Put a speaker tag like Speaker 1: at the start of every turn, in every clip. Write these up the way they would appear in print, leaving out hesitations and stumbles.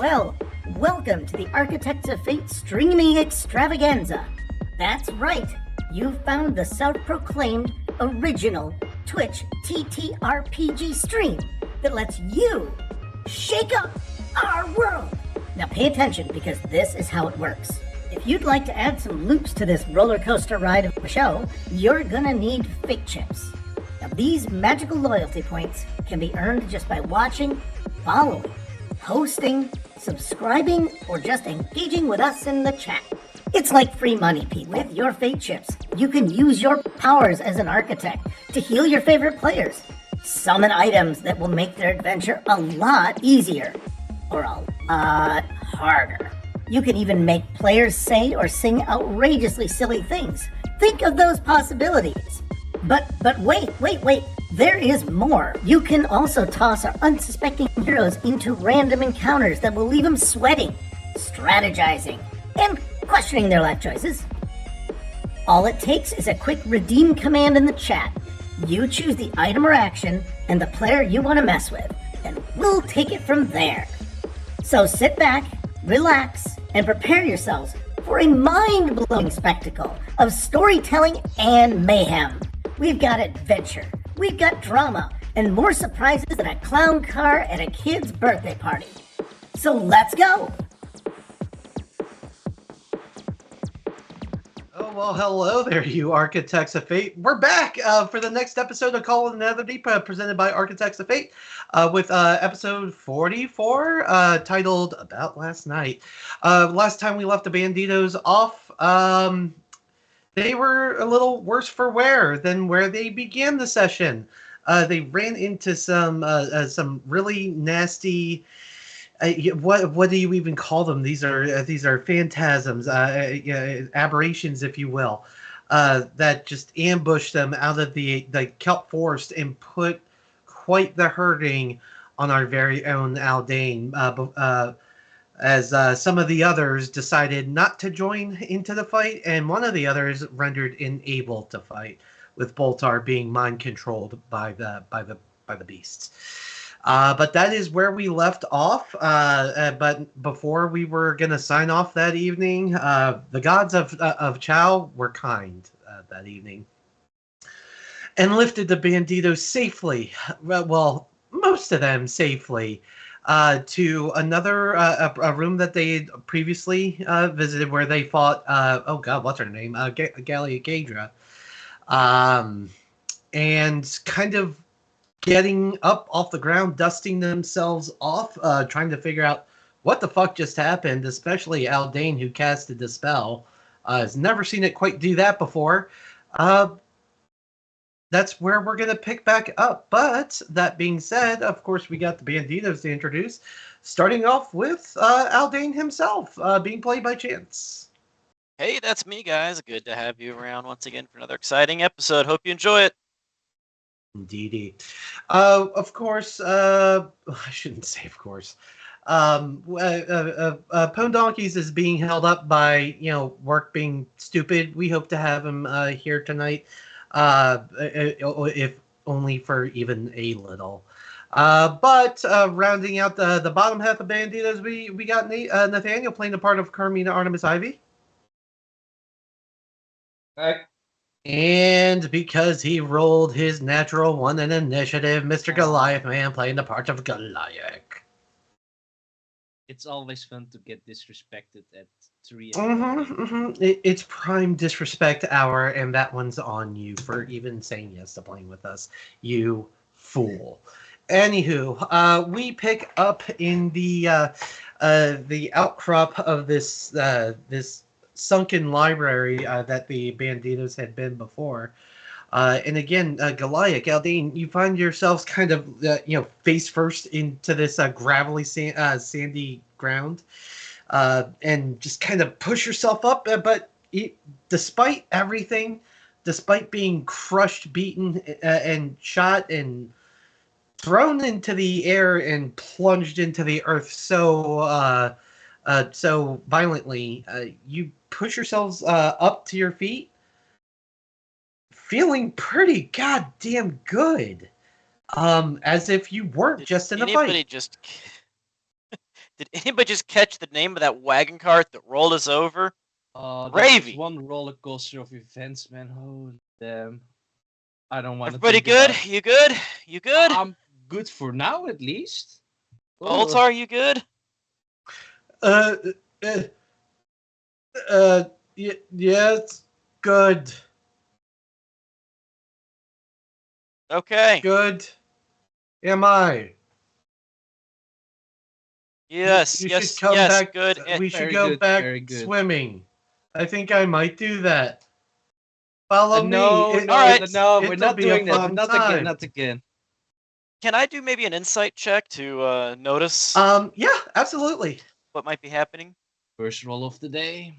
Speaker 1: Well, welcome to the Architects of Fate streaming extravaganza. That's right, you've found the self-proclaimed original Twitch TTRPG stream that lets you shake up our world. Now pay attention because this is how it works. If you'd like to add some loops to this roller coaster ride of a show, you're gonna need fate chips. Now these magical loyalty points can be earned just by watching, following, hosting, subscribing, or just engaging with us in the chat. It's like free money, Pete. With your fate chips, you can use your powers as an architect to heal your favorite players, summon items that will make their adventure a lot easier, or a lot harder. You can even make players say or sing outrageously silly things. Think of those possibilities. But wait, there is more. You can also toss our unsuspecting heroes into random encounters that will leave them sweating, strategizing, and questioning their life choices. All it takes is a quick redeem command in the chat. You choose the item or action and the player you want to mess with, and we'll take it from there. So sit back, relax, and prepare yourselves for a mind-blowing spectacle of storytelling and mayhem. We've got adventure, we've got drama, and more surprises than a clown car at a kid's birthday party. So let's go!
Speaker 2: Oh, well, hello there, you Architects of Fate. We're back for the next episode of Call of the Netherdeep, presented by Architects of Fate, with episode 44, titled About Last Night. Last time we left the Banditos off, they were a little worse for wear than where they began the session. They ran into some really nasty... what do you even call them? These are phantasms, aberrations, if you will, that just ambushed them out of the kelp forest and put quite the hurting on our very own Aldane. As some of the others decided not to join into the fight, and one of the others rendered unable to fight, with Boltar being mind controlled by the beasts. But that is where we left off. But before we were going to sign off that evening, the gods of Chao were kind that evening and lifted the Banditos safely, well, most of them safely, to another a room that they had previously visited, where they fought, oh god, what's her name? Galia Gadra. And kind of getting up off the ground, dusting themselves off, trying to figure out what the fuck just happened, especially Aldane, who casted the spell. Has never seen it quite do that before. That's where we're going to pick back up. But that being said, of course, we got the Banditos to introduce, starting off with Aldane himself, being played by Chance.
Speaker 3: Hey, that's me, guys. Good to have you around once again for another exciting episode. Hope you enjoy it.
Speaker 2: Indeedy. Of course, I shouldn't say of course. Pone Donkeys is being held up by, work being stupid. We hope to have him here tonight, if only for even a little. But rounding out the bottom half of Banditos, we got Nathaniel playing the part of Carmina Artemis Ivy.
Speaker 4: Hi.
Speaker 2: And because he rolled his natural one in initiative, Mr. Goliath Man playing the part of Goliath.
Speaker 4: It's always fun to get disrespected at 3
Speaker 2: a.m. It's prime disrespect hour, and that one's on you for even saying yes to playing with us, you fool. Anywho, we pick up in the outcrop of this sunken library that the Banditos had been before. And again, Goliath, Aldane, you find yourselves kind of, face first into this gravelly, sandy ground, and just kind of push yourself up. But despite everything, despite being crushed, beaten, and shot, and thrown into the air and plunged into the earth so violently, you push yourselves up to your feet, feeling pretty goddamn good, as if you weren't just in a fight.
Speaker 3: Did anybody just catch the name of that wagon cart that rolled us over?
Speaker 4: That was
Speaker 3: Gravy.
Speaker 4: one roller coaster of events, man. Oh damn! I don't want to
Speaker 3: Everybody
Speaker 4: think
Speaker 3: good?
Speaker 4: about it.
Speaker 3: You good? You good?
Speaker 4: I'm good for now, at least.
Speaker 3: Boltar, you good?
Speaker 2: Uh, uh, yeah, it's good.
Speaker 3: Okay.
Speaker 2: Good. Am I?
Speaker 3: Yes,
Speaker 2: You should
Speaker 3: yes,
Speaker 2: come
Speaker 3: yes,
Speaker 2: back.
Speaker 3: good.
Speaker 2: We should
Speaker 4: Very
Speaker 2: go
Speaker 4: good,
Speaker 2: back
Speaker 4: very good.
Speaker 2: swimming. I think I might do that. Follow me.
Speaker 4: No,
Speaker 3: All right.
Speaker 4: no, we're
Speaker 2: It'll
Speaker 4: not
Speaker 2: be a
Speaker 4: doing that.
Speaker 2: fun
Speaker 4: Not
Speaker 2: time.
Speaker 4: again, not again.
Speaker 3: Can I do maybe an insight check to notice
Speaker 2: Yeah, absolutely.
Speaker 3: what might be happening?
Speaker 4: First roll of the day.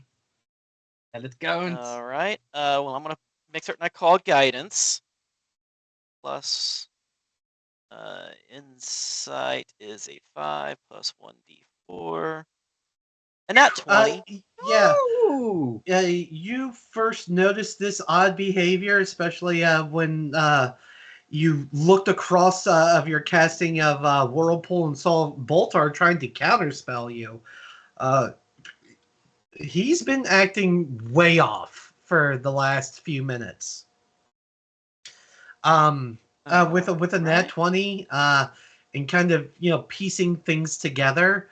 Speaker 4: Let it count.
Speaker 3: All right. Well, I'm gonna make certain I call guidance. Plus, insight is a 5 plus 1d4. And not 20.
Speaker 2: Yeah.
Speaker 4: Ooh.
Speaker 2: You first noticed this odd behavior, especially when you looked across of your casting of Whirlpool and saw Boltar trying to counterspell you. He's been acting way off for the last few minutes. With a nat 20, and kind of piecing things together,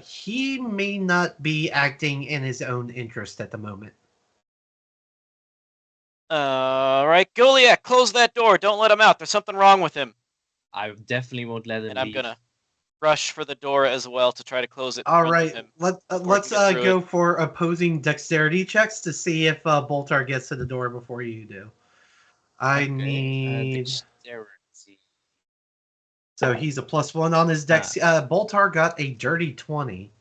Speaker 2: he may not be acting in his own interest at the moment.
Speaker 3: All right, Goliath, close that door. Don't let him out. There's something wrong with him.
Speaker 4: I definitely won't let him
Speaker 3: And I'm
Speaker 4: leave.
Speaker 3: gonna rush for the door as well to try to close it. In
Speaker 2: All
Speaker 3: front
Speaker 2: right,
Speaker 3: of him
Speaker 2: let's
Speaker 3: get through
Speaker 2: go
Speaker 3: it.
Speaker 2: for opposing dexterity checks to see if Boltar gets to the door before you do. I
Speaker 4: Okay,
Speaker 2: need.
Speaker 4: dexterity.
Speaker 2: So he's a +1 on his dex. Boltar got a dirty 20.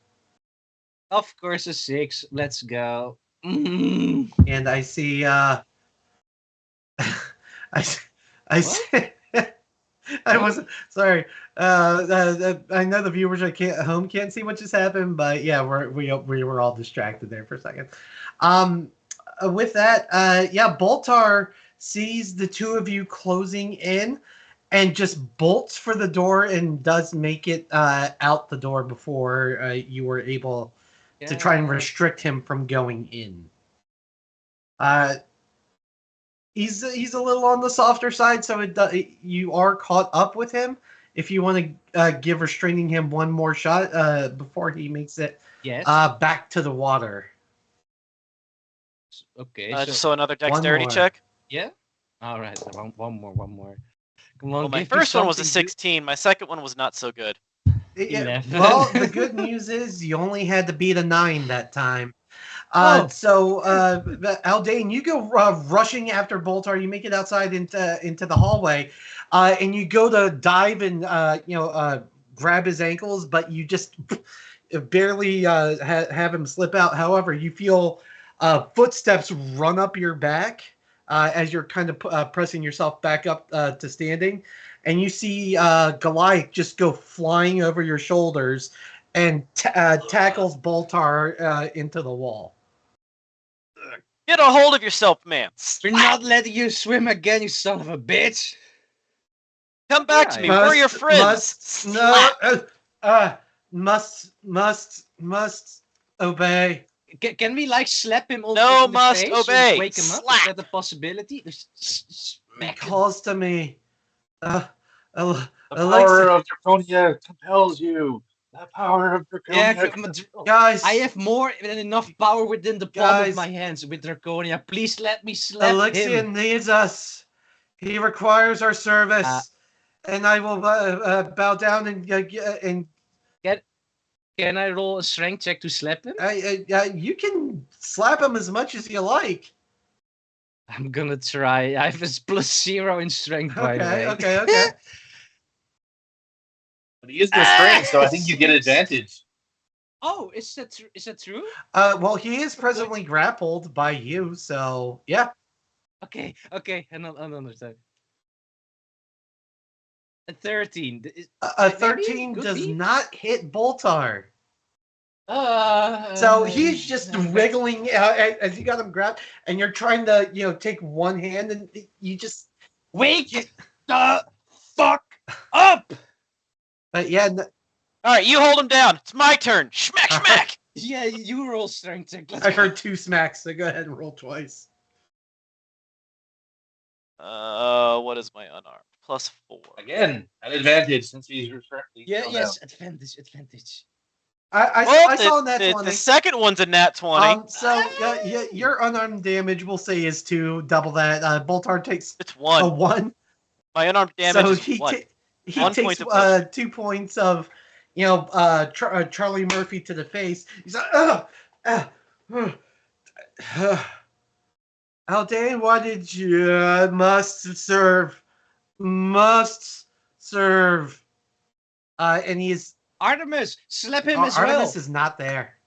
Speaker 4: Of course, a 6. Let's go.
Speaker 2: And I see. I see. I wasn't sorry. I know the viewers at home can't see what just happened, but yeah, we were all distracted there for a second. With that, yeah, Boltar sees the two of you closing in, and just bolts for the door and does make it out the door before you were able to try and restrict him from going in. He's a little on the softer side, so you are caught up with him. If you want to give restraining him one more shot before he makes it back to the water.
Speaker 4: Okay,
Speaker 3: so another dexterity check.
Speaker 4: Yeah. All right, one more. Come on.
Speaker 3: Well, my first one was a 16. My second one was not so good.
Speaker 2: Well, the good news is you only had to beat a 9 that time. So, Aldane, you go rushing after Boltar. You make it outside into the hallway, and you go to dive and grab his ankles, but you just barely have him slip out. However, you feel footsteps run up your back as you're kind of pressing yourself back up to standing, and you see Goliath just go flying over your shoulders and tackles Boltar into the wall.
Speaker 3: Get a hold of yourself, man.
Speaker 4: We're not letting you swim again, you son of a bitch.
Speaker 3: Come back to me. We're your friends.
Speaker 2: Must obey.
Speaker 4: Can we slap him on
Speaker 3: No,
Speaker 4: the
Speaker 3: must
Speaker 4: face?
Speaker 3: obey.
Speaker 4: Wake him up?
Speaker 3: Slap.
Speaker 4: Is that a possibility?
Speaker 2: He calls to me.
Speaker 5: The power of Draconia compels you. The power of Draconia.
Speaker 2: Guys,
Speaker 4: I have more than enough power within the palm of my hands with Draconia. Please let me slap
Speaker 2: Alexian
Speaker 4: him.
Speaker 2: needs us. He requires our service, and I will bow down and.
Speaker 4: Can I roll a strength check to slap him?
Speaker 2: You can slap him as much as you like.
Speaker 4: I'm gonna try. I have a +0 in strength, by the way.
Speaker 2: Okay.
Speaker 5: But he is restrained, so I think you get advantage.
Speaker 4: Oh, is that true?
Speaker 2: Well, he is presently grappled by you, so yeah.
Speaker 4: Okay, and I'll understand. A 13.
Speaker 2: A 13 does not hit Boltar.
Speaker 4: So
Speaker 2: So he's just wriggling out as you got him grabbed, and you're trying to take one hand, and you just
Speaker 4: wake the fuck up.
Speaker 2: But yeah,
Speaker 3: All right, you hold him down. It's my turn. Schmack, schmack.
Speaker 4: Yeah, you roll strength check. Let's
Speaker 2: I
Speaker 4: go.
Speaker 2: heard 2 smacks, so go ahead and roll twice.
Speaker 3: What is my unarmed? +4.
Speaker 5: Again, an advantage since he's refreshing.
Speaker 4: Yeah, yes, advantage.
Speaker 2: I saw a nat 20.
Speaker 3: The second one's a nat 20.
Speaker 2: So your unarmed damage, we'll say, is 2, double that. Boltar takes
Speaker 3: It's 1.
Speaker 2: a 1.
Speaker 3: My unarmed damage
Speaker 2: So
Speaker 3: is
Speaker 2: he
Speaker 3: 1.
Speaker 2: he
Speaker 3: 1
Speaker 2: takes
Speaker 3: point of poison.
Speaker 2: 2 points of, Charlie Murphy to the face. He's like, Aldane, why did you must serve? And he's
Speaker 4: Artemis, slap him as well.
Speaker 2: Artemis is not there.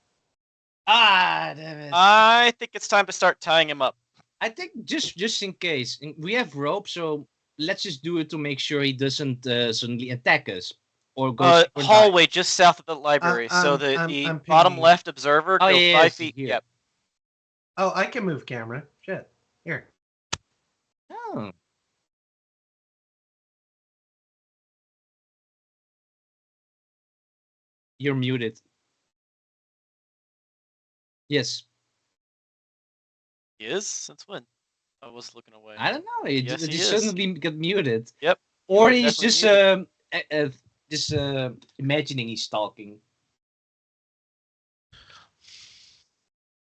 Speaker 4: Ah, damn it.
Speaker 3: I think it's time to start tying him up.
Speaker 4: I think just in case we have rope, so let's just do it to make sure he doesn't suddenly attack us or go or die.
Speaker 3: Hallway just south of the library. So the
Speaker 2: I'm
Speaker 3: bottom
Speaker 2: pinging.
Speaker 3: left observer.
Speaker 4: Oh,
Speaker 3: go
Speaker 4: yeah,
Speaker 3: 5 feet.
Speaker 4: here.
Speaker 3: Yep.
Speaker 2: Oh, I can move camera. Shit. Here.
Speaker 4: Oh. You're muted. Yes.
Speaker 3: He is? Since when? I was looking away.
Speaker 4: I don't know. He
Speaker 3: Yes, he
Speaker 4: just
Speaker 3: is.
Speaker 4: suddenly got muted.
Speaker 3: Yep.
Speaker 4: Or
Speaker 3: You're
Speaker 4: he's
Speaker 3: definitely
Speaker 4: just imagining he's talking.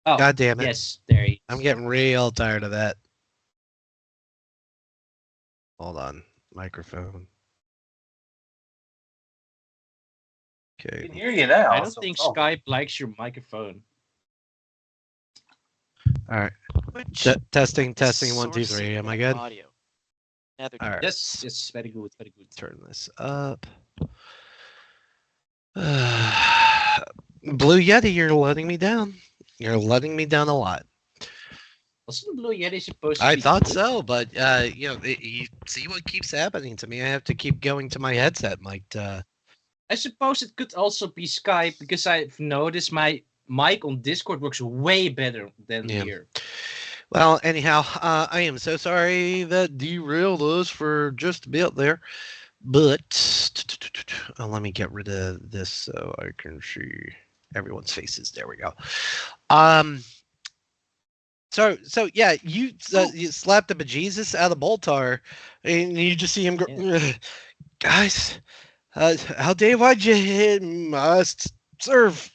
Speaker 4: Oh,
Speaker 6: God damn it.
Speaker 4: yes, there he is.
Speaker 6: I'm getting real tired of that. Hold on. Microphone.
Speaker 5: I can
Speaker 6: Okay.
Speaker 5: hear you now.
Speaker 4: I don't
Speaker 5: so
Speaker 4: think
Speaker 5: it's all-
Speaker 4: Skype likes your microphone.
Speaker 6: All right.
Speaker 3: Which
Speaker 6: Testing,
Speaker 3: is
Speaker 6: 1, 2,
Speaker 3: sourcing
Speaker 6: 3. Am I
Speaker 3: of
Speaker 6: good?
Speaker 3: Audio. Netherdeep.
Speaker 6: All right.
Speaker 4: Yes, very good, very good.
Speaker 6: Turn this up. Blue Yeti, you're letting me down. You're letting me down a lot.
Speaker 4: Wasn't Blue Yeti supposed to
Speaker 6: I
Speaker 4: be
Speaker 6: thought
Speaker 4: good?
Speaker 6: so, but you see what keeps happening to me. I have to keep going to my headset mic.
Speaker 4: I suppose it could also be Skype because I've noticed my mic on Discord works way better than
Speaker 6: Yeah.
Speaker 4: here.
Speaker 6: Well, anyhow, I am so sorry that derailed us for just a bit there, but let me get rid of this so I can see everyone's faces. There we go. So yeah, you slapped the bejesus out of Boltar, and you just see him go, guys. How Dave, why'd you hit? Must serve.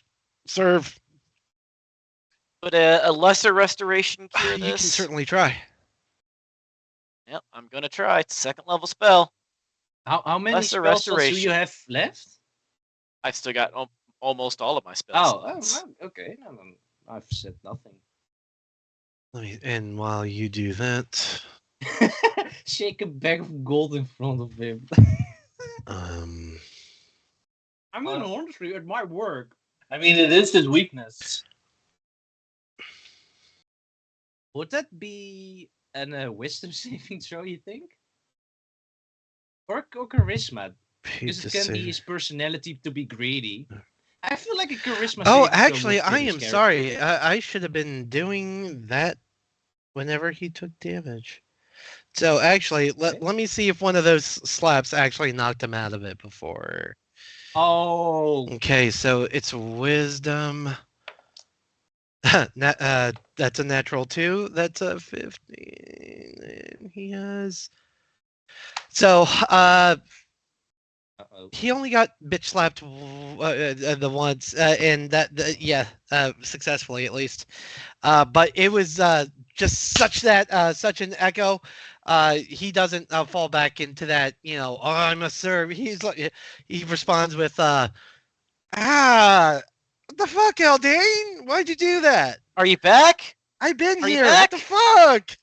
Speaker 3: Would a lesser restoration cure
Speaker 6: You can
Speaker 3: this?
Speaker 6: certainly try.
Speaker 3: Yep, I'm gonna try. It's a 2nd level spell.
Speaker 4: How many
Speaker 3: Lesser
Speaker 4: spell slots do
Speaker 3: restoration.
Speaker 4: you have left?
Speaker 3: I've still got almost all of my spell slots.
Speaker 4: well, okay. No, I've said nothing.
Speaker 6: And while you do that,
Speaker 4: Shake a bag of gold in front of him.
Speaker 6: um,
Speaker 4: I'm an honestly at my work.
Speaker 5: I mean, it is his weakness.
Speaker 4: Would that be a wisdom saving throw, you think? Or charisma? Because it can be his personality to be greedy. I feel like a charisma
Speaker 6: Oh,
Speaker 4: saving throw
Speaker 6: actually,
Speaker 4: would fit
Speaker 6: I
Speaker 4: his
Speaker 6: am
Speaker 4: character.
Speaker 6: sorry. I should have been doing that whenever he took damage. So actually, let me see if one of those slaps actually knocked him out of it before.
Speaker 4: Oh.
Speaker 6: Okay, so it's wisdom. That's a natural 2. That's a 15. And he has. So, he only got bitch slapped the once, and successfully at least. But it was just such an echo. He doesn't fall back into that, oh, I must serve. He responds with, what the fuck, Eldane? Why'd you do that?
Speaker 3: Are you back?
Speaker 6: I've been
Speaker 3: Are you
Speaker 6: here.
Speaker 3: back?
Speaker 6: What the fuck?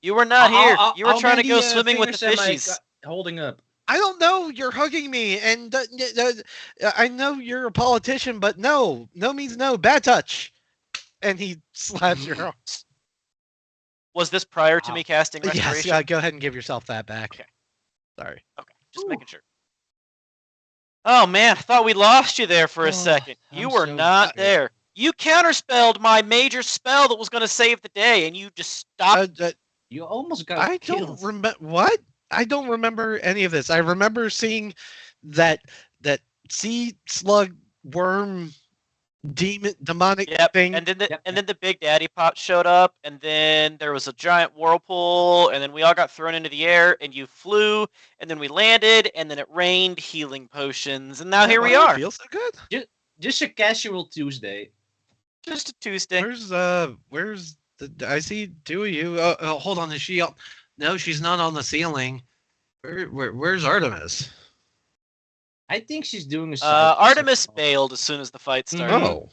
Speaker 3: You were not here. You were
Speaker 4: How
Speaker 3: trying to
Speaker 4: many,
Speaker 3: go swimming with the
Speaker 4: fingers am I
Speaker 3: fishies.
Speaker 4: holding up.
Speaker 6: I don't know. You're hugging me, and I know you're a politician, but no means no. Bad touch. And he slaps your arm.
Speaker 3: Was this prior to me casting
Speaker 6: Yes,
Speaker 3: restoration?
Speaker 6: go ahead and give yourself that back.
Speaker 3: Okay.
Speaker 6: Sorry.
Speaker 3: Okay, just making sure. Oh man, I thought we lost you there for a second. You
Speaker 4: I'm
Speaker 3: were
Speaker 4: so
Speaker 3: not
Speaker 4: scared.
Speaker 3: there. You counterspelled my major spell that was going to save the day, and you just stopped.
Speaker 4: You almost got
Speaker 6: I
Speaker 4: killed.
Speaker 6: don't remember what. I don't remember any of this. I remember seeing that sea slug worm demonic
Speaker 3: Yep.
Speaker 6: thing.
Speaker 3: And then the Big Daddy Pot showed up, and then there was a giant whirlpool, and then we all got thrown into the air, and you flew, and then we landed, and then it rained healing potions, and now here we are.
Speaker 6: Feels so good.
Speaker 4: Just a casual Tuesday.
Speaker 3: Just a Tuesday.
Speaker 6: Where's I see two of you. Hold on, is she up? No, she's not on the ceiling. Where's Artemis?
Speaker 4: I think she's doing a
Speaker 3: Artemis bailed as soon as the fight started.
Speaker 6: Oh.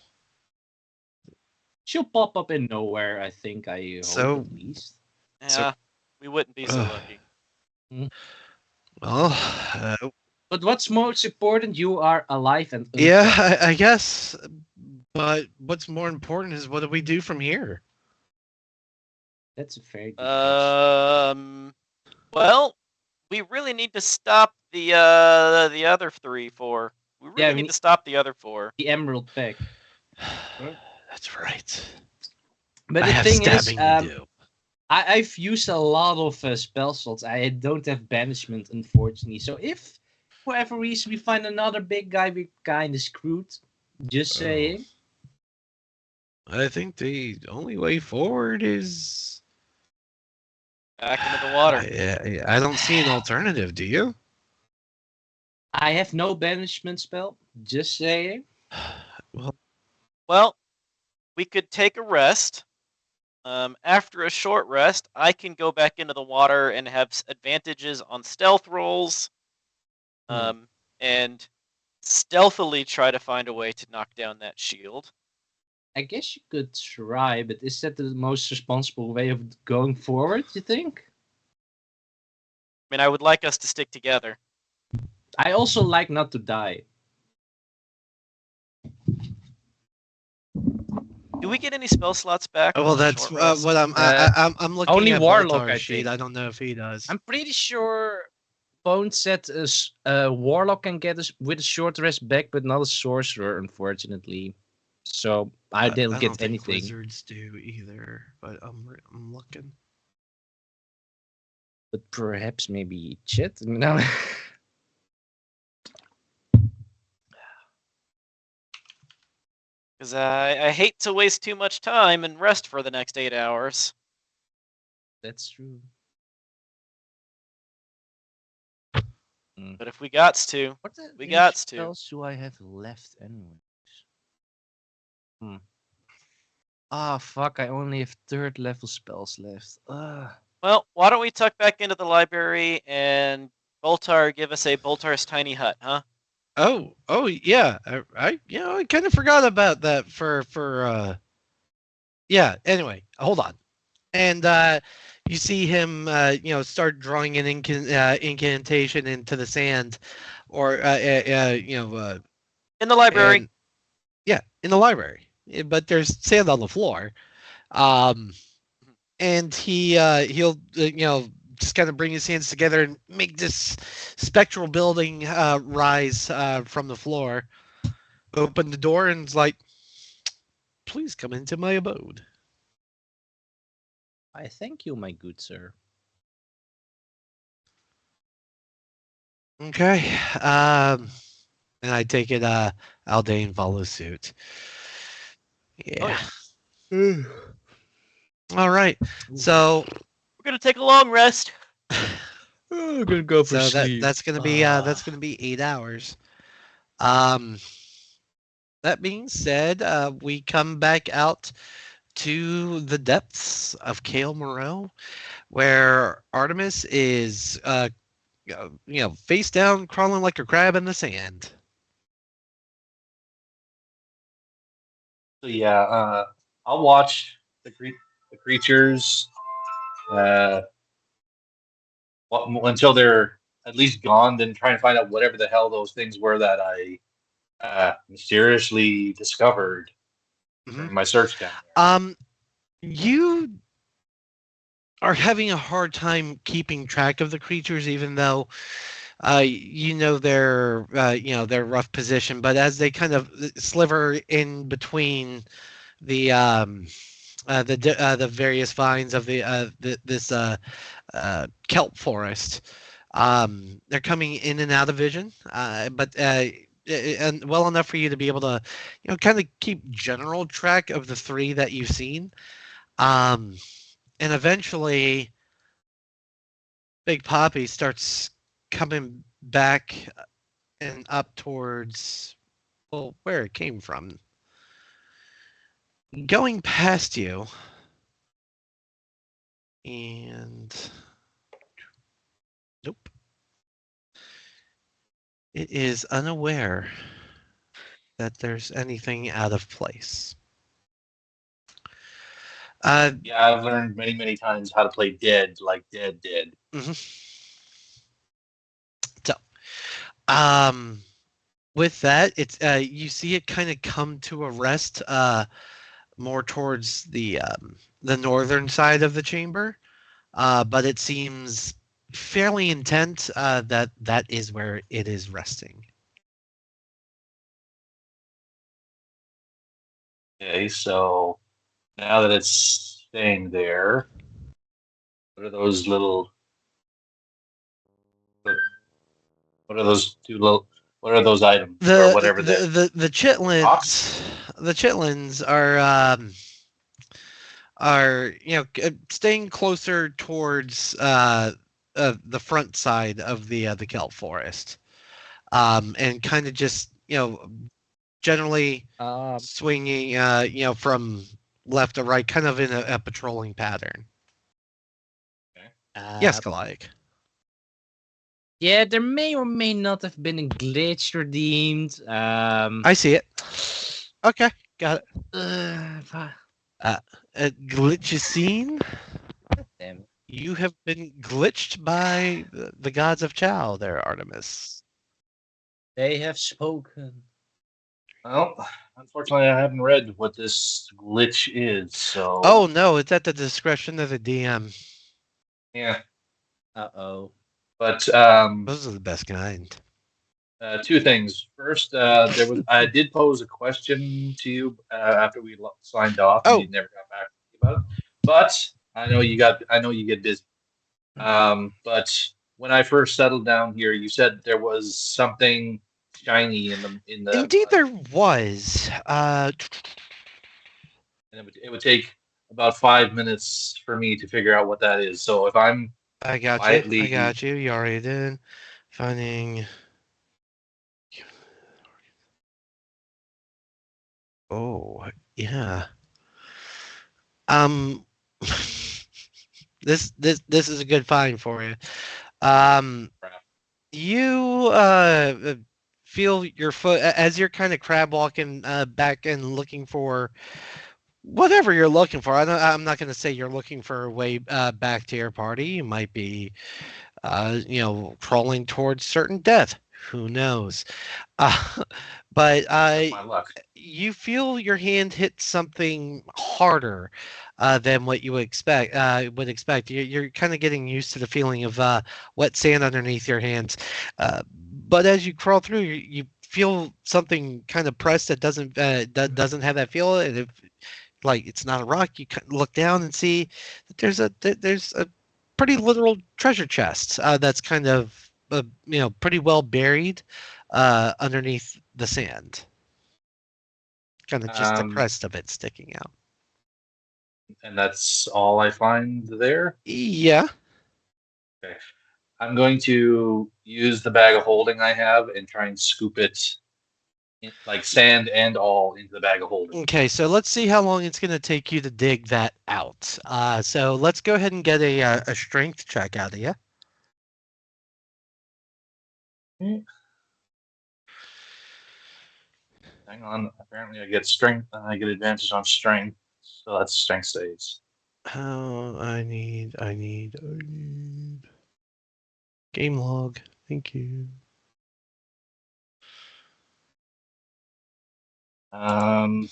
Speaker 4: She'll pop up in nowhere, I think. Hope at least.
Speaker 3: Yeah, we wouldn't be so lucky.
Speaker 6: Well,
Speaker 4: but what's most important? You are alive and
Speaker 6: yeah, I guess. But what's more important is what do we do from here?
Speaker 4: That's a very good question.
Speaker 3: Well, we really need to stop the other 3-4. We really need to stop the other 4.
Speaker 4: The Emerald Pack.
Speaker 6: That's right.
Speaker 4: But the thing is, I've used a lot of spell slots. I don't have banishment, unfortunately. So if, for whatever reason, we find another big guy, we're kind of screwed. Just saying.
Speaker 6: I think the only way forward is
Speaker 3: back into the water.
Speaker 6: I don't see an alternative. Do you?
Speaker 4: I have no banishment spell. Just saying.
Speaker 3: Well, we could take a rest. After a short rest, I can go back into the water and have advantages on stealth rolls. And stealthily try to find a way to knock down that shield.
Speaker 4: I guess you could try, but is that the most responsible way of going forward, you think?
Speaker 3: I mean, I would like us to stick together.
Speaker 4: I also like not to die.
Speaker 3: Do we get any spell slots back?
Speaker 6: Oh, well, that's what I'm looking
Speaker 4: only
Speaker 6: at.
Speaker 4: Warlock, I
Speaker 6: sheet.
Speaker 4: think.
Speaker 6: I don't know if he does.
Speaker 4: I'm pretty sure Bone said Warlock can get us with a short rest back, but not a sorcerer, unfortunately. So I didn't get anything.
Speaker 6: Wizards do either, but I'm looking.
Speaker 4: But perhaps maybe Chet. No.
Speaker 3: Because I hate to waste too much time and rest for the next 8 hours.
Speaker 4: That's true.
Speaker 3: But if we gots to, we gots to.
Speaker 4: What else do I have left anyways? Fuck, I only have 3rd level spells left.
Speaker 3: Well, why don't we tuck back into the library and Boltar give us a Boltar's tiny hut, huh?
Speaker 6: Oh yeah. I kind of forgot about that yeah, anyway, hold on. And you see him start drawing an incantation into the sand or
Speaker 3: in the library.
Speaker 6: In the library. But there's sand on the floor. And he'll just kind of bring his hands together and make this spectral building rise from the floor. Open the door and it's like, please come into my abode.
Speaker 4: I thank you, my good sir.
Speaker 6: Okay. And I take it Aldane follows suit. Yeah.
Speaker 3: Oh, yeah.
Speaker 6: All right. So
Speaker 3: we're gonna take a long rest.
Speaker 4: I'm gonna go for sleep.
Speaker 6: That's gonna be 8 hours. That being said, we come back out to the depths of Kale Moreau, where Artemis is face down, crawling like a crab in the sand.
Speaker 5: So yeah, I'll watch the creatures until they're at least gone, then try and find out whatever the hell those things were that I mysteriously discovered in my search down there.
Speaker 6: You are having a hard time keeping track of the creatures, even though their rough position, but as they kind of sliver in between the various vines of this kelp forest, they're coming in and out of vision. But and well enough for you to be able to, kind of keep general track of the three that you've seen. And eventually, Big Poppy starts coming back and up towards, well, where it came from. Going past you, and nope. It is unaware that there's anything out of place.
Speaker 5: Yeah, I've learned many, many times how to play dead, like dead.
Speaker 6: Mm-hmm. So, with that, it's you see it kind of come to a rest, more towards the northern side of the chamber, but it seems fairly intent that is where it is resting.
Speaker 5: Okay, so now that it's staying there, what are those little? What are those two little? What are those items or whatever
Speaker 6: The chitlins,
Speaker 5: box?
Speaker 6: the chitlins are staying closer towards the front side of the kelp forest, and kind of just generally swinging from left to right, kind of in a patrolling pattern.
Speaker 5: Okay.
Speaker 6: Yes, Goliath.
Speaker 4: Yeah, there may or may not have been a glitch redeemed.
Speaker 6: I see it. Okay, got it. A glitch is seen.
Speaker 4: Damn.
Speaker 6: You have been glitched by the gods of Chao there, Artemis.
Speaker 4: They have spoken.
Speaker 5: Well, unfortunately, I haven't read what this glitch is, so.
Speaker 6: Oh no, it's at the discretion of the DM.
Speaker 5: Yeah.
Speaker 4: Uh-oh.
Speaker 5: But
Speaker 6: those are the best kind.
Speaker 5: Two things. First, I did pose a question to you after we signed off, and you never got back to me about it. But I know you get busy. But when I first settled down here, you said there was something shiny in the.
Speaker 6: Indeed, there was.
Speaker 5: And it would take about 5 minutes for me to figure out what that is. So if I'm
Speaker 6: I got
Speaker 5: quietly,
Speaker 6: you. I got you. You already did. Finding. Oh yeah. This is a good find for you. You feel your foot as you're kind of crab walking back and looking for whatever you're looking for. I'm not going to say you're looking for a way back to your party. You might be, crawling towards certain death. Who knows? But
Speaker 5: my luck.
Speaker 6: You feel your hand hit something harder than what you would expect. You're kind of getting used to the feeling of wet sand underneath your hands. But as you crawl through, you feel something kind of pressed that doesn't doesn't have that feel. And if like it's not a rock, you look down and see that there's a pretty literal treasure chest that's kind of pretty well buried underneath the sand. Kind of just the crest of it sticking out.
Speaker 5: And that's all I find there?
Speaker 6: Yeah.
Speaker 5: Okay. I'm going to use the bag of holding I have and try and scoop it, like sand and all, into the bag of holding.
Speaker 6: Okay, so let's see how long it's going to take you to dig that out. So let's go ahead and get a strength check out of you.
Speaker 5: Okay. Hang on. Apparently, I get strength. I get advantage on strength, so that's strength saves.
Speaker 6: Oh, I need game log. Thank you.
Speaker 5: Gonna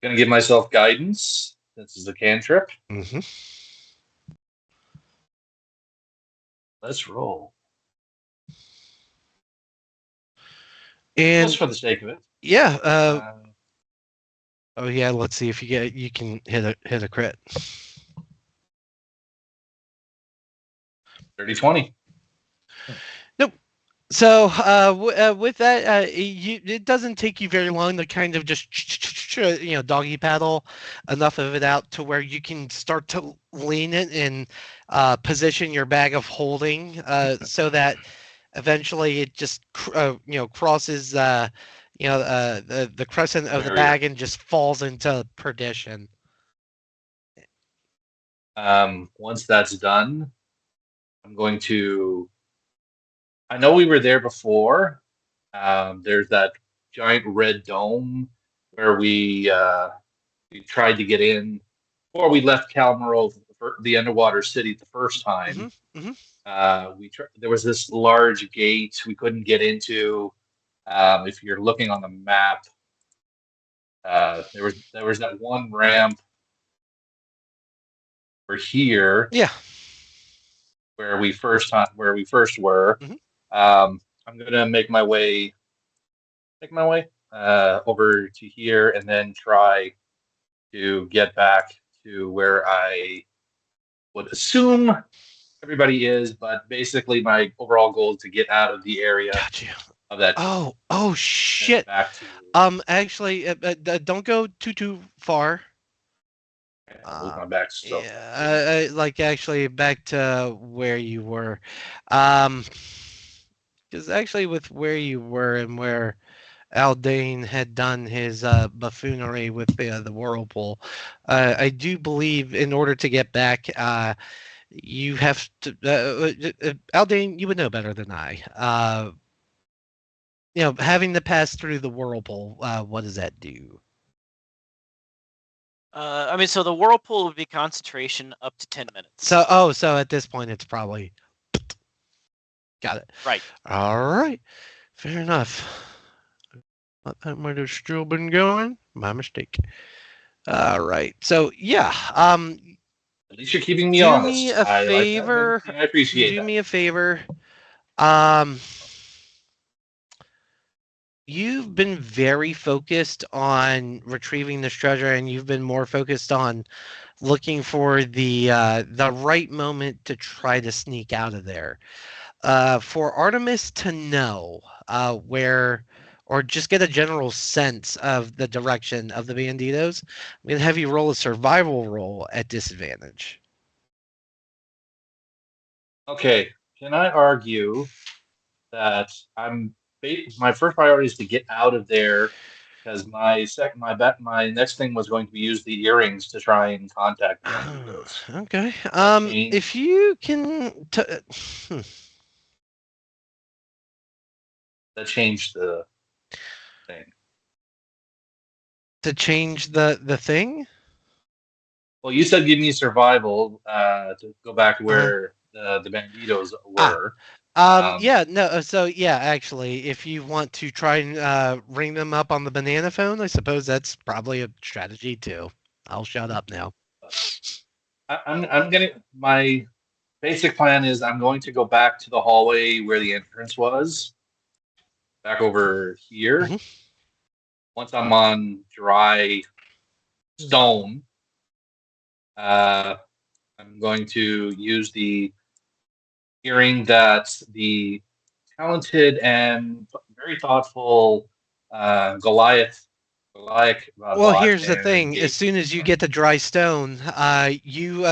Speaker 5: give myself guidance. This is a cantrip.
Speaker 6: Mm-hmm.
Speaker 5: Let's roll.
Speaker 6: And
Speaker 5: just for the sake of it.
Speaker 6: Yeah. Oh yeah. Let's see if you can hit a crit.
Speaker 5: 30-20.
Speaker 6: Nope. So with that, it doesn't take you very long to kind of just doggy paddle enough of it out to where you can start to lean it and position your bag of holding so that eventually it just crosses the crescent of the
Speaker 5: Barrier.
Speaker 6: bag and just falls into perdition.
Speaker 5: Once that's done, I'm going to. I know we were there before. There's that giant red dome where we tried to get in, or we left Calmaro, the underwater city, the first time. There was this large gate we couldn't get into. If you're looking on the map, there was that one ramp over here.
Speaker 6: Yeah.
Speaker 5: Where we first were. I'm gonna make my way over to here and then try to get back to where I would assume everybody is, but basically my overall goal is to get out of the area of that.
Speaker 6: Oh shit.
Speaker 5: Back to,
Speaker 6: actually, don't go too far.
Speaker 5: move my back. So
Speaker 6: Yeah, like actually back to where you were, because actually with where you were and where Aldane had done his buffoonery with the whirlpool, I do believe in order to get back, you have to. Aldane, you would know better than I. Having to pass through the whirlpool, what does that do?
Speaker 3: So the whirlpool would be concentration up to 10 minutes.
Speaker 6: So at this point, it's probably got it.
Speaker 3: Right.
Speaker 6: All right. Fair enough. Thought that might have still been going. My mistake. All right. So yeah.
Speaker 5: At least you're keeping me honest.
Speaker 6: Do me a favor.
Speaker 5: I appreciate that.
Speaker 6: Do me a favor. You've been very focused on retrieving this treasure, and you've been more focused on looking for the right moment to try to sneak out of there. For Artemis to know where, or just get a general sense of the direction of the Banditos, I'm going to have you roll a survival roll at disadvantage.
Speaker 5: Okay, can I argue that my first priority is to get out of there because my next thing was going to be use the earrings to try and contact the Banditos.
Speaker 6: Okay. If you can
Speaker 5: that changed the thing.
Speaker 6: To change the thing?
Speaker 5: Well, you said give me survival to go back to where the Banditos were.
Speaker 6: Yeah, no, so yeah, actually, if you want to try and ring them up on the banana phone, I suppose that's probably a strategy too. I'll shut up now.
Speaker 5: My basic plan is I'm going to go back to the hallway where the entrance was, back over here. Once I'm on dry stone, I'm going to use the hearing that the talented and very thoughtful Goliath.
Speaker 6: Well, here's the thing: as soon as you get to dry stone, you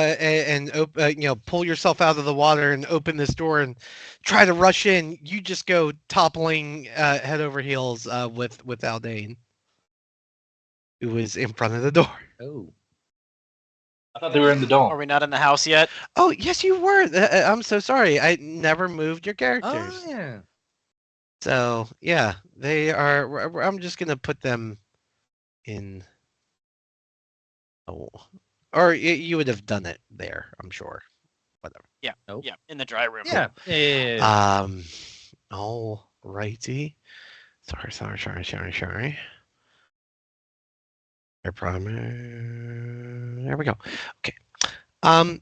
Speaker 6: pull yourself out of the water and open this door and try to rush in. You just go toppling head over heels with Aldane, who is in front of the door.
Speaker 4: Oh.
Speaker 5: I thought they were in the dome.
Speaker 3: Are we not in the house yet?
Speaker 6: Oh, yes, you were. I'm so sorry. I never moved your characters.
Speaker 4: Oh, yeah.
Speaker 6: So, yeah, they are. I'm just going to put them in. Oh, or you would have done it there, I'm sure. Whatever.
Speaker 3: Yeah. Nope. Yeah, in the dry room.
Speaker 6: Yeah. All righty. Sorry. I promise. There we go. Okay.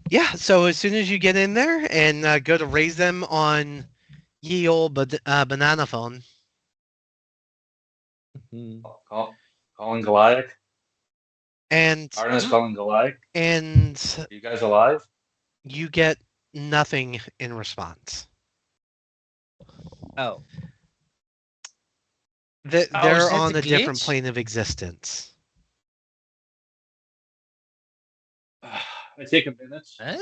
Speaker 6: Yeah. So as soon as you get in there and go to raise them on ye old banana phone.
Speaker 5: Calling Goliath.
Speaker 6: And
Speaker 5: Artemis calling Goliath.
Speaker 6: And
Speaker 5: are you guys alive?
Speaker 6: You get nothing in response.
Speaker 4: Oh.
Speaker 6: They're
Speaker 4: is that
Speaker 6: on
Speaker 4: the
Speaker 6: a different
Speaker 4: glitch?
Speaker 6: plane of existence.
Speaker 5: I take a minute.
Speaker 4: Huh?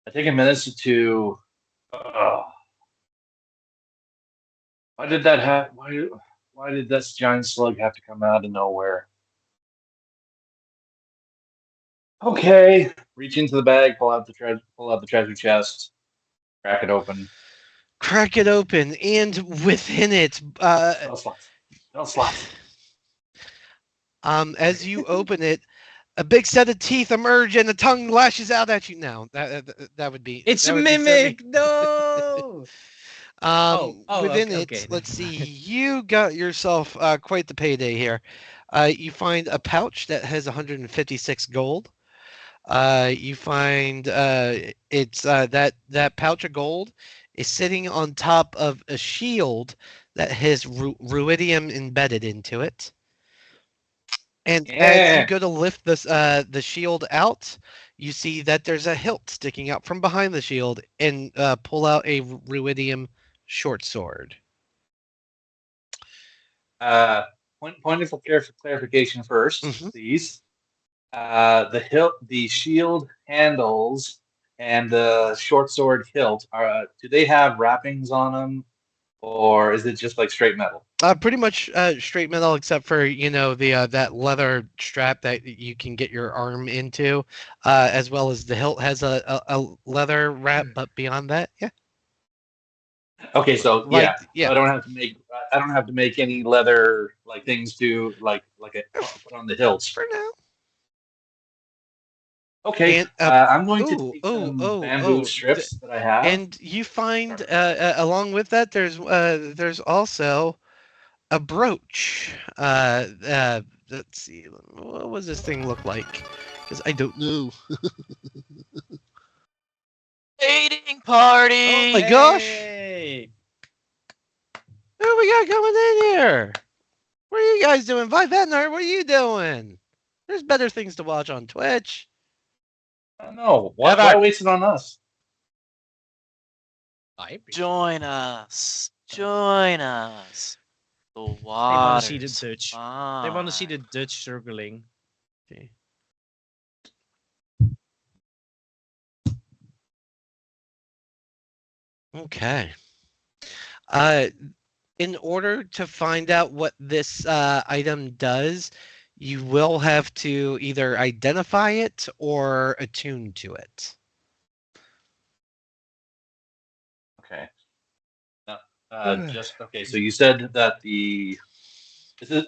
Speaker 5: I take a minute to. Why did that happen? Why did this giant slug have to come out of nowhere? Okay, reach into the bag, pull out the treasure chest, crack it open.
Speaker 6: Crack it open, and within it,
Speaker 5: Spell slots. Spell slots.
Speaker 6: as you open it, a big set of teeth emerge and the tongue lashes out at you. No, that would be.
Speaker 4: It's
Speaker 6: that
Speaker 4: a
Speaker 6: would be so mean.
Speaker 4: mimic. No.
Speaker 6: Within
Speaker 4: okay,
Speaker 6: it,
Speaker 4: okay,
Speaker 6: let's
Speaker 4: never
Speaker 6: see.
Speaker 4: mind.
Speaker 6: You got yourself quite the payday here. You find a pouch that has 156 gold. You find it's that pouch of gold is sitting on top of a shield that has ruidium embedded into it. And as you go to lift this the shield out, you see that there's a hilt sticking out from behind the shield, and pull out a ruidium short sword.
Speaker 5: Point of clarification 1st,
Speaker 6: Mhm.
Speaker 5: please. The shield handles and the short sword hilt do they have wrappings on them, or is it just like straight metal?
Speaker 6: Pretty much straight metal, except for the that leather strap that you can get your arm into, as well as the hilt has a leather wrap. But beyond that, yeah,
Speaker 5: Okay, so
Speaker 6: like
Speaker 5: so
Speaker 6: yeah,
Speaker 5: I don't have to make any leather like things to put on the hilts.
Speaker 6: for now.
Speaker 5: Okay,
Speaker 6: And
Speaker 5: I'm going to take some bamboo strips that I have.
Speaker 6: and you find along with that, there's also a brooch. Let's see, what was this thing look like? Because I don't know.
Speaker 3: Dating party.
Speaker 6: Oh my gosh!
Speaker 4: Hey.
Speaker 6: Who we got coming in here? What are you guys doing? Viventner, what are you doing? There's better things to watch on Twitch.
Speaker 5: I don't know. Why waste it on us?
Speaker 3: Join us. Join us. The
Speaker 4: They
Speaker 3: water.
Speaker 4: want to see the Dutch. They want to see the Dutch circling.
Speaker 6: Okay. Okay. In order to find out what this item does, you will have to either identify it or attune to it.
Speaker 5: Okay. Just okay. So you said that this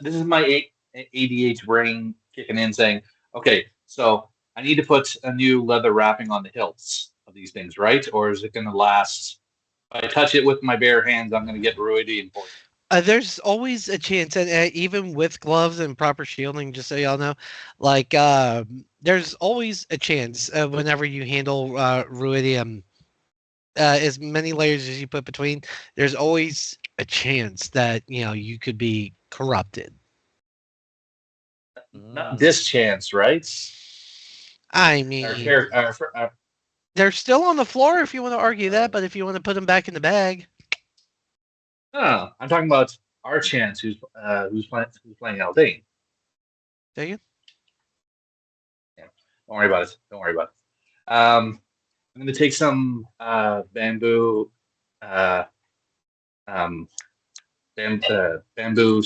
Speaker 5: is my ADH brain kicking in, saying, okay, so I need to put a new leather wrapping on the hilts of these things, right? Or is it going to last? If I touch it with my bare hands, I'm going to get ruidy poison.
Speaker 6: There's always a chance, and even with gloves and proper shielding, just so y'all know, like there's always a chance whenever you handle ruidium, as many layers as you put between, there's always a chance that you could be corrupted.
Speaker 5: Not this chance, right?
Speaker 6: I mean, they're still on the floor if you want to argue that, but if you want to put them back in the bag.
Speaker 5: No, I'm talking about our chance. Who's playing Aldane?
Speaker 6: Do you?
Speaker 5: Yeah. Don't worry about it. Don't worry about it. I'm going to take some bamboo bamboo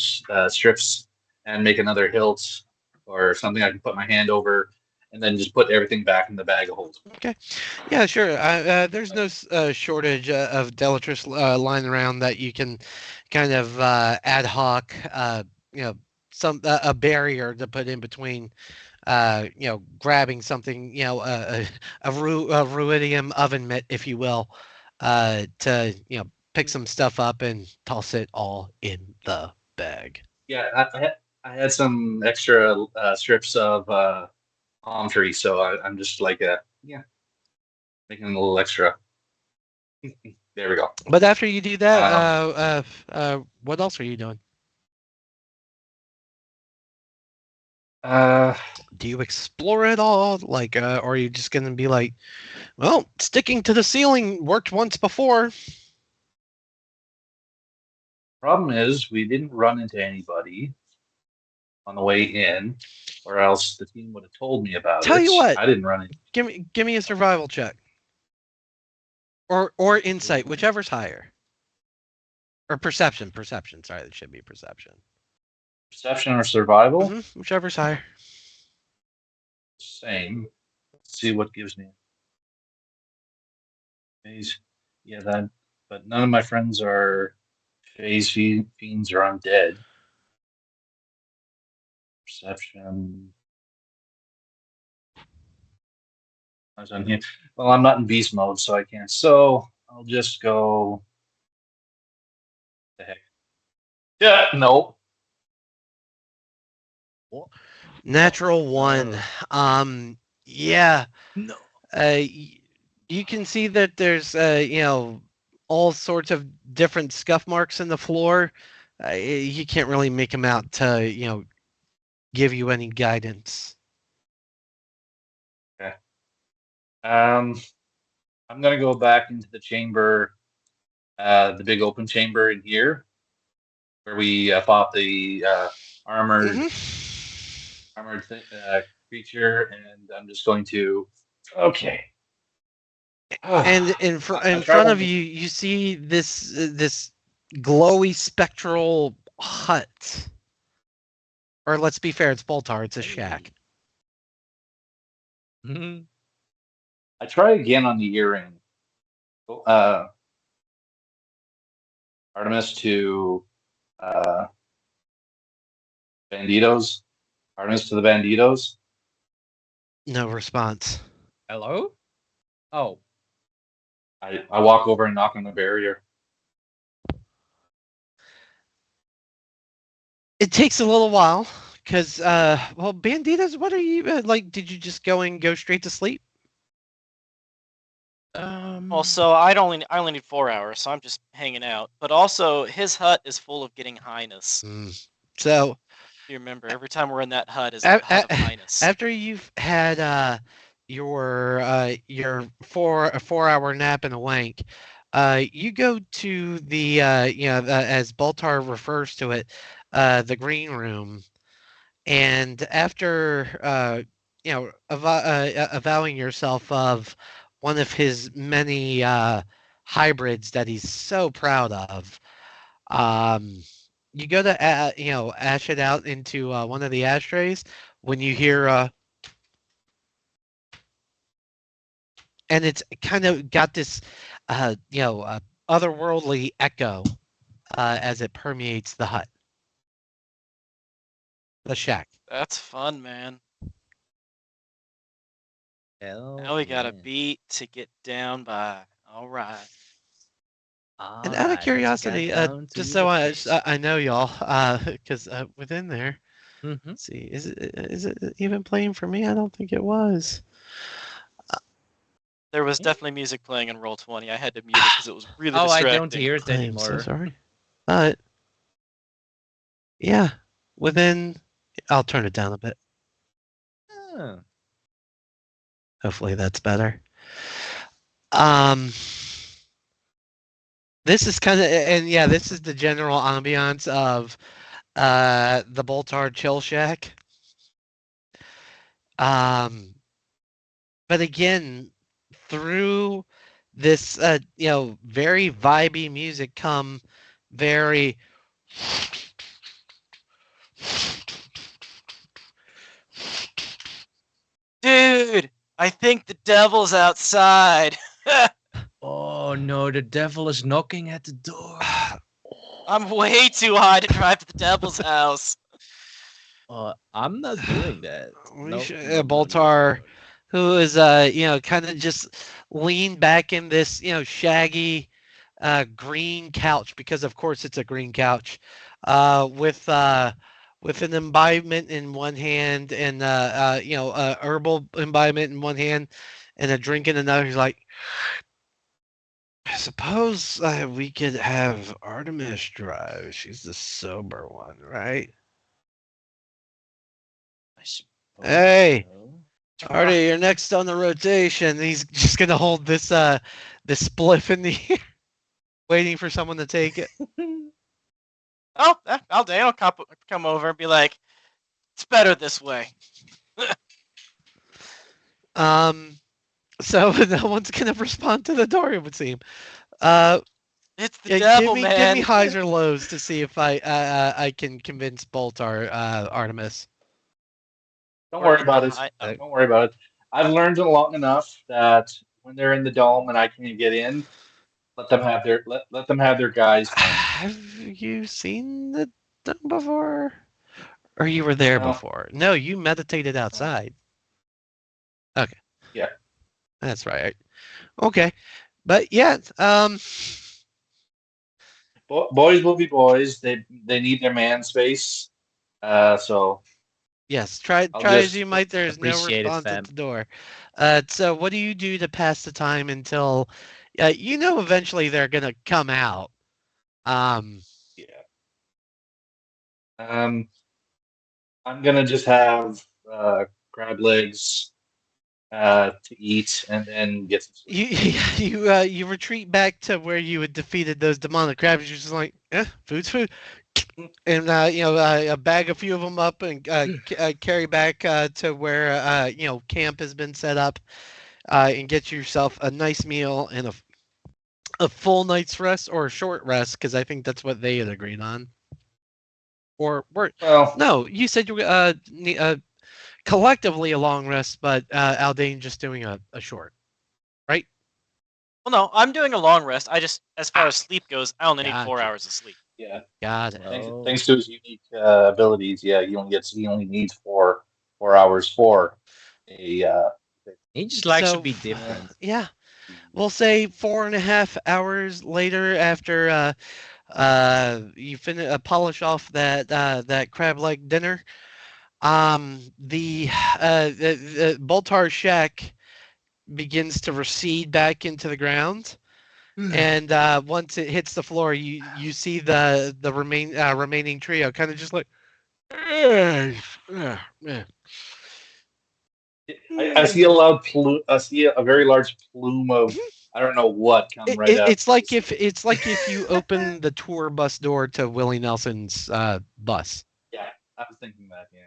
Speaker 5: strips and make another hilt or something I can put my hand over, and then just put everything back in the bag of holding.
Speaker 6: Okay. Yeah, sure. There's no shortage of Delatrus lying around that you can kind of ad hoc, a barrier to put in between, grabbing something, a ruidium oven mitt, if you will, to, pick some stuff up and toss it all in the bag.
Speaker 5: Yeah, I had some extra strips of palm tree, so I'm just making a little extra. There we go.
Speaker 6: But after you do that, what else are you doing? Do you explore it all? Like, or are you just gonna be like, well, sticking to the ceiling worked once before?
Speaker 5: Problem is, we didn't run into anybody on the way in, or else the team would have told me about
Speaker 6: Tell
Speaker 5: it.
Speaker 6: you what.
Speaker 5: I didn't run into.
Speaker 6: Give me a survival check. Or insight, whichever's higher. Or perception. Sorry, it should be perception.
Speaker 5: Perception or survival?
Speaker 6: Whichever's higher.
Speaker 5: Same. Let's see what gives me. Phase. Yeah, that. But none of my friends are phase fiends or undead. Perception. I was on here. Well, I'm not in beast mode, so I can't. So I'll just go. The heck. Yeah. No.
Speaker 6: Natural 1. Yeah.
Speaker 4: No.
Speaker 6: You can see that there's all sorts of different scuff marks in the floor. You can't really make them out to give you any guidance.
Speaker 5: Okay. I'm gonna go back into the chamber, the big open chamber in here, where we fought the armored creature, and I'm just going to. Okay.
Speaker 6: And in front of you, you see this glowy spectral hut. Or let's be fair, it's Boltar. It's a shack.
Speaker 4: Mm-hmm.
Speaker 5: I try again on the earring. Artemis to Banditos. Artemis to the Banditos.
Speaker 6: No response.
Speaker 4: Hello? Oh.
Speaker 5: I walk over and knock on the barrier.
Speaker 6: It takes a little while because, well, Banditos, what are you like? Did you just go straight to sleep?
Speaker 3: Also, I only need 4 hours, so I'm just hanging out. But also, his hut is full of getting highness.
Speaker 6: So,
Speaker 3: you remember, every time we're in that hut is a hut of highness.
Speaker 6: After you've had your 4-hour nap and a wank, you go to the as Baltar refers to it, the green room, and after avowing yourself of one of his many hybrids that he's so proud of, you go to ash it out into one of the ashtrays when you hear and it's kind of got this otherworldly echo as it permeates the hut, the shack.
Speaker 3: That's fun, man.
Speaker 4: Hell
Speaker 3: now we got a beat to get down by. All right.
Speaker 6: And out of curiosity, just so I know y'all, because within there, let's see, is it even playing for me? I don't think it was.
Speaker 3: There was definitely music playing in Roll20. I had to mute it because it was really distracting.
Speaker 4: I don't hear it anymore.
Speaker 6: I'm so sorry. But yeah, within, I'll turn it down a bit. Hopefully that's better. This is kind of, and yeah, this is the general ambiance of the Boltar Chill Shack. But again, through this very vibey music come very
Speaker 3: Dude, I think the devil's outside.
Speaker 4: Oh no, the devil is knocking at the door.
Speaker 3: I'm way too high to drive to the devil's house.
Speaker 4: I'm not doing that.
Speaker 6: Boltar, who is kind of just leaned back in this shaggy green couch, because of course it's a green couch, with an imbibement in one hand and herbal imbibement in one hand and a drink in another. He's like, I suppose we could have Artemis drive. She's the sober one, right? Hey, Artie, you're next on the rotation. He's just gonna hold this spliff in the air, waiting for someone to take it.
Speaker 3: Oh, Aldane will come over and be like, "It's better this way."
Speaker 6: So no one's gonna respond to the door, it would seem. Uh,
Speaker 3: It's the
Speaker 6: yeah,
Speaker 3: devil,
Speaker 6: give
Speaker 3: man.
Speaker 6: me highs or lows to see if I can convince Boltar, Artemis.
Speaker 5: Don't worry about it.
Speaker 3: I-
Speaker 5: Don't worry about it. I've learned long enough that when they're in the dome and I can't get in, let them have their guys.
Speaker 6: Have you seen the dome before? Or you were there
Speaker 5: No.
Speaker 6: before? No, you meditated outside. Okay.
Speaker 5: Yeah.
Speaker 6: That's right. Okay. But yeah,
Speaker 5: Boys will be boys. They need their man space. So
Speaker 6: yes, try
Speaker 5: I'll
Speaker 6: as
Speaker 5: just
Speaker 6: you might, there's no
Speaker 4: Appreciate it,
Speaker 6: response
Speaker 4: fam.
Speaker 6: at the door. So what do you do to pass the time until you know eventually they're gonna come out?
Speaker 5: yeah. I'm gonna just have crab legs to eat and then get some sleep.
Speaker 6: You retreat back to where you had defeated those demonic crabs. You're just like, food's food, and bag a few of them up and carry back to where camp has been set up, and get yourself a nice meal and a full night's rest or a short rest, because I think that's what they had agreed on. Or
Speaker 5: Well,
Speaker 6: no, you said you collectively a long rest, but Aldane just doing a short, right?
Speaker 3: Well, no, I'm doing a long rest. I just, as far as sleep goes, I only need 4
Speaker 6: Gotcha.
Speaker 3: hours of sleep.
Speaker 5: yeah.
Speaker 6: Got it.
Speaker 5: Thanks to his unique abilities, yeah, he only needs 4 hours for a.
Speaker 4: He just likes to
Speaker 6: So,
Speaker 4: be different.
Speaker 6: Yeah, we'll say 4.5 hours later, after you polish off that crab leg dinner. The Boltar shack begins to recede back into the ground, and once it hits the floor, you see the remaining trio kind of just like.
Speaker 5: I see a loud plume. I see a very large plume of I don't know what come right out.
Speaker 6: It's like if you open the tour bus door to Willie Nelson's bus.
Speaker 5: Yeah, I was thinking that. Yeah.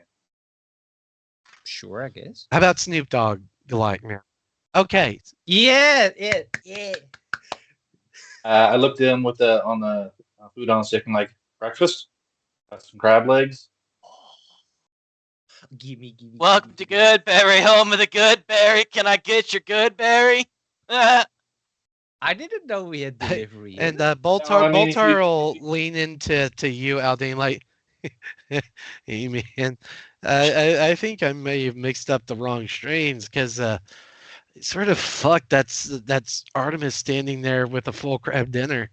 Speaker 4: Sure, I guess.
Speaker 6: How about Snoop Dogg? Like, man. Okay.
Speaker 4: Yeah.
Speaker 5: I looked in with the food on a stick and like breakfast. Got some crab legs.
Speaker 4: Give me.
Speaker 3: Welcome to Goodberry, home of the Goodberry. Can I get your Goodberry?
Speaker 4: I didn't know we had delivery.
Speaker 6: And
Speaker 5: No, I
Speaker 6: Boltar
Speaker 5: mean, if you-
Speaker 6: will lean into you, Aldane, like, hey man, I think I may have mixed up the wrong strains, because sort of fuck, that's Artemis standing there with a full crab dinner.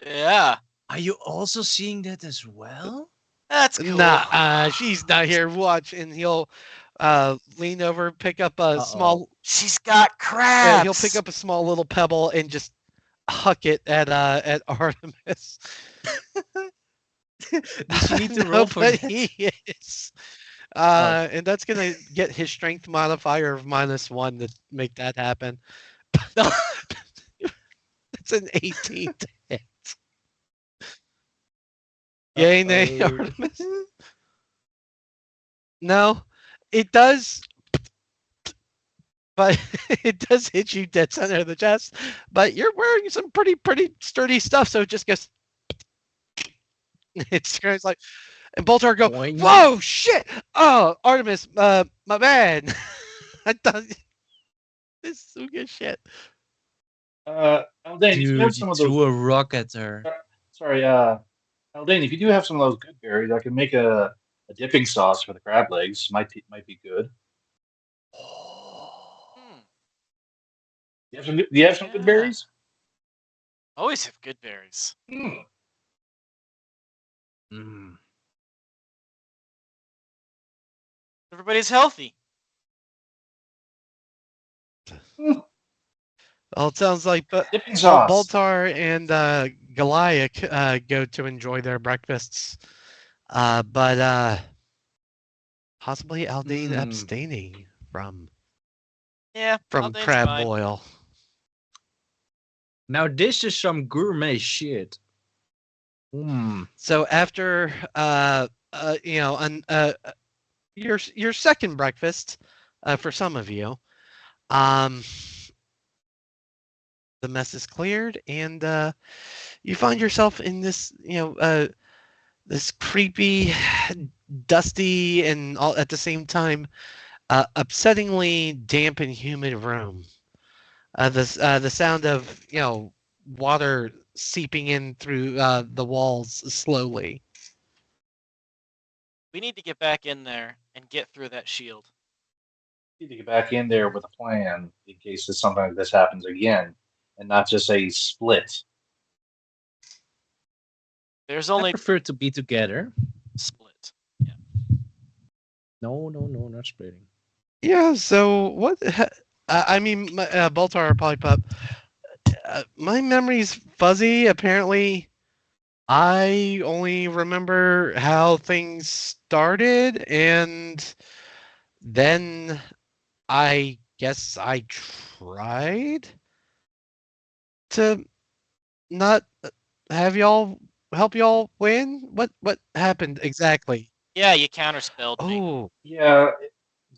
Speaker 3: Yeah,
Speaker 4: Are you also seeing that as well?
Speaker 3: that's cool.
Speaker 6: Nah, she's not here. Watch, and he'll lean over, pick up a small.
Speaker 3: She's got crabs.
Speaker 6: Yeah, he'll pick up a small little pebble and just huck it at Artemis.
Speaker 4: Does she need to roll for
Speaker 6: But
Speaker 4: that?
Speaker 6: he is. And that's gonna get his strength modifier of -1 to make that happen. It's an 18 to hit. Yay, nay, Artemis. No, it does, but it does hit you dead center of the chest. But you're wearing some pretty sturdy stuff, so it just goes. It's like, and Boltar go,
Speaker 4: Boing.
Speaker 6: whoa, shit! Oh, Artemis, my bad. I thought this is some good shit.
Speaker 5: Aldane, if you have
Speaker 4: Dude,
Speaker 5: some
Speaker 4: you
Speaker 5: of those.
Speaker 4: threw a rock at her.
Speaker 5: Sorry, Aldane, if you do have some of those good berries, I can make a dipping sauce for the crab legs. Might be good.
Speaker 3: Hmm.
Speaker 5: Do you have some good berries?
Speaker 3: Always have good berries.
Speaker 4: Mm.
Speaker 3: Everybody's healthy.
Speaker 6: Well, it sounds like
Speaker 5: Dipping sauce.
Speaker 6: Boltar and Goliath go to enjoy their breakfasts, but possibly Aldane abstaining from
Speaker 3: Yeah, Aldane's
Speaker 6: crab
Speaker 3: fine.
Speaker 6: boil.
Speaker 4: Now this is some gourmet shit.
Speaker 6: So after your second breakfast, for some of you, the mess is cleared, and you find yourself in this this creepy, dusty, and all at the same time upsettingly damp and humid room. The sound of water seeping in through the walls slowly.
Speaker 3: We need to get back in there and get through that shield.
Speaker 5: Need to get back in there with a plan in case something like this happens again, and not just a split.
Speaker 3: There's
Speaker 4: I
Speaker 3: only
Speaker 4: prefer to be together.
Speaker 3: split.
Speaker 4: No, not splitting.
Speaker 6: Yeah. So what? I mean, Baltar or Polypup. My memory's fuzzy. Apparently, I only remember how things started, and then I guess I tried to not have y'all help y'all win. What happened exactly?
Speaker 3: Yeah, you counterspelled me.
Speaker 6: Oh,
Speaker 5: Yeah,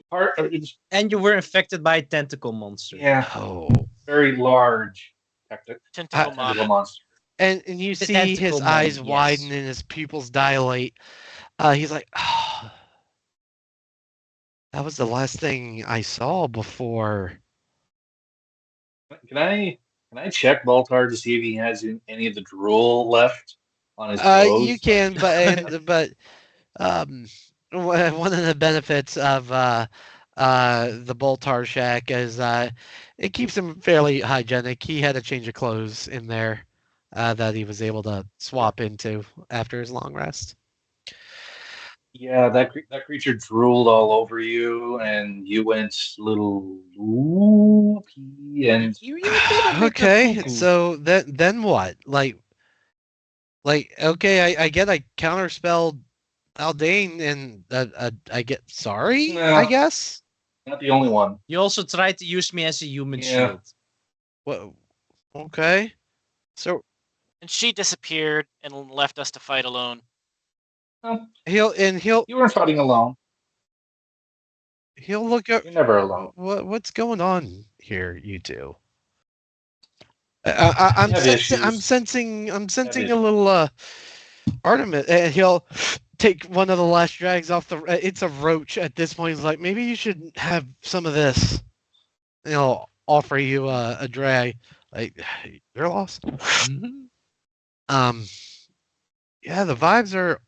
Speaker 5: part of it's
Speaker 4: And you were infected by a tentacle monster.
Speaker 5: yeah,
Speaker 6: oh.
Speaker 5: very large
Speaker 3: Tentacle
Speaker 5: tentacle
Speaker 3: mod.
Speaker 5: monster.
Speaker 6: And you
Speaker 4: The
Speaker 6: see his
Speaker 4: tentacle
Speaker 6: eyes
Speaker 4: mon,
Speaker 6: widen
Speaker 4: yes.
Speaker 6: and his pupils dilate. He's like, oh, that was the last thing I saw before.
Speaker 5: Can I check Baltar to see if he has any of the drool left on his
Speaker 6: You
Speaker 5: clothes?
Speaker 6: can, but one of the benefits of the Boltar shack is it keeps him fairly hygienic. He had a change of clothes in there that he was able to swap into after his long rest.
Speaker 5: Yeah, that creature drooled all over you, and you went little loopy, and
Speaker 4: You did a bit
Speaker 6: Okay,
Speaker 4: of cuckoo.
Speaker 6: so then what? Like okay, I get I counterspelled Aldane, and I get sorry, I
Speaker 5: no,
Speaker 6: guess.
Speaker 5: not the only one.
Speaker 4: You also tried to use me as a human
Speaker 5: Yeah.
Speaker 4: shield.
Speaker 6: What? Okay, so
Speaker 3: And she disappeared and left us to fight alone.
Speaker 5: No,
Speaker 6: he'll
Speaker 5: you weren't fighting alone.
Speaker 6: look up.
Speaker 5: You're never alone.
Speaker 6: What's going on here, you two?
Speaker 5: You have
Speaker 6: I'm
Speaker 5: issues.
Speaker 6: sensing
Speaker 5: issues.
Speaker 6: a little Artemis, and he'll take one of the last drags off the. It's a roach at this point. He's like, maybe you should have some of this. And he'll offer you a drag. Like, you're lost.
Speaker 4: Mhm.
Speaker 6: Yeah, the vibes are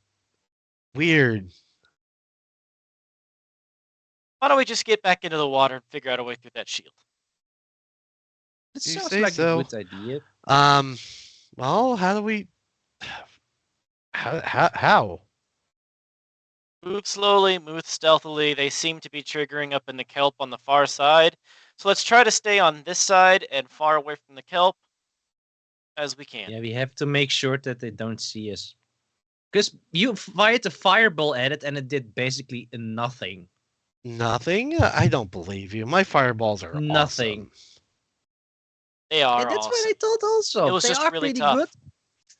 Speaker 6: weird.
Speaker 3: Why don't we just get back into the water and figure out a way through that shield?
Speaker 4: It
Speaker 6: You
Speaker 4: sounds
Speaker 6: say
Speaker 4: like
Speaker 6: so.
Speaker 4: a good idea.
Speaker 6: Well, how do we? How?
Speaker 3: Move slowly, move stealthily. They seem to be triggering up in the kelp on the far side. So let's try to stay on this side and far away from the kelp as we can.
Speaker 4: Yeah, we have to make sure that they don't see us. Because you fired a fireball at it and it did basically nothing.
Speaker 6: Nothing? I don't believe you. My fireballs are
Speaker 4: Nothing.
Speaker 6: awesome.
Speaker 3: They are
Speaker 4: Yeah, that's
Speaker 3: awesome.
Speaker 4: what I thought also.
Speaker 3: It was
Speaker 4: They
Speaker 3: just
Speaker 4: are
Speaker 3: really
Speaker 4: pretty
Speaker 3: tough.
Speaker 4: good.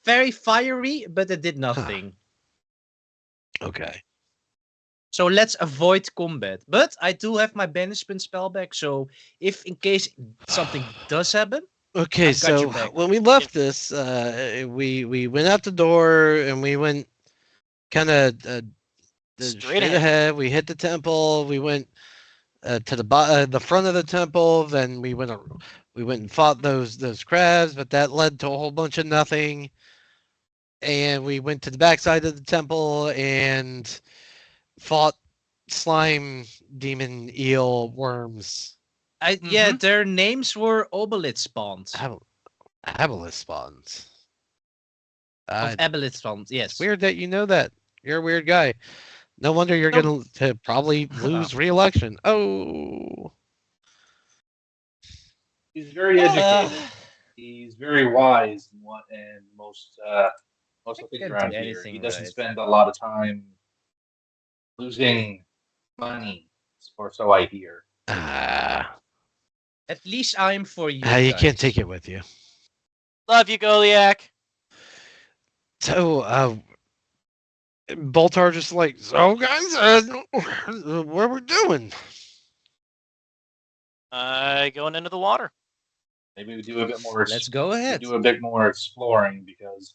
Speaker 4: Very fiery, but it did nothing.
Speaker 6: Okay.
Speaker 4: So let's avoid combat. But I do have my banishment spell back, so if in case something does happen,
Speaker 6: Okay,
Speaker 4: I've got
Speaker 6: so
Speaker 4: your back.
Speaker 6: when we left this, we went out the door and we went kind of straight ahead. We hit the temple. We went to the front of the temple. Then we went and fought those crabs, but that led to a whole bunch of nothing. And we went to the backside of the temple and fought slime, demon, eel, worms.
Speaker 4: Yeah, their names were obelith spawns.
Speaker 6: Aboleth spawns.
Speaker 4: Of aboleth spawns, yes.
Speaker 6: It's weird that you know that. You're a weird guy. No wonder you're going to probably lose re-election. Oh.
Speaker 5: He's very educated. He's very wise and most of the things
Speaker 4: can't
Speaker 5: around
Speaker 4: do
Speaker 5: here.
Speaker 4: anything
Speaker 5: He doesn't
Speaker 4: right.
Speaker 5: spend a lot of time losing money, or so I hear.
Speaker 6: Ah.
Speaker 4: At least I'm for you.
Speaker 6: You
Speaker 4: guys.
Speaker 6: can't take it with you.
Speaker 3: Love you, Goliath.
Speaker 6: So, Boltar just like, so guys, what are we doing?
Speaker 3: Going into the water.
Speaker 5: Maybe we do a bit more.
Speaker 4: Let's go ahead.
Speaker 5: Do a bit more exploring because.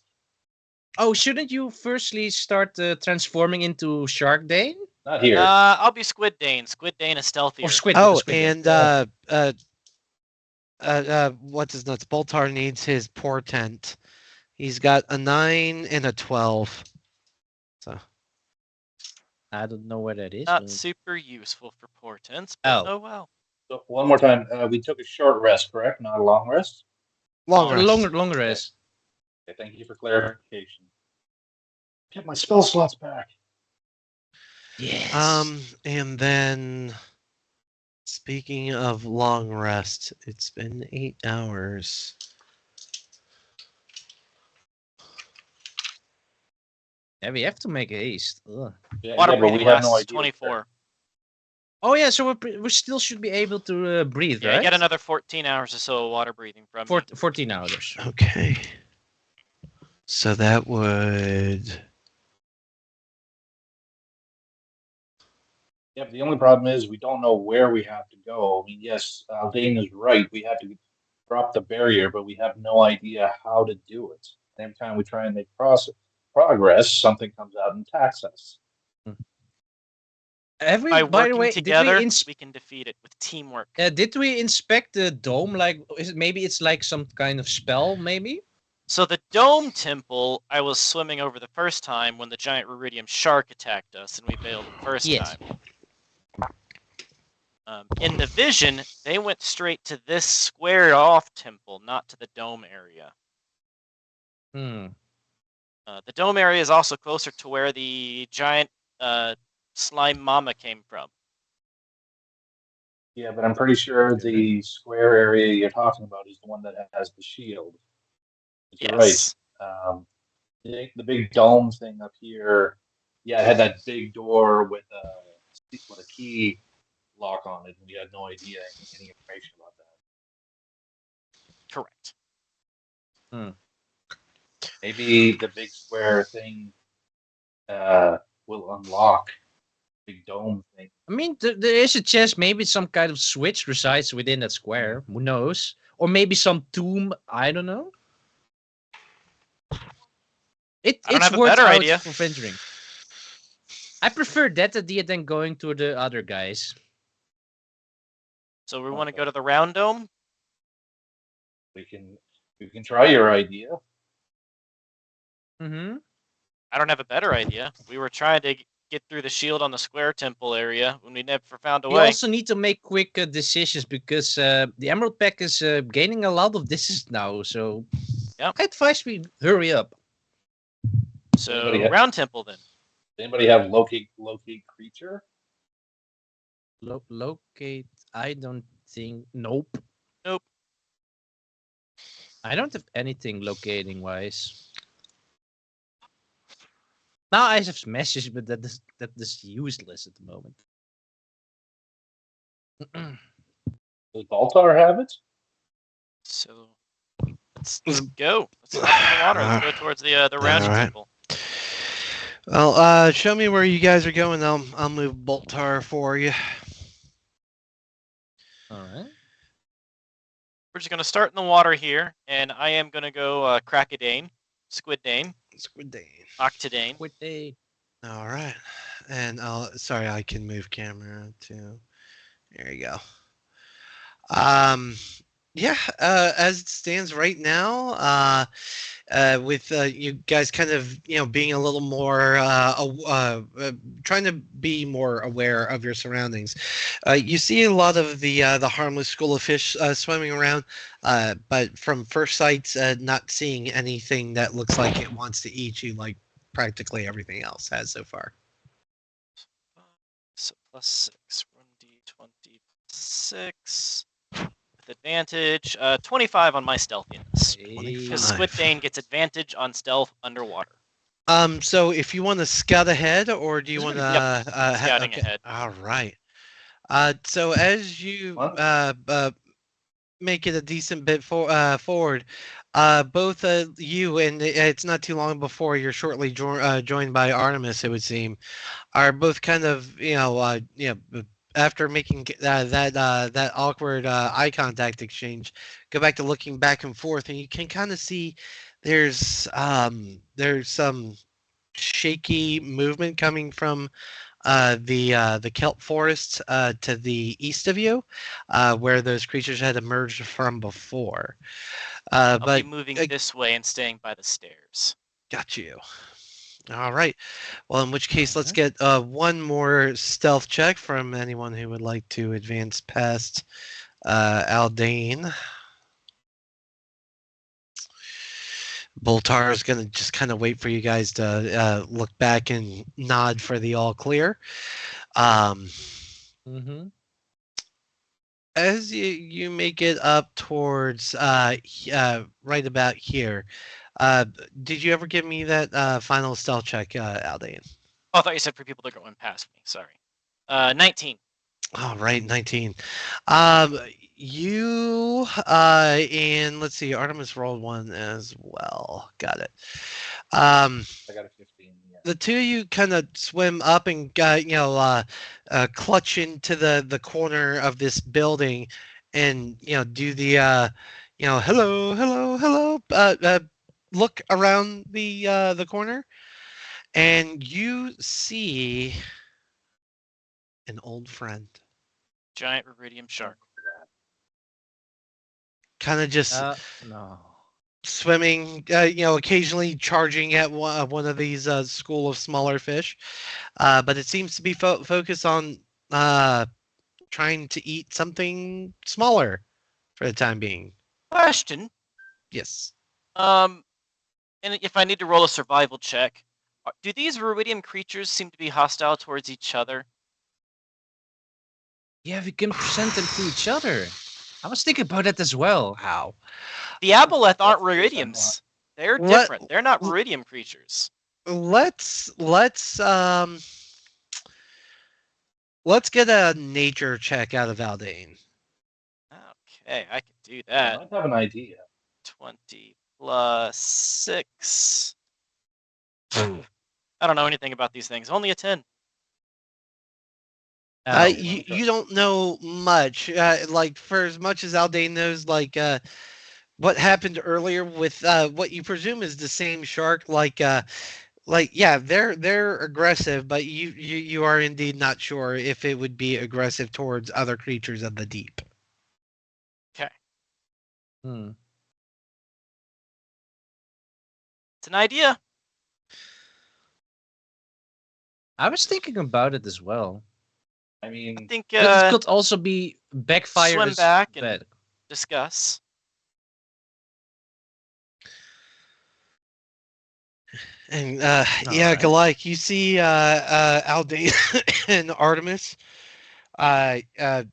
Speaker 4: Oh, shouldn't you firstly start transforming into Shark Dane?
Speaker 5: Not here.
Speaker 3: I'll be Squid Dane. Squid Dane is stealthier.
Speaker 4: Or Squid.
Speaker 6: Oh,
Speaker 4: Squid Dane.
Speaker 6: and what's his nuts? Boltar needs his portent. He's got a 9 and a 12. So
Speaker 4: I don't know where that is.
Speaker 3: Not
Speaker 4: but-
Speaker 3: super useful for portents, but
Speaker 4: Oh.
Speaker 3: oh well.
Speaker 5: So one more time. We took a short rest, correct? Not a long rest.
Speaker 6: long rest.
Speaker 4: Longer rest.
Speaker 5: Okay, thank you for clarification. Get my spell slots back.
Speaker 4: Yes.
Speaker 6: And then speaking of long rest, it's been 8 hours.
Speaker 4: Yeah, we have to make haste. Ugh.
Speaker 5: Yeah,
Speaker 3: Water
Speaker 5: but we
Speaker 3: breathing
Speaker 5: have no
Speaker 3: lasts
Speaker 5: idea.
Speaker 3: 24.
Speaker 4: Oh yeah, so we still should be able to breathe,
Speaker 3: Yeah,
Speaker 4: right?
Speaker 3: get another 14 hours or so of water breathing from me.
Speaker 4: 14 hours.
Speaker 6: Okay. So that would.
Speaker 5: Yep. The only problem is we don't know where we have to go. I mean, yes, Dane is right. We have to drop the barrier, but we have no idea how to do it. Same time we try and make progress, something comes out and attacks us.
Speaker 4: Have we,
Speaker 3: By
Speaker 4: by the
Speaker 3: working
Speaker 4: way,
Speaker 3: together,
Speaker 4: did
Speaker 3: we can defeat it with teamwork.
Speaker 4: did we inspect the dome? Like, maybe it's like some kind of spell, maybe?
Speaker 3: So the Dome Temple, I was swimming over the first time when the giant Ruidium shark attacked us, and we bailed the first
Speaker 4: Yes.
Speaker 3: time. In the vision, they went straight to this squared-off temple, not to the dome area. The dome area is also closer to where the giant slime mama came from.
Speaker 5: Yeah, but I'm pretty sure the square area you're talking about is the one that has the shield. You're
Speaker 3: Yes.
Speaker 5: right. The big dome thing up here, yeah, it had that big door with a key lock on it, and we had no idea any information about that.
Speaker 3: Correct.
Speaker 5: Maybe the big square thing will unlock the big dome thing.
Speaker 4: I mean, there is a chance maybe some kind of switch resides within that square. Who knows? Or maybe some tomb. I don't know.
Speaker 3: I don't
Speaker 4: It's
Speaker 3: have a
Speaker 4: worth
Speaker 3: better
Speaker 4: out
Speaker 3: idea.
Speaker 4: for venturing. I prefer that idea than going to the other guys.
Speaker 3: So we want to go to the round dome?
Speaker 5: We can try your idea.
Speaker 4: Mm-hmm.
Speaker 3: I don't have a better idea. We were trying to get through the shield on the square temple area when we never found a
Speaker 4: We
Speaker 3: way.
Speaker 4: also need to make quick decisions because the Emerald Pack is gaining a lot of distance now. So
Speaker 3: Yep.
Speaker 4: I advise we hurry up.
Speaker 3: So
Speaker 5: Anybody have-
Speaker 3: round temple then.
Speaker 5: Does anybody have locate creature?
Speaker 4: Locate. I don't think. Nope.
Speaker 3: Nope.
Speaker 4: I don't have anything locating wise. Now I have message, but that is useless at the moment.
Speaker 5: Does Baltar have it?
Speaker 3: So let's go. Let's hop in the water. Let's go towards the round
Speaker 6: Alright.
Speaker 3: temple.
Speaker 6: Well, show me where you guys are going. I'll move Boltar for you.
Speaker 4: All right.
Speaker 3: We're just gonna start in the water here, and I am gonna go Krakadane, Squid Dane,
Speaker 6: Squid Dane.
Speaker 3: Octadane.
Speaker 4: With the
Speaker 6: All right, and sorry, I can move camera too. There you go. Yeah, as it stands right now, with you guys kind of being a little more trying to be more aware of your surroundings, you see a lot of the harmless school of fish swimming around, but from first sight, not seeing anything that looks like it wants to eat you, like practically everything else has so far.
Speaker 3: So +6, 1d20 6 with advantage. 25 on my stealthiness. Because Squid Dane gets advantage on stealth underwater.
Speaker 6: So if you want to scout ahead, or do you want to
Speaker 3: Scouting ahead.
Speaker 6: All right. So as you make it a decent bit forward. Both you and it's not too long before you're shortly joined by Artemis. It would seem are both kind of after making that awkward eye contact exchange, go back to looking back and forth, and you can kind of see there's some shaky movement coming from the kelp forests to the east of you, where those creatures had emerged from before.
Speaker 3: I'll
Speaker 6: But
Speaker 3: be moving this way and staying by the stairs.
Speaker 6: got you. All right. Well, in which case, let's get one more stealth check from anyone who would like to advance past Aldane. Boltar is going to just kind of wait for you guys to look back and nod for the all clear. As you make it up towards right about here, did you ever give me that final stealth check, Aldane?
Speaker 3: Oh, I thought you said for people that are going past me. Sorry. 19.
Speaker 6: All right, 19. You and let's see, Artemis rolled one as well. Got it.
Speaker 5: I got a 15. Yeah.
Speaker 6: The two of you kind of swim up and clutch into the corner of this building, and do the hello, hello, hello. Look around the corner, and you see an old friend.
Speaker 3: Giant rubidium shark.
Speaker 6: Kind of just
Speaker 4: No.
Speaker 6: swimming, occasionally charging at one of these school of smaller fish. But it seems to be focused on trying to eat something smaller for the time being.
Speaker 3: Question.
Speaker 6: Yes.
Speaker 3: And if I need to roll a survival check, do these rubidium creatures seem to be hostile towards each other?
Speaker 4: Yeah, we can present them to each other. I was thinking about that as well.
Speaker 6: Wow.
Speaker 3: The aboleth aren't rubidiums. They're different. They're not rubidium creatures.
Speaker 6: Let's get a nature check out of Aldane.
Speaker 3: Okay, I can do that.
Speaker 5: I have an idea.
Speaker 3: 20 plus 6. I don't know anything about these things. Only a 10.
Speaker 6: You don't know much. Like for as much as Aldane knows, like what happened earlier with what you presume is the same shark. Yeah, they're aggressive, but you are indeed not sure if it would be aggressive towards other creatures of the deep.
Speaker 3: Okay.
Speaker 4: Hmm.
Speaker 3: It's an idea.
Speaker 4: I was thinking about it as well.
Speaker 5: I mean,
Speaker 3: I think
Speaker 4: But it could also be backfire.
Speaker 3: swim back and discuss.
Speaker 6: And yeah,
Speaker 4: right.
Speaker 6: Goliath, you see Aldane and Artemis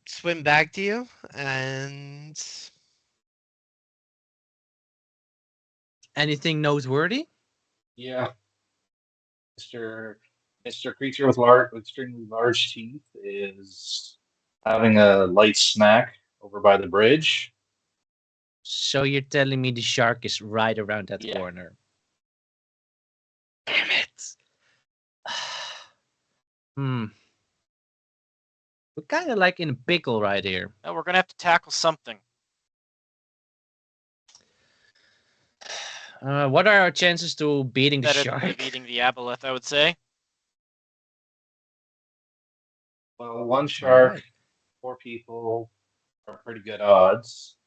Speaker 6: swim back to you, and
Speaker 4: Anything noteworthy?
Speaker 5: yeah, Mr. Creature with extremely large teeth is having a light snack over by the bridge.
Speaker 4: So you're telling me the shark is right around that corner? Damn it! We're kind of like in a pickle right here.
Speaker 3: Oh, we're gonna have to tackle something.
Speaker 4: What are our chances to beating the
Speaker 3: Better
Speaker 4: shark?
Speaker 3: than beating the aboleth, I would say.
Speaker 5: Well, one shark, 4 people are pretty good odds.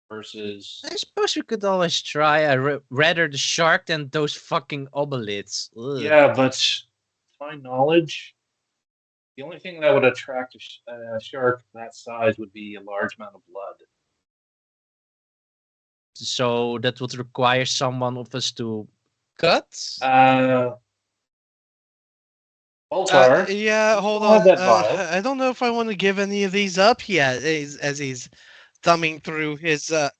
Speaker 5: Versus,
Speaker 4: I suppose we could always try rather the shark than those fucking obelites. Ugh.
Speaker 5: yeah, but to my knowledge, the only thing that would attract a shark that size would be a large amount of blood.
Speaker 4: So that would require someone of us to cut?
Speaker 5: Boltar.
Speaker 6: Yeah, hold on. I don't know if I want to give any of these up yet. As he's thumbing through his
Speaker 4: blood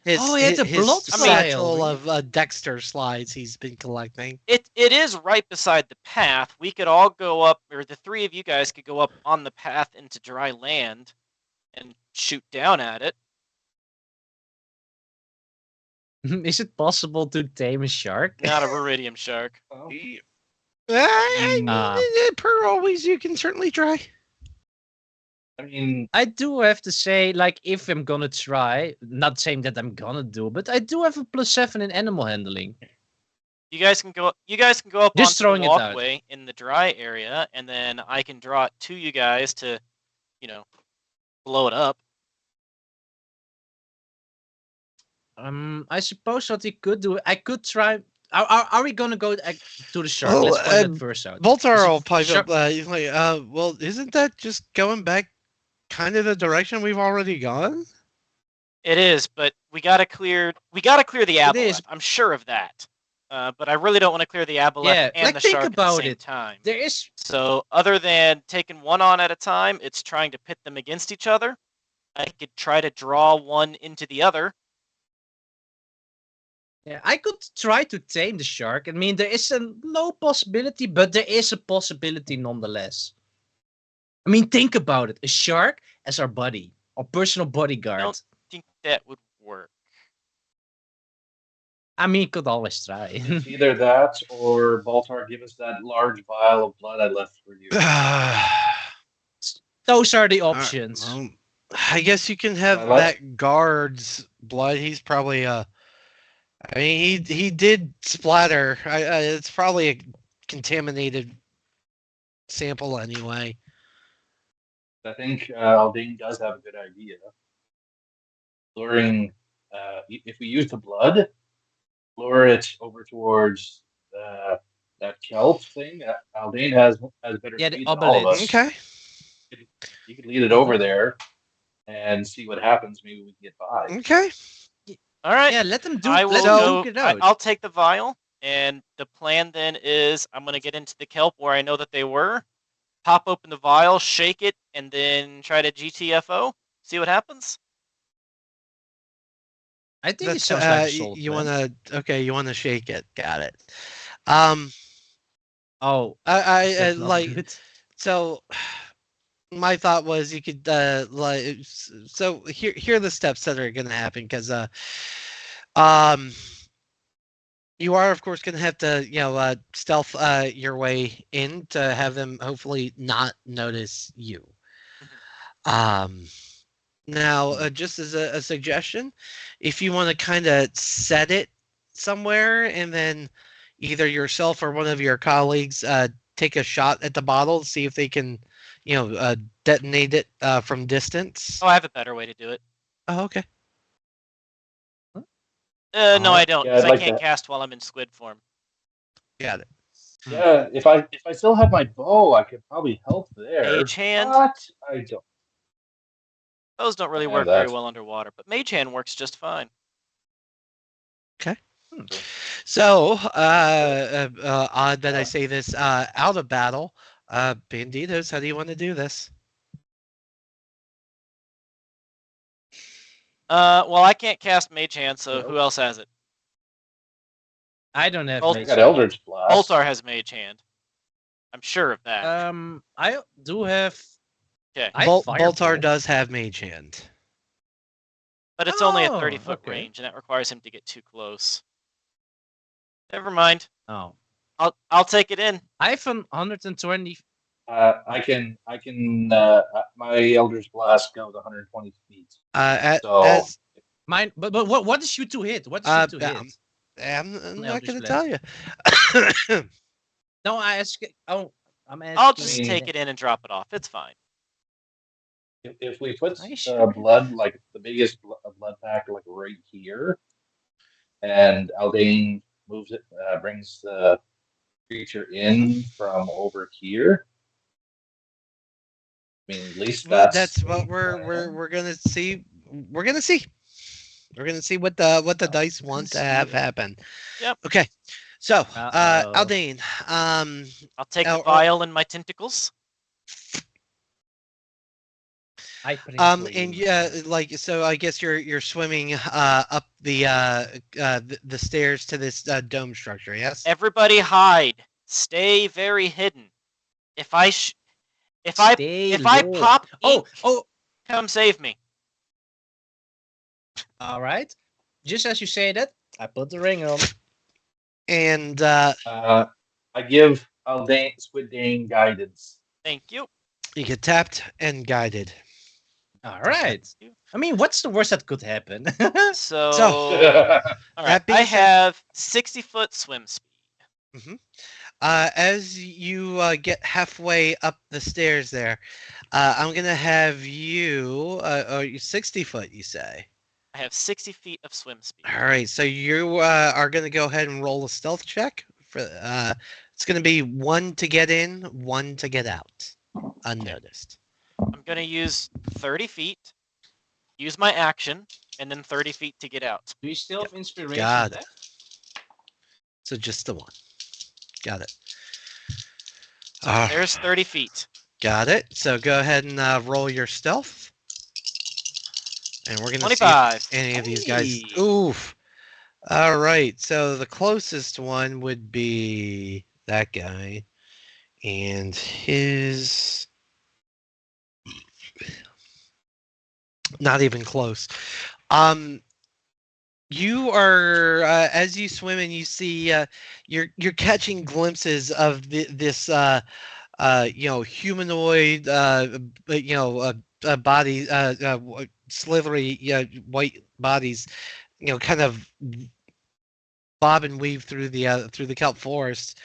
Speaker 6: satchel of Dexter slides he's been collecting.
Speaker 3: It is right beside the path. We could all go up, or the 3 of you guys could go up on the path into dry land and shoot down at it.
Speaker 4: Is it possible to tame a shark?
Speaker 3: Not a Viridium shark.
Speaker 5: Well,
Speaker 6: Per always, you can certainly try.
Speaker 5: I mean,
Speaker 4: I do have to say, like, if I'm gonna try, not saying that I'm gonna do, but I do have a +7 in animal handling.
Speaker 3: You guys can go. You guys can go up
Speaker 4: Just
Speaker 3: onto the
Speaker 4: throwing it out.
Speaker 3: walkway in the dry area, and then I can draw it to you guys to, blow it up.
Speaker 4: I suppose what we could do, I could try. Are we gonna go to the shark? Let's find that first out.
Speaker 6: Voltar will pipe
Speaker 4: shark-
Speaker 6: up. He's like, well, isn't that just going back kind of the direction we've already gone?
Speaker 3: It is, but we gotta clear the aboleth.
Speaker 4: is.
Speaker 3: I'm sure of that. But I really don't want to clear the aboleth
Speaker 4: Yeah,
Speaker 3: and
Speaker 4: like,
Speaker 3: the
Speaker 4: think
Speaker 3: shark
Speaker 4: about
Speaker 3: at the same
Speaker 4: it.
Speaker 3: time.
Speaker 4: There is.
Speaker 3: So other than taking one on at a time, it's trying to pit them against each other. I could try to draw one into the other.
Speaker 4: Yeah, I could try to tame the shark. I mean, there is a low possibility, but there is a possibility nonetheless. I mean, think about it. A shark as our buddy, our personal bodyguard.
Speaker 3: I don't think that would work.
Speaker 4: I mean, could always try.
Speaker 5: it's either that or Baltar, give us that large vial of blood I left for you.
Speaker 4: Those are the options.
Speaker 6: I guess you can have
Speaker 5: Well, let's-
Speaker 6: that guard's blood. He's probably I mean, he did splatter. It's probably a contaminated sample anyway.
Speaker 5: I think Aldane does have a good idea. Luring, if we use the blood, lure it over towards that kelp thing. Aldane has better
Speaker 4: Yeah, the
Speaker 5: speed than all of
Speaker 4: obelisk.
Speaker 5: us.
Speaker 6: Okay.
Speaker 5: You could lead it over there and see what happens. Maybe we can get by.
Speaker 6: Okay.
Speaker 3: All right.
Speaker 4: Yeah, let them do.
Speaker 3: I will
Speaker 4: Let them
Speaker 3: go.
Speaker 4: duke it out.
Speaker 3: I'll take the vial, and the plan then is I'm gonna get into the kelp where I know that they were, pop open the vial, shake it, and then try to GTFO. See what happens.
Speaker 4: I think it
Speaker 6: That's,
Speaker 4: sounds like a solid
Speaker 6: you
Speaker 4: plan.
Speaker 6: you wanna shake it. Got it.
Speaker 4: Oh,
Speaker 6: I
Speaker 4: that's not
Speaker 6: like
Speaker 4: good.
Speaker 6: so. My thought was you could like so here are the steps that are going to happen because you are of course going to have to stealth your way in to have them hopefully not notice you. Now just as a suggestion, if you want to kind of set it somewhere and then either yourself or one of your colleagues take a shot at the bottle to see if they can detonate it from distance.
Speaker 3: Oh, I have a better way to do it.
Speaker 6: Oh, okay.
Speaker 3: No, I don't.
Speaker 5: Yeah,
Speaker 3: 'Cause
Speaker 5: I'd like
Speaker 3: I can't
Speaker 5: that.
Speaker 3: cast while I'm in squid form.
Speaker 6: Got it.
Speaker 5: Yeah, if I still had my bow, I could probably help there.
Speaker 3: Mage hand.
Speaker 5: But I don't.
Speaker 3: Those don't really
Speaker 5: Yeah,
Speaker 3: work very
Speaker 5: that's-
Speaker 3: well underwater, but mage hand works just fine.
Speaker 6: So, odd that I say this out of battle. Banditos, how do you want to do this?
Speaker 3: Well, I can't cast mage hand, so
Speaker 5: Nope.
Speaker 3: who else has it?
Speaker 4: I don't have.
Speaker 3: Bolt-
Speaker 5: I
Speaker 4: mage
Speaker 5: got
Speaker 4: hand.
Speaker 5: Eldritch Blast.
Speaker 3: Boltar has mage hand. I'm sure of that.
Speaker 4: I do have.
Speaker 3: Okay.
Speaker 4: I have Fireball.
Speaker 6: Boltar does have mage hand.
Speaker 3: But it's only a
Speaker 4: Oh,
Speaker 3: 30-foot
Speaker 4: okay.
Speaker 3: range, and that requires him to get too close. Never mind.
Speaker 4: Oh,
Speaker 3: I'll take it in.
Speaker 4: I have an 120.
Speaker 5: I can. My Eldritch Blast goes 120 feet. So-
Speaker 6: As
Speaker 4: Mine, but what is you to hit? What is you to hit?
Speaker 6: I'm not
Speaker 4: Eldritch
Speaker 6: going to
Speaker 4: Blast.
Speaker 6: tell you.
Speaker 4: No, I ask. Oh, I'm asking.
Speaker 3: I'll just
Speaker 5: mean-
Speaker 3: take it in and drop it off. It's fine.
Speaker 5: If we put
Speaker 4: Are you sure?
Speaker 5: blood, like the biggest blood pack, like right here, and Aldane moves it, brings the creature in from over here. I mean, at least
Speaker 6: That's what
Speaker 5: the
Speaker 6: we're gonna see. We're gonna see. We're gonna see what the dice want to have happen.
Speaker 3: Yep.
Speaker 6: Okay. So,
Speaker 4: Uh-oh.
Speaker 6: Aldane,
Speaker 3: I'll take
Speaker 6: Oh,
Speaker 3: the vial in my tentacles.
Speaker 6: and yeah, like so, I guess you're swimming up the stairs to this dome structure. Yes.
Speaker 3: Everybody hide. Stay very hidden. If I pop ink,
Speaker 4: Oh,
Speaker 3: come save me.
Speaker 4: all right. just as you say that, I put the ring on.
Speaker 6: And
Speaker 5: I give Squid Dane guidance.
Speaker 3: Thank you.
Speaker 6: you get tapped and guided.
Speaker 4: All right. I mean, what's the worst that could happen?
Speaker 3: So,
Speaker 5: Oh,
Speaker 3: all right.
Speaker 6: that being
Speaker 3: I
Speaker 6: said-
Speaker 3: have 60-foot swim speed.
Speaker 6: As you get halfway up the stairs there, I'm gonna have you. 60 foot, you say?
Speaker 3: I have 60 feet of swim speed.
Speaker 6: All right, so you are gonna go ahead and roll a stealth check. For it's gonna be 1 to get in, 1 to get out, unnoticed.
Speaker 3: I'm going to use 30 feet, use my action, and then 30 feet to get out.
Speaker 4: Do you still have inspiration
Speaker 6: Got it.
Speaker 4: left?
Speaker 6: So just the 1. Got it.
Speaker 3: There's 30 feet.
Speaker 6: Got it. So go ahead and roll your stealth. And we're going to see
Speaker 3: 25.
Speaker 6: if any of these guys...
Speaker 4: Hey.
Speaker 6: Oof. All right. So the closest one would be that guy. And his... Not even close. You are as you swim and you see you're catching glimpses of this humanoid body slithery white bodies, kind of bob and weave through the kelp forest,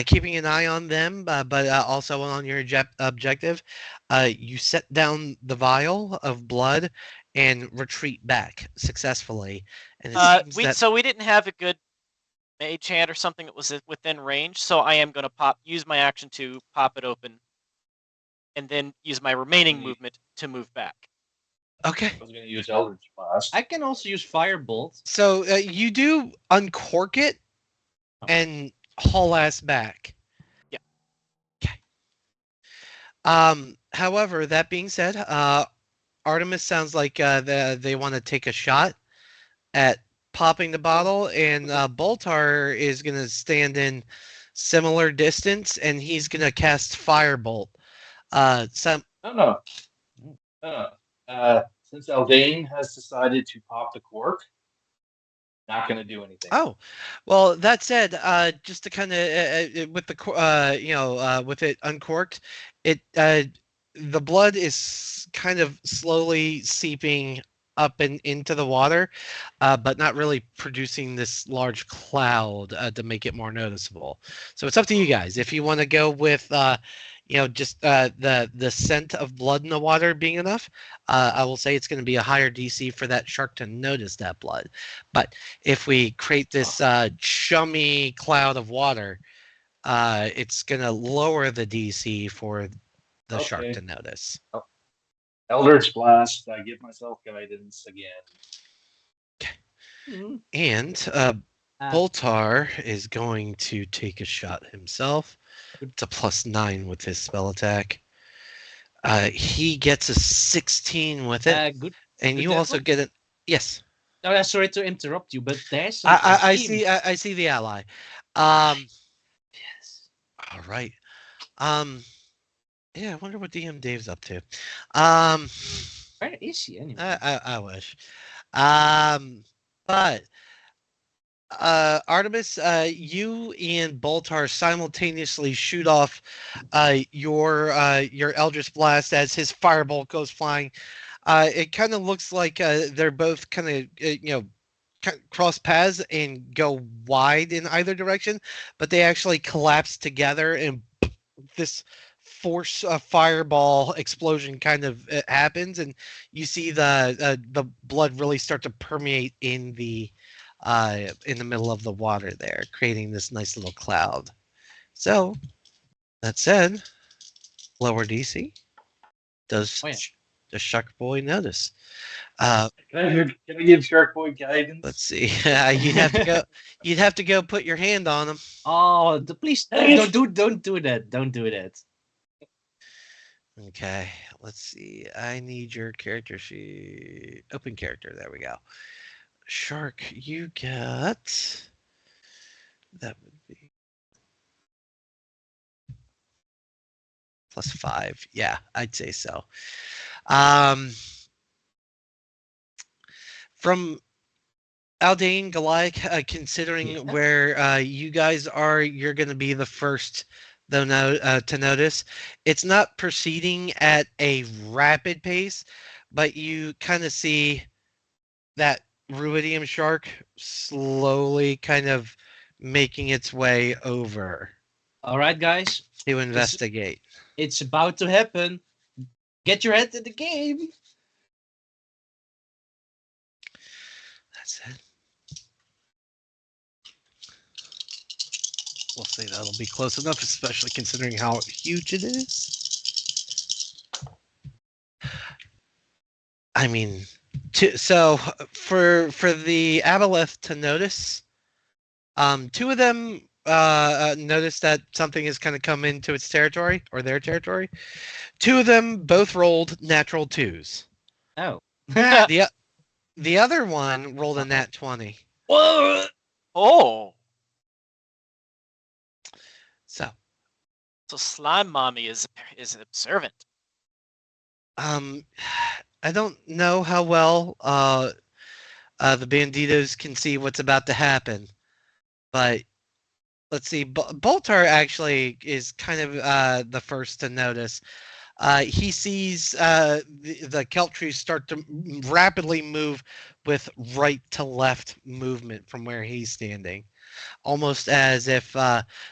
Speaker 6: keeping an eye on them, but also on your objective. You set down the vial of blood and retreat back successfully. And it seems that...
Speaker 3: So we didn't have a good mage hand or something that was within range, so I am going to use my action to pop it open, and then use my remaining movement to move back.
Speaker 6: Okay.
Speaker 5: I was going to use Eldritch Blast.
Speaker 4: I can also use Firebolt.
Speaker 6: So you do uncork it and haul ass back.
Speaker 3: Yeah.
Speaker 6: Okay. However, that being said, Artemis sounds like they want to take a shot at popping the bottle, and Boltar is going to stand in similar distance, and he's going to cast Firebolt.
Speaker 5: No. Since Eldane has decided to pop the cork, not going to do anything.
Speaker 6: Oh, well, that said, just to kind of with the with it uncorked, the blood is kind of slowly seeping up and into the water, but not really producing this large cloud to make it more noticeable. So it's up to you guys. If you want to go with just the scent of blood in the water being enough, I will say it's going to be a higher DC for that shark to notice that blood. But if we create this chummy cloud of water, it's going to lower the DC for the shark to notice.
Speaker 5: Eldritch Blast, I give myself guidance again.
Speaker 6: Okay. And Boltar is going to take a shot himself. It's a +9 with his spell attack. He gets a 16 with it.
Speaker 4: Good.
Speaker 6: And
Speaker 4: good
Speaker 6: you also get it. Yes.
Speaker 4: No, sorry to interrupt you, but there's some
Speaker 6: I see the ally.
Speaker 4: Yes.
Speaker 6: All right. Yeah, I wonder what DM Dave's up to.
Speaker 4: Where is he anyway?
Speaker 6: I wish. But Artemis, you and Boltar simultaneously shoot off your Eldritch Blast as his firebolt goes flying. It kind of looks like they're both kind of cross paths and go wide in either direction, but they actually collapse together, and this force fireball explosion kind of happens, and you see the blood really start to permeate in the middle of the water there, creating this nice little cloud. So that said, lower DC. Does Shark Boy notice?
Speaker 5: Can I give Shark Boy guidance?
Speaker 6: Let's see. You'd have to go. You'd have to go put your hand on him.
Speaker 4: Oh, please don't do that. Don't do that.
Speaker 6: Okay, let's see. I need your character sheet. Open character. There we go. Shark, you got... That would be... +5. Yeah, I'd say so. From Aldane, Goliath, considering where you guys are, you're going to be the first though to notice. It's not proceeding at a rapid pace, but you kind of see that ruidium shark slowly kind of making its way over
Speaker 4: All right, guys.
Speaker 6: to investigate.
Speaker 4: It's about to happen. Get your head in the game.
Speaker 6: That's it. We'll see. That'll be close enough, especially considering how huge it is. I mean, so for the aboleth to notice, two of them notice that something has kind of come into its territory or their territory. Two of them both rolled natural 2s.
Speaker 4: Oh.
Speaker 6: The other one rolled a nat 20.
Speaker 4: Whoa!
Speaker 3: Oh.
Speaker 6: So
Speaker 3: Slime Mommy is observant.
Speaker 6: I don't know how well the Banditos can see what's about to happen, but let's see. Boltar actually is kind of the first to notice. He sees the kelp trees start to rapidly move with right to left movement from where he's standing, almost as if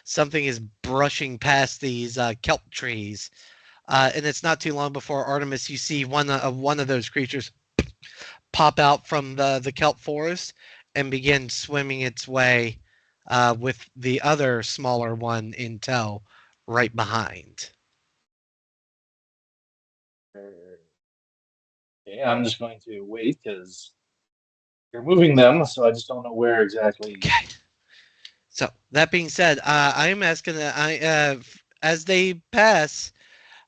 Speaker 6: something is brushing past these kelp trees. And it's not too long before Artemis, you see one of those creatures pop out from the kelp forest and begin swimming its way with the other smaller one in tow right behind.
Speaker 5: Okay, I'm just going to wait because you're moving them, so I just don't know where exactly.
Speaker 6: Okay. So that being said, I am asking that as they pass,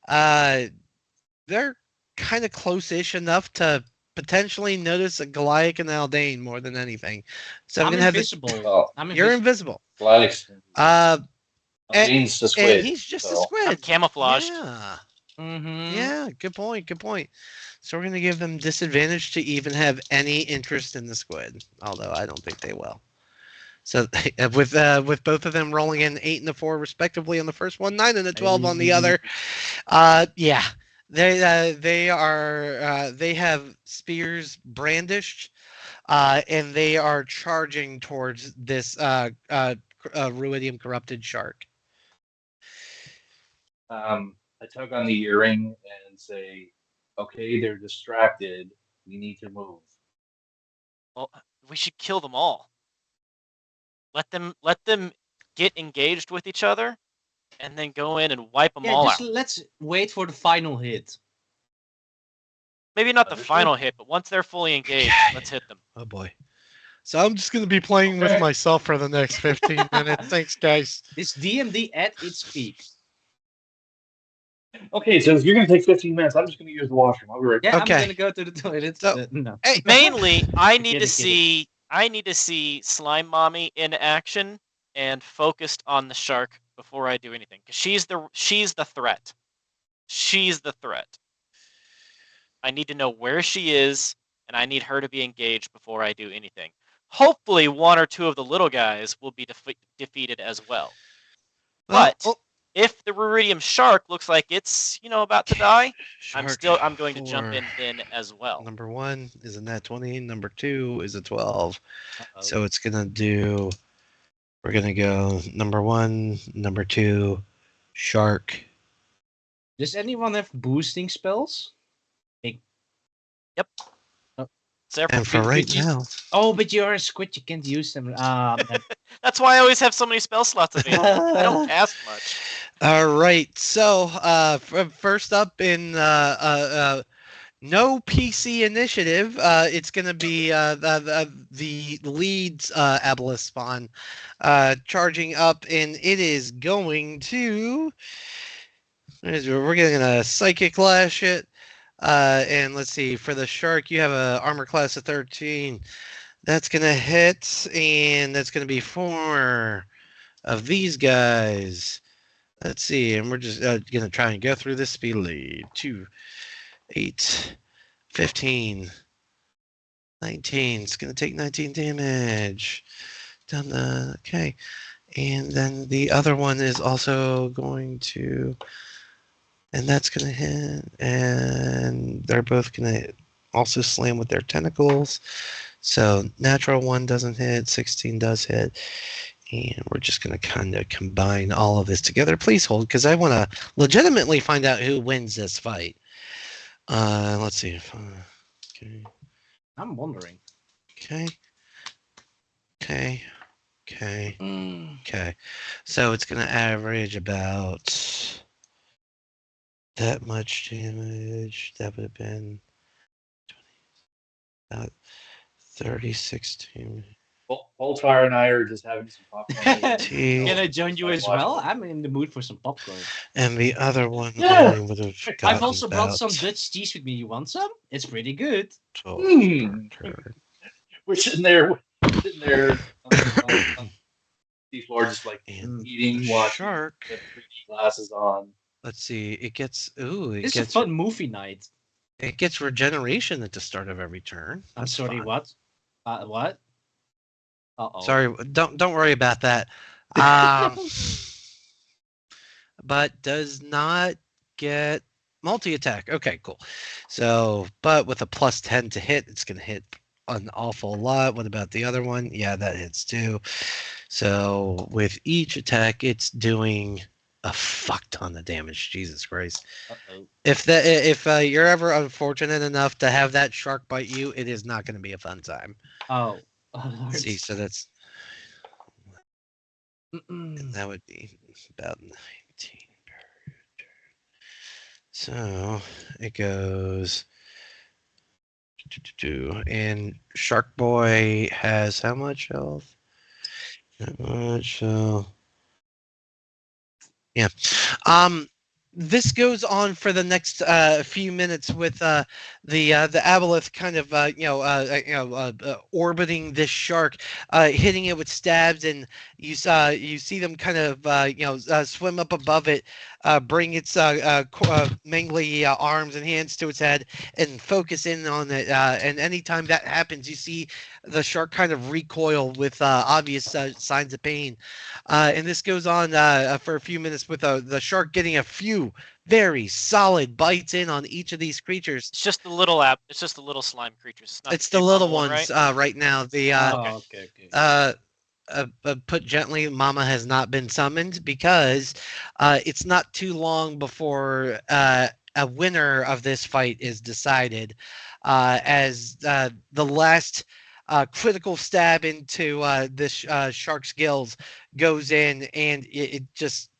Speaker 6: they're kind of close-ish enough to potentially notice a Goliath and Aldane more than anything. So I'm gonna
Speaker 4: invisible.
Speaker 6: have
Speaker 5: Well,
Speaker 6: you're invisible.
Speaker 5: Goliath.
Speaker 6: Means
Speaker 5: the squid.
Speaker 6: And he's just a
Speaker 5: so.
Speaker 6: squid.
Speaker 3: I'm camouflaged.
Speaker 6: Yeah.
Speaker 4: Mm-hmm.
Speaker 6: Yeah. Good point. Good point. So we're gonna give them disadvantage to even have any interest in the squid, although I don't think they will. So with both of them rolling in 8 and a 4 respectively on the first one, 9 and a 12 on the other. Yeah, they have spears brandished, and they are charging towards this ruidium corrupted shark.
Speaker 5: I tug on the earring and say, "Okay, they're distracted. We need to move."
Speaker 3: Well, we should kill them all. Let them get engaged with each other, and then go in and wipe them all out.
Speaker 4: Let's wait for the final hit.
Speaker 3: Maybe not the final hit, but once they're fully engaged, let's hit them.
Speaker 6: Oh boy. So I'm just going to be playing with myself for the next 15 minutes. Thanks, guys.
Speaker 4: It's D&D at its peak.
Speaker 5: Okay, so if you're going to take 15 minutes, I'm just going to use the washroom. I'll be right back.
Speaker 4: Yeah,
Speaker 6: Okay.
Speaker 4: I'm going to go to the toilet.
Speaker 6: So,
Speaker 4: no.
Speaker 6: Hey,
Speaker 3: Mainly, I need to
Speaker 4: Kidding.
Speaker 3: see Slime Mommy in action and focused on the shark before I do anything, because she's the threat. She's the threat. I need to know where she is, and I need her to be engaged before I do anything. Hopefully, one or two of the little guys will be defeated as well. But if the ruidium shark looks like it's about to die, I'm going to jump in then as well.
Speaker 6: Number 1 is a nat 20. Number 2 is a 12.
Speaker 4: Uh-oh.
Speaker 6: So it's gonna do. We're gonna go number 1, number 2, shark.
Speaker 4: Does anyone have boosting spells?
Speaker 3: Yep.
Speaker 4: Oh.
Speaker 6: And for right now.
Speaker 4: Oh, but you're a squid. You can't use them.
Speaker 3: That's why I always have so many spell slots available. I don't cast much.
Speaker 6: All right. So first up in no PC initiative, it's going to be the leads Aboleth spawn charging up, and it is going to. We're getting a psychic lash it. And let's see, for the shark, you have a armor class of 13. That's going to hit, and that's going to be 4 of these guys. Let's see, and we're just going to try and go through this speedily. 2, 8, 15, 19. It's going to take 19 damage. Okay. And then the other one is also going to, and that's going to hit, and they're both going to also slam with their tentacles. So natural 1 doesn't hit, 16 does hit, and we're just going to kind of combine all of this together. Please hold, because I want to legitimately find out who wins this fight. Let's see. Okay.
Speaker 4: I'm wondering.
Speaker 6: Okay. Okay. Okay. Okay. So it's going to average about that much damage. That would have been 20, 36 damage.
Speaker 5: Boltfire and I are just having some popcorn.
Speaker 4: Can I join you as well? I'm in the mood for some popcorn.
Speaker 6: And the other one
Speaker 5: Yeah.
Speaker 6: only would have gotten
Speaker 4: I've also brought
Speaker 6: about
Speaker 4: some Dutch cheese with me. You want some? It's pretty good.
Speaker 6: 12 per turn.
Speaker 5: We're sitting there on the floor, just like
Speaker 6: And
Speaker 5: eating,
Speaker 6: the
Speaker 5: watching,
Speaker 6: shark.
Speaker 5: with 3D glasses on.
Speaker 6: Let's see. It gets it
Speaker 4: It's a
Speaker 6: gets
Speaker 4: fun movie night.
Speaker 6: it gets regeneration at the start of every turn.
Speaker 4: I'm
Speaker 6: That's
Speaker 4: sorry,
Speaker 6: fun.
Speaker 4: what? What? Uh-oh.
Speaker 6: Sorry, don't worry about that. But does not get multi-attack. Okay, cool. So, but with a plus 10 to hit, it's going to hit an awful lot. What about the other one? Yeah, that hits too. So with each attack, it's doing a fuck ton of damage. Jesus Christ.
Speaker 4: Uh-oh.
Speaker 6: If you're ever unfortunate enough to have that shark bite you, it is not going to be a fun time.
Speaker 4: Oh.
Speaker 6: Let's see, so that's that would be about 19 per turn. So it goes and Shark Boy has how much health? That much. So yeah. This goes on for the next few minutes with the aboleth kind of orbiting this shark, hitting it with stabs, and you see them kind of swim up above it, bring its mangly arms and hands to its head, and focus in on it. And anytime that happens, you see the shark kind of recoil with obvious signs of pain. And this goes on for a few minutes with the shark getting a few very solid bites in on each of these creatures.
Speaker 3: It's just the little It's just the little slime creatures. It's,
Speaker 6: It's the little ones
Speaker 3: right?
Speaker 6: right now. The
Speaker 4: okay.
Speaker 6: put gently, Mama has not been summoned because it's not too long before a winner of this fight is decided, as the last critical stab into this shark's gills goes in, and it just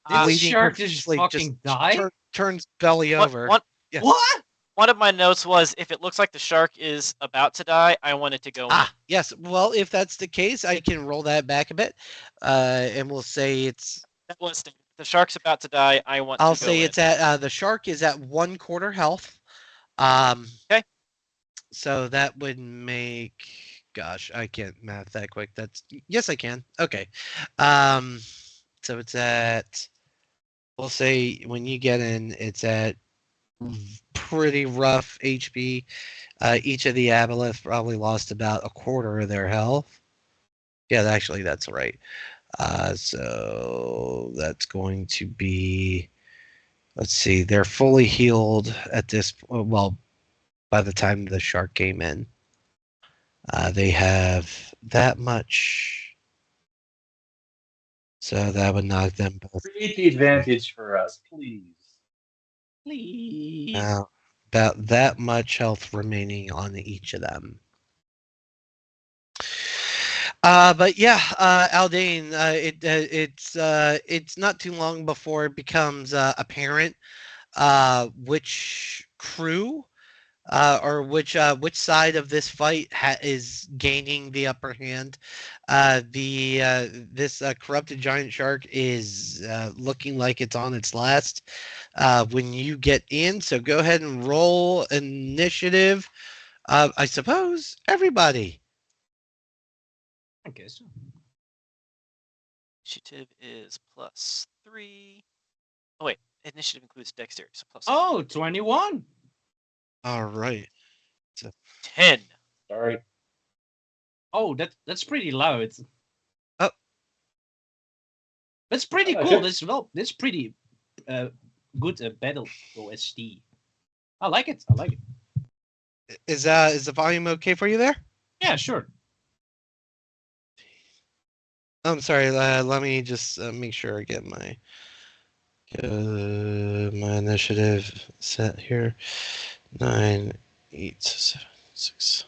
Speaker 4: This
Speaker 6: bleeding
Speaker 4: shark just
Speaker 6: profusely,
Speaker 4: fucking die?
Speaker 6: turns belly over. Yes.
Speaker 4: What?
Speaker 3: One of my notes was, if it looks like the shark is about to die, I want it to go in.
Speaker 6: Yes. Well, if that's the case, I can roll that back a bit, and we'll say it's.
Speaker 3: That was the shark's about to die.
Speaker 6: I'll say it's at the shark is at 1/4 health.
Speaker 3: Okay.
Speaker 6: So that would make. Gosh, I can't math that quick. Yes, I can. Okay. So it's at. We'll say when you get in, it's at pretty rough HP. Each of the aboleths probably lost about 1/4 of their health. Yeah, actually, that's right. So that's going to be. Let's see. They're fully healed at this. Well, by the time the shark came in, they have that much. So that would knock them both.
Speaker 5: Create the advantage for us, please.
Speaker 4: Please.
Speaker 6: About that much health remaining on each of them. But yeah, Aldane, it's not too long before it becomes apparent which crew or which side of this fight is gaining the upper hand. This corrupted giant shark is looking like it's on its last when you get in. So go ahead and roll initiative. I suppose everybody.
Speaker 4: I guess so.
Speaker 3: Initiative is +3. Oh wait, initiative includes dexterity, so +3.
Speaker 4: Oh, 21.
Speaker 6: All right.
Speaker 3: 10.
Speaker 5: Sorry.
Speaker 4: Oh, that's pretty loud.
Speaker 6: Oh.
Speaker 4: That's pretty
Speaker 5: I
Speaker 4: cool.
Speaker 5: should-
Speaker 4: That's pretty good battle OST. I like it. I like it.
Speaker 6: Is the volume okay for you there?
Speaker 4: Yeah, sure.
Speaker 6: I'm sorry. Let me just make sure I get my initiative set here. 9, 8, 7, 6,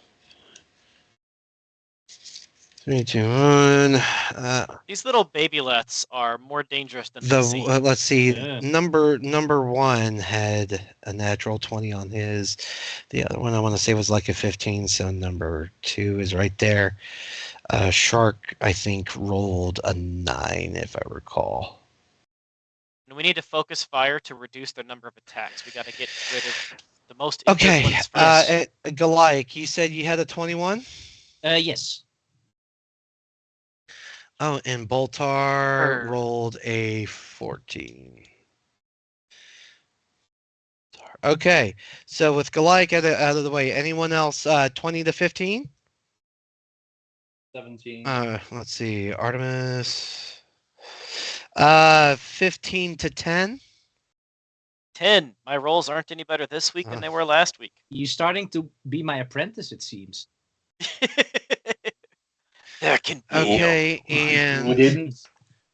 Speaker 6: 3, 2, 1.
Speaker 3: These little babylets are more dangerous than they seem.
Speaker 6: Let's see.
Speaker 4: Yeah.
Speaker 6: Number 1 had a natural 20 on his. The other one I want to say was like a 15. So number 2 is right there. Shark, I think, rolled a 9, if I recall.
Speaker 3: And we need to focus fire to reduce their number of attacks. We got to get rid of the most injured
Speaker 6: Okay.
Speaker 3: ones first.
Speaker 6: Goliath, you said you had a 21?
Speaker 4: Yes.
Speaker 6: Oh, and Boltar
Speaker 3: Or-
Speaker 6: rolled a 14. Okay, so with Goliath out of the way, anyone else 20 to 15?
Speaker 5: 17.
Speaker 6: Let's see, Artemis. 15 to 10.
Speaker 3: 10. My rolls aren't any better this week than they were last week.
Speaker 4: You're starting to be my apprentice, it seems.
Speaker 3: There can be
Speaker 6: Okay,
Speaker 5: We
Speaker 6: and
Speaker 5: didn't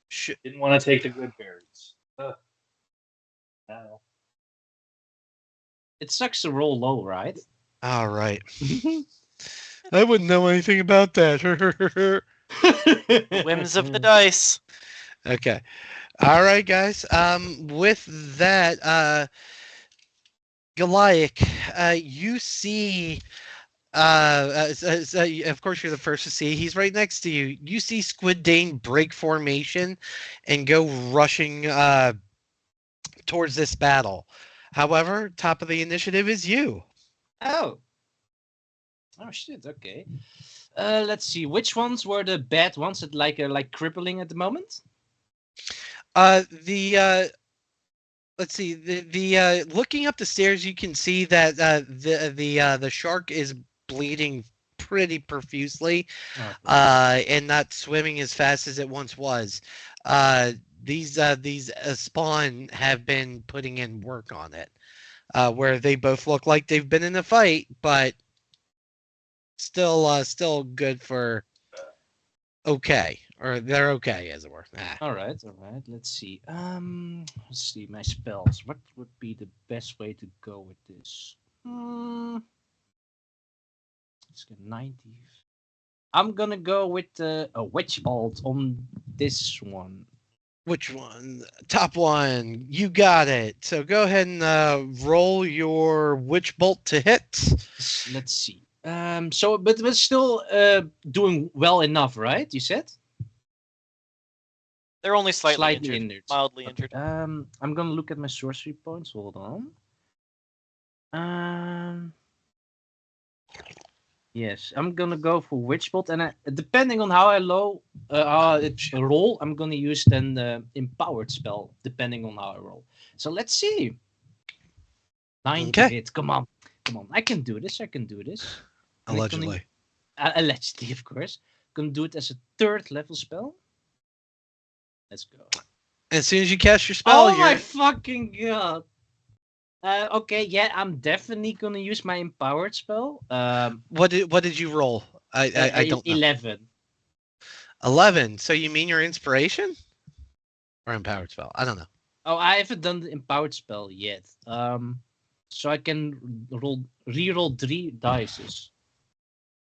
Speaker 6: sh-
Speaker 5: want to take the good berries. Now.
Speaker 4: It sucks to roll low, right?
Speaker 6: all right. I wouldn't know anything about that.
Speaker 3: the whims of the dice.
Speaker 6: Okay. All right, guys. With that, Goliath, you see. Of course, you're the first to see. He's right next to you. You see Squid Dane break formation and go rushing towards this battle. However, top of the initiative is you.
Speaker 4: Oh. Oh shit. Okay. Let's see. Which ones were the bad ones that like crippling at the moment?
Speaker 6: Let's see. The looking up the stairs, you can see that the shark is bleeding pretty profusely, and not swimming as fast as it once was. These spawn have been putting in work on it, where they both look like they've been in a fight, but still good for okay, or they're okay as it were.
Speaker 4: All right. Let's see. Let's see my spells. What would be the best way to go with this? Let's get 90. I'm gonna go with a witch bolt on this one.
Speaker 6: Which one? Top one. You got it. So go ahead and roll your witch bolt to hit.
Speaker 4: Let's see. But we're still doing well enough, right? You said
Speaker 3: They're only slightly injured.
Speaker 4: injured.
Speaker 3: Mildly
Speaker 4: Okay.
Speaker 3: injured.
Speaker 4: I'm gonna look at my sorcery points. Hold on. Yes, I'm gonna go for witch bolt, and depending on how I roll, I'm gonna use then the empowered spell, depending on how I roll. So let's see. 9 to
Speaker 6: Okay.
Speaker 4: hit. Come on. I can do this.
Speaker 6: Allegedly.
Speaker 4: Allegedly, of course. Gonna do it as a 3rd level spell. Let's go.
Speaker 6: As soon as you cast your spell,
Speaker 4: Oh my fucking god. Okay, yeah, I'm definitely gonna use my empowered spell.
Speaker 6: What did you roll? I don't know.
Speaker 4: 11.
Speaker 6: 11. So you mean your inspiration or empowered spell? I don't know.
Speaker 4: Oh, I haven't done the empowered spell yet. So I can re-roll 3 dices.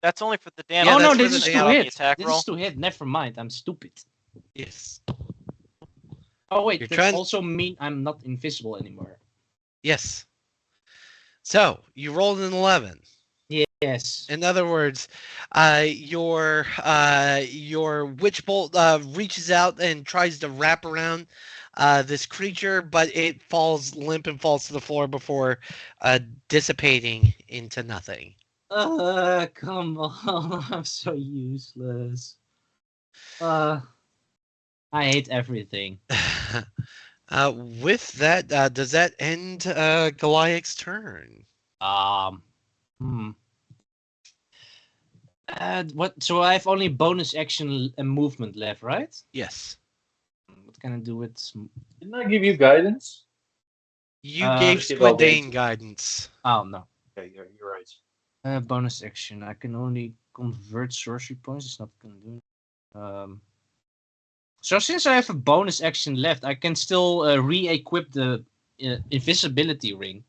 Speaker 3: That's only for the
Speaker 6: Yeah,
Speaker 3: damage.
Speaker 4: oh no,
Speaker 6: that's
Speaker 4: this
Speaker 6: for
Speaker 4: is
Speaker 6: the
Speaker 4: to
Speaker 6: damage.
Speaker 4: hit.
Speaker 3: Attack
Speaker 4: This
Speaker 3: roll.
Speaker 4: is to hit. Never mind. I'm stupid.
Speaker 6: Yes.
Speaker 4: Oh wait,
Speaker 6: You're
Speaker 4: that
Speaker 6: trying-
Speaker 4: also mean I'm not invisible anymore.
Speaker 6: Yes. So you rolled an 11.
Speaker 4: Yes.
Speaker 6: In other words, your witch bolt reaches out and tries to wrap around this creature, but it falls limp and falls to the floor before dissipating into nothing.
Speaker 4: Come on. I'm so useless. I hate everything.
Speaker 6: With that, does that end Goliath's turn?
Speaker 4: Hmm. What? So I have only bonus action and movement left, right?
Speaker 6: Yes.
Speaker 4: What can I do with?
Speaker 5: Didn't I give you guidance?
Speaker 6: You gave
Speaker 5: Just give
Speaker 6: Squid
Speaker 5: all the
Speaker 6: Dane
Speaker 5: answers.
Speaker 6: guidance.
Speaker 4: Oh no.
Speaker 5: Okay, you're right.
Speaker 4: Bonus action. I can only convert sorcery points. It's not gonna do it. So since I have a bonus action left, I can still re-equip the invisibility ring,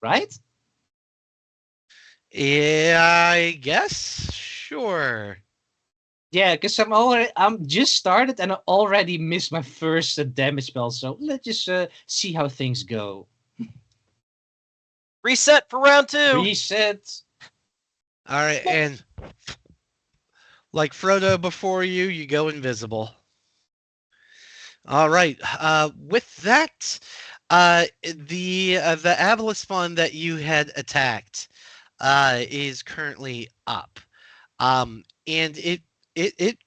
Speaker 4: right?
Speaker 6: Yeah, I guess. Sure.
Speaker 4: Yeah, because I'm just started and I already missed my first damage spell. So let's just see how things go.
Speaker 3: Reset for round 2.
Speaker 4: Reset.
Speaker 6: All right, and like Frodo before you, you go invisible. All right. With that, the Avalus spawn that you had attacked is currently up. And it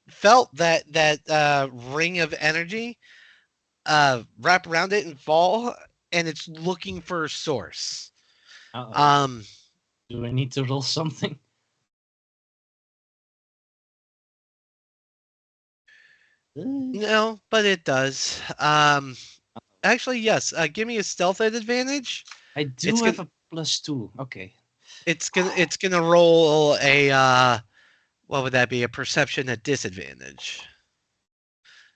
Speaker 6: felt that ring of energy wrap around it and fall, and it's looking for a source.
Speaker 4: Uh-oh. Do I need to roll something?
Speaker 6: No, but it does. Actually, yes. Give me a stealth at advantage.
Speaker 4: I do have a +2. Okay.
Speaker 6: It's gonna roll a what would that be? A perception at disadvantage.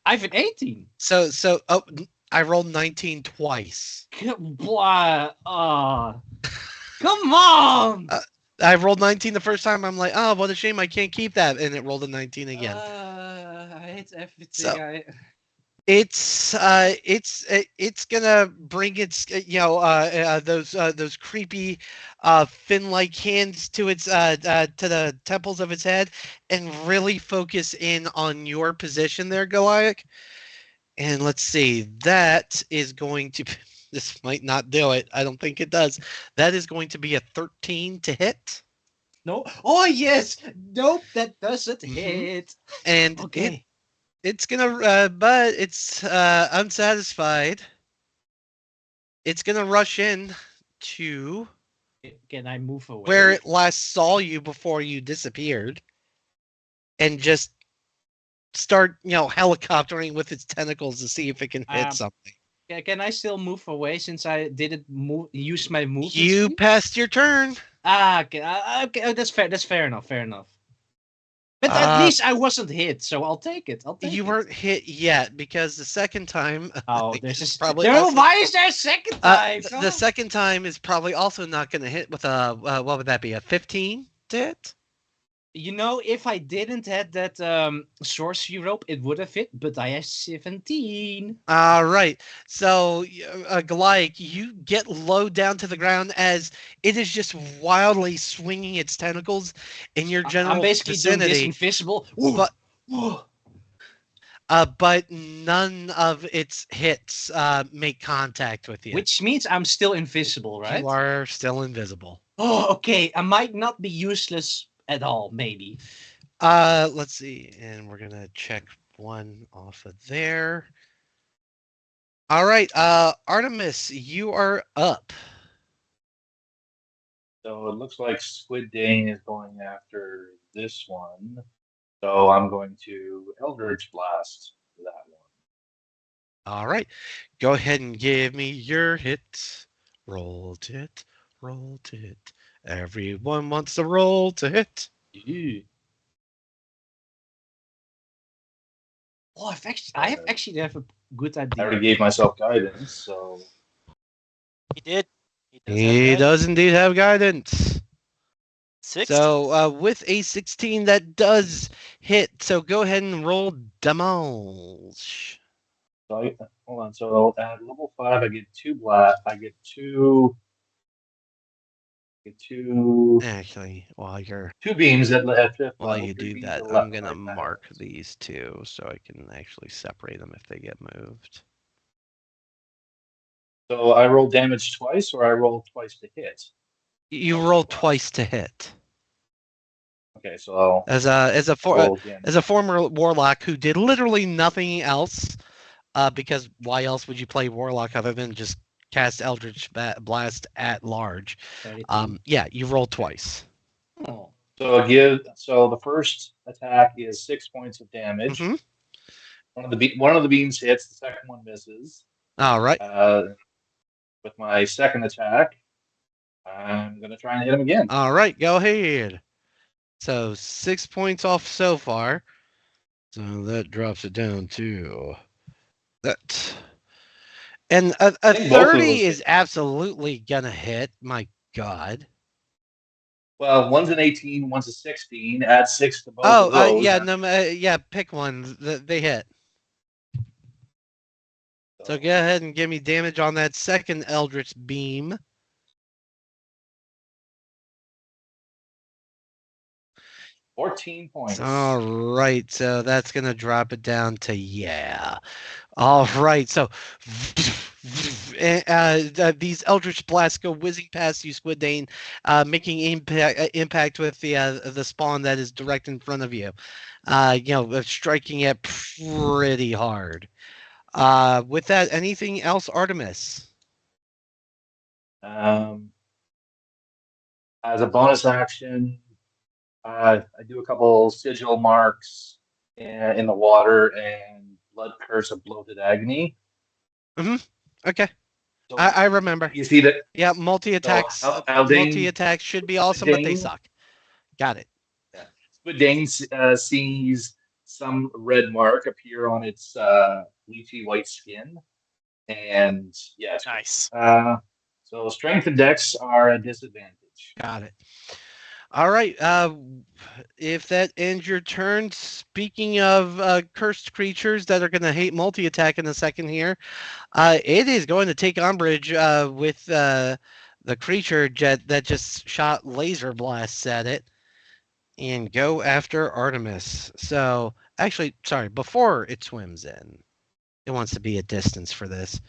Speaker 4: I have an 18.
Speaker 6: So I rolled 19 twice.
Speaker 4: Blah. Come on.
Speaker 6: I rolled 19 the first time. I'm like, oh, what a shame I can't keep that, and it rolled a 19 again.
Speaker 4: I hate everything.
Speaker 6: So, it's gonna bring its those creepy fin-like hands to its to the temples of its head and really focus in on your position there, Goliath. And let's see, that is going to this might not do it. I don't think it does. That is going to be a 13 to hit.
Speaker 4: No. Oh yes. Nope. That doesn't hit.
Speaker 6: And
Speaker 4: okay.
Speaker 6: It's gonna, but it's unsatisfied. It's gonna rush in to.
Speaker 4: Can I move away?
Speaker 6: Where it last saw you before you disappeared, and just start, helicoptering with its tentacles to see if it can hit something.
Speaker 4: Can I still move away since I didn't use my movement?
Speaker 6: You passed your turn.
Speaker 4: Okay. Okay. Oh, that's fair. That's fair enough. Fair enough. But at least I wasn't hit, so I'll take it.
Speaker 6: You weren't hit yet because the second time.
Speaker 4: Oh, there's just
Speaker 6: probably.
Speaker 4: Why is there a second time?
Speaker 6: The second time is probably also not going to hit with a what would that be? A 15 to hit?
Speaker 4: If I didn't have that sorcery rope, it would have hit. But I have 17.
Speaker 6: All right. So, Goliath, you get low down to the ground as it is just wildly swinging its tentacles in your general
Speaker 4: I'm basically
Speaker 6: vicinity.
Speaker 4: doing this invisible.
Speaker 6: But none of its hits make contact with you.
Speaker 4: Which means I'm still invisible, right?
Speaker 6: You are still invisible.
Speaker 4: Oh, okay. I might not be useless at all, maybe.
Speaker 6: Let's see, and we're gonna check one off of there. All right, Artemis, you are up.
Speaker 5: So it looks like Squid Dane is going after this one. So I'm going to Eldritch Blast that one.
Speaker 6: All right, go ahead and give me your hit. Rolled it, rolled it. Everyone wants to roll to hit.
Speaker 4: Yeah. Oh, I have actually have a good idea.
Speaker 5: I already gave myself guidance, so.
Speaker 3: He did.
Speaker 6: He does indeed have guidance.
Speaker 3: 6.
Speaker 6: So with a 16, that does hit. So go ahead and roll damage.
Speaker 5: So hold on. So at level 5, I get 2 blast. I get two.
Speaker 6: Actually, while you're
Speaker 5: 2 beams at fifth.
Speaker 6: While you do that, I'm gonna mark these two so I can actually separate them if they get moved.
Speaker 5: So I roll damage twice, or I roll twice to hit.
Speaker 6: You roll twice to hit.
Speaker 5: Okay, so
Speaker 6: as a former warlock who did literally nothing else, because why else would you play warlock other than just cast Eldritch Blast at large.
Speaker 4: 32.
Speaker 6: Yeah, you roll twice.
Speaker 4: Oh.
Speaker 5: So the first attack is 6 points of damage.
Speaker 6: Mhm.
Speaker 5: One of the beams hits, the second one misses.
Speaker 6: All right.
Speaker 5: With my second attack, I'm gonna try and hit him again.
Speaker 6: All right, go ahead. So 6 points off so far. So that drops it down to that. And a
Speaker 5: think both of
Speaker 6: 30
Speaker 5: those
Speaker 6: is
Speaker 5: hit.
Speaker 6: absolutely gonna hit. My God.
Speaker 5: Well, one's an 18, one's a 16. Add 6 to both
Speaker 6: Oh,
Speaker 5: of those.
Speaker 6: yeah, no, yeah, pick one. They hit. So go ahead and give me damage on that second Eldritch Beam.
Speaker 5: 14 points.
Speaker 6: All right, so that's gonna drop it down to yeah. All right, so these Eldritch blasts go whizzing past you, Squiddane, making impact with the spawn that is direct in front of you. Striking it pretty hard. With that, anything else, Artemis?
Speaker 5: As a bonus action, I do a couple sigil marks in the water and blood curse of bloated agony.
Speaker 6: Okay.
Speaker 5: So
Speaker 6: I remember.
Speaker 5: you see that?
Speaker 6: Yeah, multi-attacks.
Speaker 5: So
Speaker 6: Multi-attacks should be awesome, but they suck. Got it.
Speaker 5: Squiddane sees some red mark appear on its leafy white skin, and yeah,
Speaker 3: Nice.
Speaker 5: So strength and dex are a disadvantage.
Speaker 6: Got it. All right. If that ends your turn, speaking of cursed creatures that are going to hate multi-attack in a second here, it is going to take umbrage with the creature that just shot laser blasts at it and go after Artemis. So, actually, sorry, before it swims in, it wants to be a distance for this.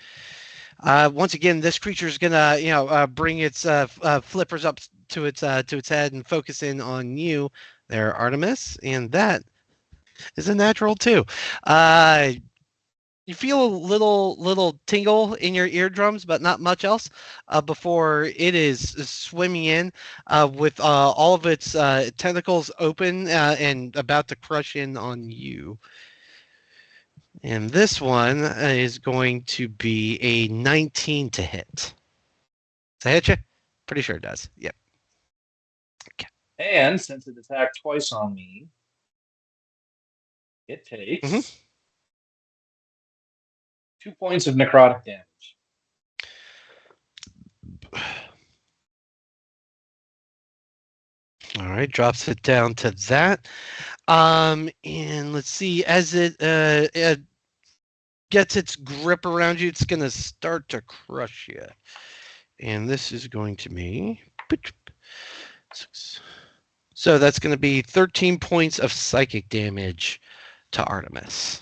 Speaker 6: Once again, this creature is gonna, bring its flippers up to its head and focus in on you, there, Artemis, and that is a natural too. You feel a little tingle in your eardrums, but not much else. Before it is swimming in with all of its tentacles open and about to crush in on you. And this one is going to be a 19 to hit. Does that hit you? Pretty sure it does. Yep. Okay.
Speaker 5: And since it attacked twice on me, it takes 2 points of necrotic damage.
Speaker 6: All right, drops it down to that. And let's see, as it gets its grip around you, it's going to start to crush you. And this is going to be... So that's going to be 13 points of psychic damage to Artemis.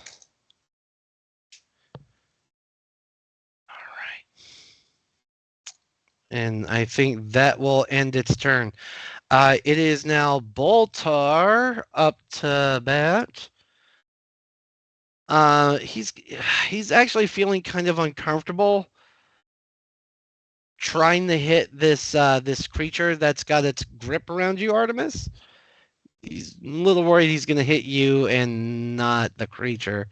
Speaker 6: All right. And I think that will end its turn. It is now Boltar up to bat. He's actually feeling kind of uncomfortable trying to hit this creature that's got its grip around you, Artemis. He's a little worried he's going to hit you and not the creature.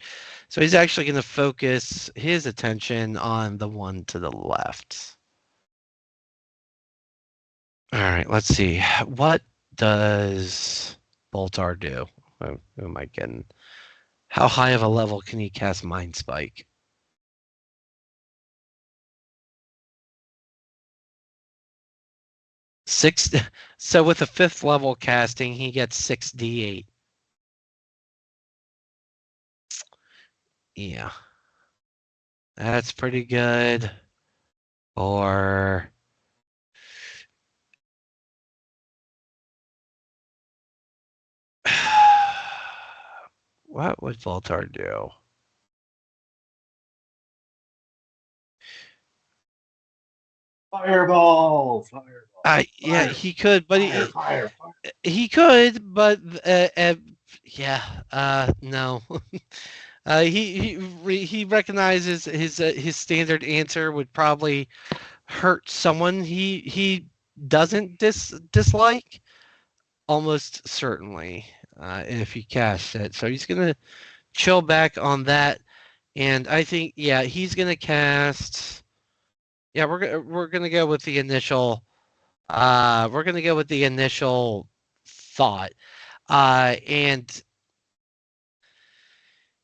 Speaker 6: So he's actually going to focus his attention on the one to the left. All right, let's see. What does Boltar do? Oh, who am I getting? How high of a level can he cast Mind Spike? Six. So with a 5th level casting, he gets 6d8. Yeah. That's pretty good. Or... what would Voltar do?
Speaker 5: Fireball!
Speaker 6: Yeah, he could, but
Speaker 5: Fire.
Speaker 6: he could, but yeah, no. He recognizes his standard answer would probably hurt someone he doesn't dislike, almost certainly, if he casts it. So he's gonna chill back on that, and I think he's gonna cast. Yeah, we're gonna go with the initial. We're gonna go with the initial thought, and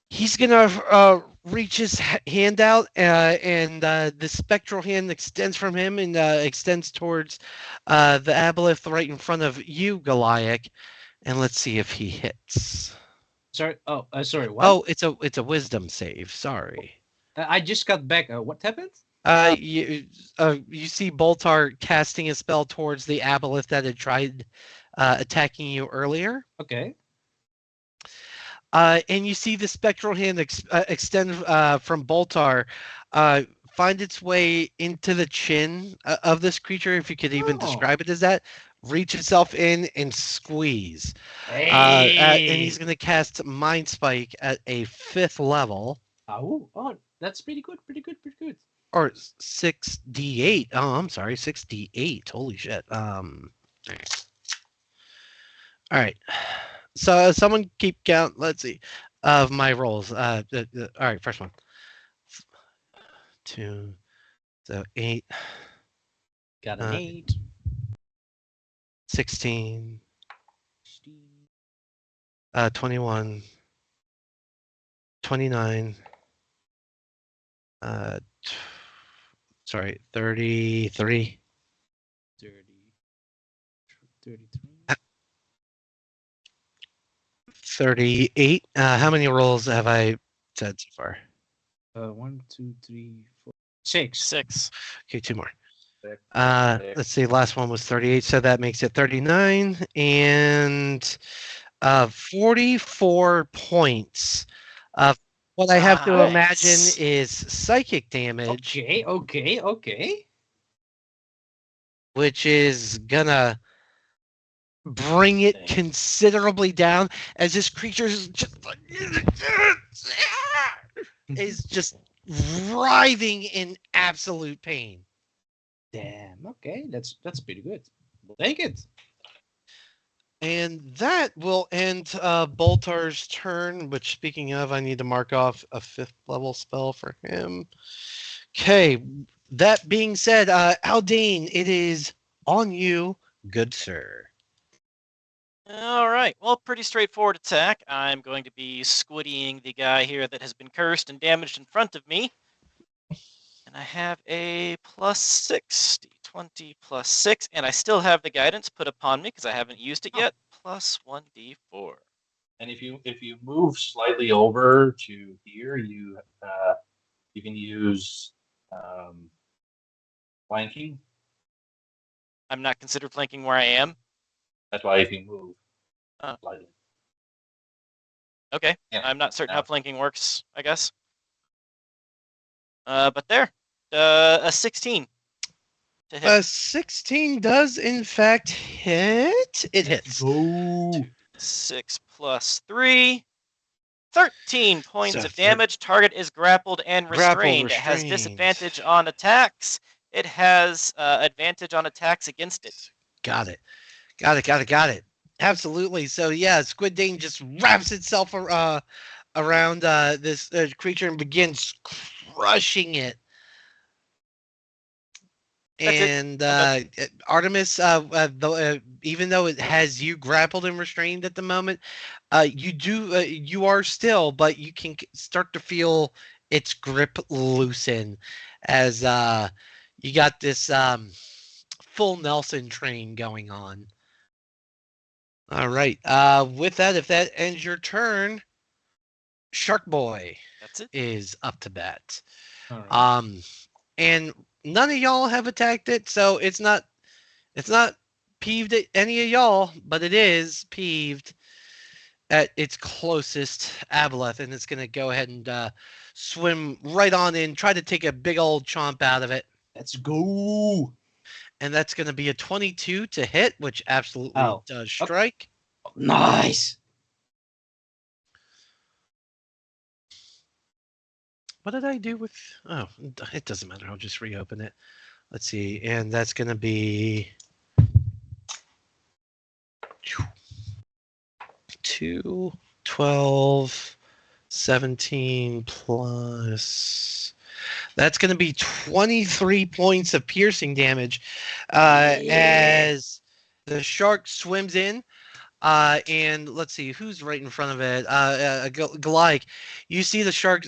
Speaker 6: he's gonna reach his hand out, and the spectral hand extends from him and extends towards the aboleth right in front of you, Goliath. And let's see if he hits.
Speaker 4: Sorry. Oh, sorry. What?
Speaker 6: Oh, it's a wisdom save. Sorry.
Speaker 4: I just got back. What happened?
Speaker 6: You see Boltar casting a spell towards the aboleth that had tried attacking you earlier.
Speaker 4: Okay.
Speaker 6: And you see the spectral hand extend from Boltar, find its way into the chin of this creature, if you could even describe it as that, reach itself in and squeeze. And he's going to cast Mind Spike at a 5th level.
Speaker 4: Oh, that's pretty good.
Speaker 6: Or 6d8. Oh, I'm sorry, 6d8. Holy shit. All right. So someone keep count. Let's see of my rolls. All right, first one. 2, so 8.
Speaker 4: Got an 8.
Speaker 6: 16. 21. 29. Sorry, 33.
Speaker 4: 33.
Speaker 6: 38. How many rolls have I said so far?
Speaker 4: 1, 2, 3, 4, 6.
Speaker 3: 6.
Speaker 6: Okay, 2 more.
Speaker 5: 6.
Speaker 6: Let's see. Last one was 38, so that makes it 39 and 44 points. What I have to imagine is psychic damage.
Speaker 4: Okay.
Speaker 6: Which is gonna bring it considerably down as this creature is just writhing in absolute pain.
Speaker 4: Damn. Okay, that's pretty good. We'll take it.
Speaker 6: And that will end Boltar's turn, which, speaking of, I need to mark off a 5th level spell for him. Okay, that being said, Aldane, it is on you, good sir.
Speaker 3: All right. Well, pretty straightforward attack. I'm going to be squiddying the guy here that has been cursed and damaged in front of me. And I have a +6, d20 +6, and I still have the guidance put upon me because I haven't used it yet, +1d4.
Speaker 5: And if you move slightly over to here, you can use flanking.
Speaker 3: I'm not considered flanking where I am.
Speaker 5: That's why if you move slightly.
Speaker 3: Okay.
Speaker 5: Yeah.
Speaker 3: I'm not certain how flanking works, I guess. But there. A 16 to hit.
Speaker 6: 16 does, in fact, hit. It hits.
Speaker 5: Go.
Speaker 3: 6 + 3. 13 points
Speaker 6: So
Speaker 3: of damage. Target is grappled and restrained. It has
Speaker 6: restrained.
Speaker 3: disadvantage on attacks. It has advantage on attacks against it.
Speaker 6: Got it. Absolutely. So yeah, Squid Dane just wraps itself around this creature and begins crushing it. And Artemis, even though it has you grappled and restrained at the moment, you are still, but you can start to feel its grip loosen as you got this full Nelson train going on. All right. With that, if that ends your turn, Shark Boy is up to bat.
Speaker 4: All right.
Speaker 6: And none of y'all have attacked it, so it's not peeved at any of y'all, but it is peeved at its closest aboleth, and it's gonna go ahead and swim right on in, try to take a big old chomp out of it.
Speaker 4: Let's go.
Speaker 6: And that's gonna be a 22 to hit, which absolutely does strike.
Speaker 4: Nice.
Speaker 6: what did I do with? Oh, it doesn't matter. I'll just reopen it. Let's see, and that's gonna be 2, 12, 17 plus. That's going to be 23 points of piercing damage as the shark swims in. And let's see who's right in front of it. Goliath, you see the shark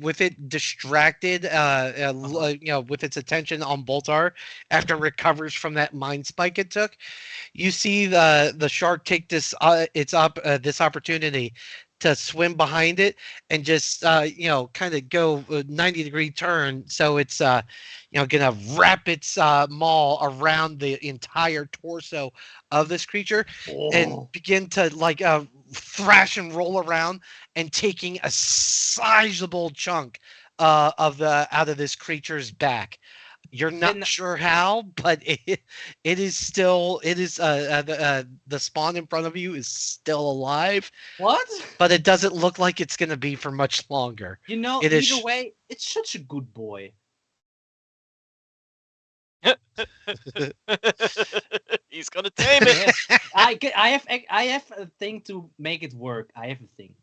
Speaker 6: with it distracted, with its attention on Boltar after it recovers from that mind spike it took. You see the shark take this this opportunity to swim behind it and just kind of go a 90-degree turn, so it's gonna wrap its maw around the entire torso of this creature and begin to thrash and roll around and taking a sizable chunk out of this creature's back. You're not sure how, but it is the spawn in front of you is still alive.
Speaker 4: What?
Speaker 6: But it doesn't look like it's going to be for much longer.
Speaker 4: Either way, it's such a good boy.
Speaker 3: He's gonna tame it.
Speaker 4: I have a thing to make it work. I have a thing.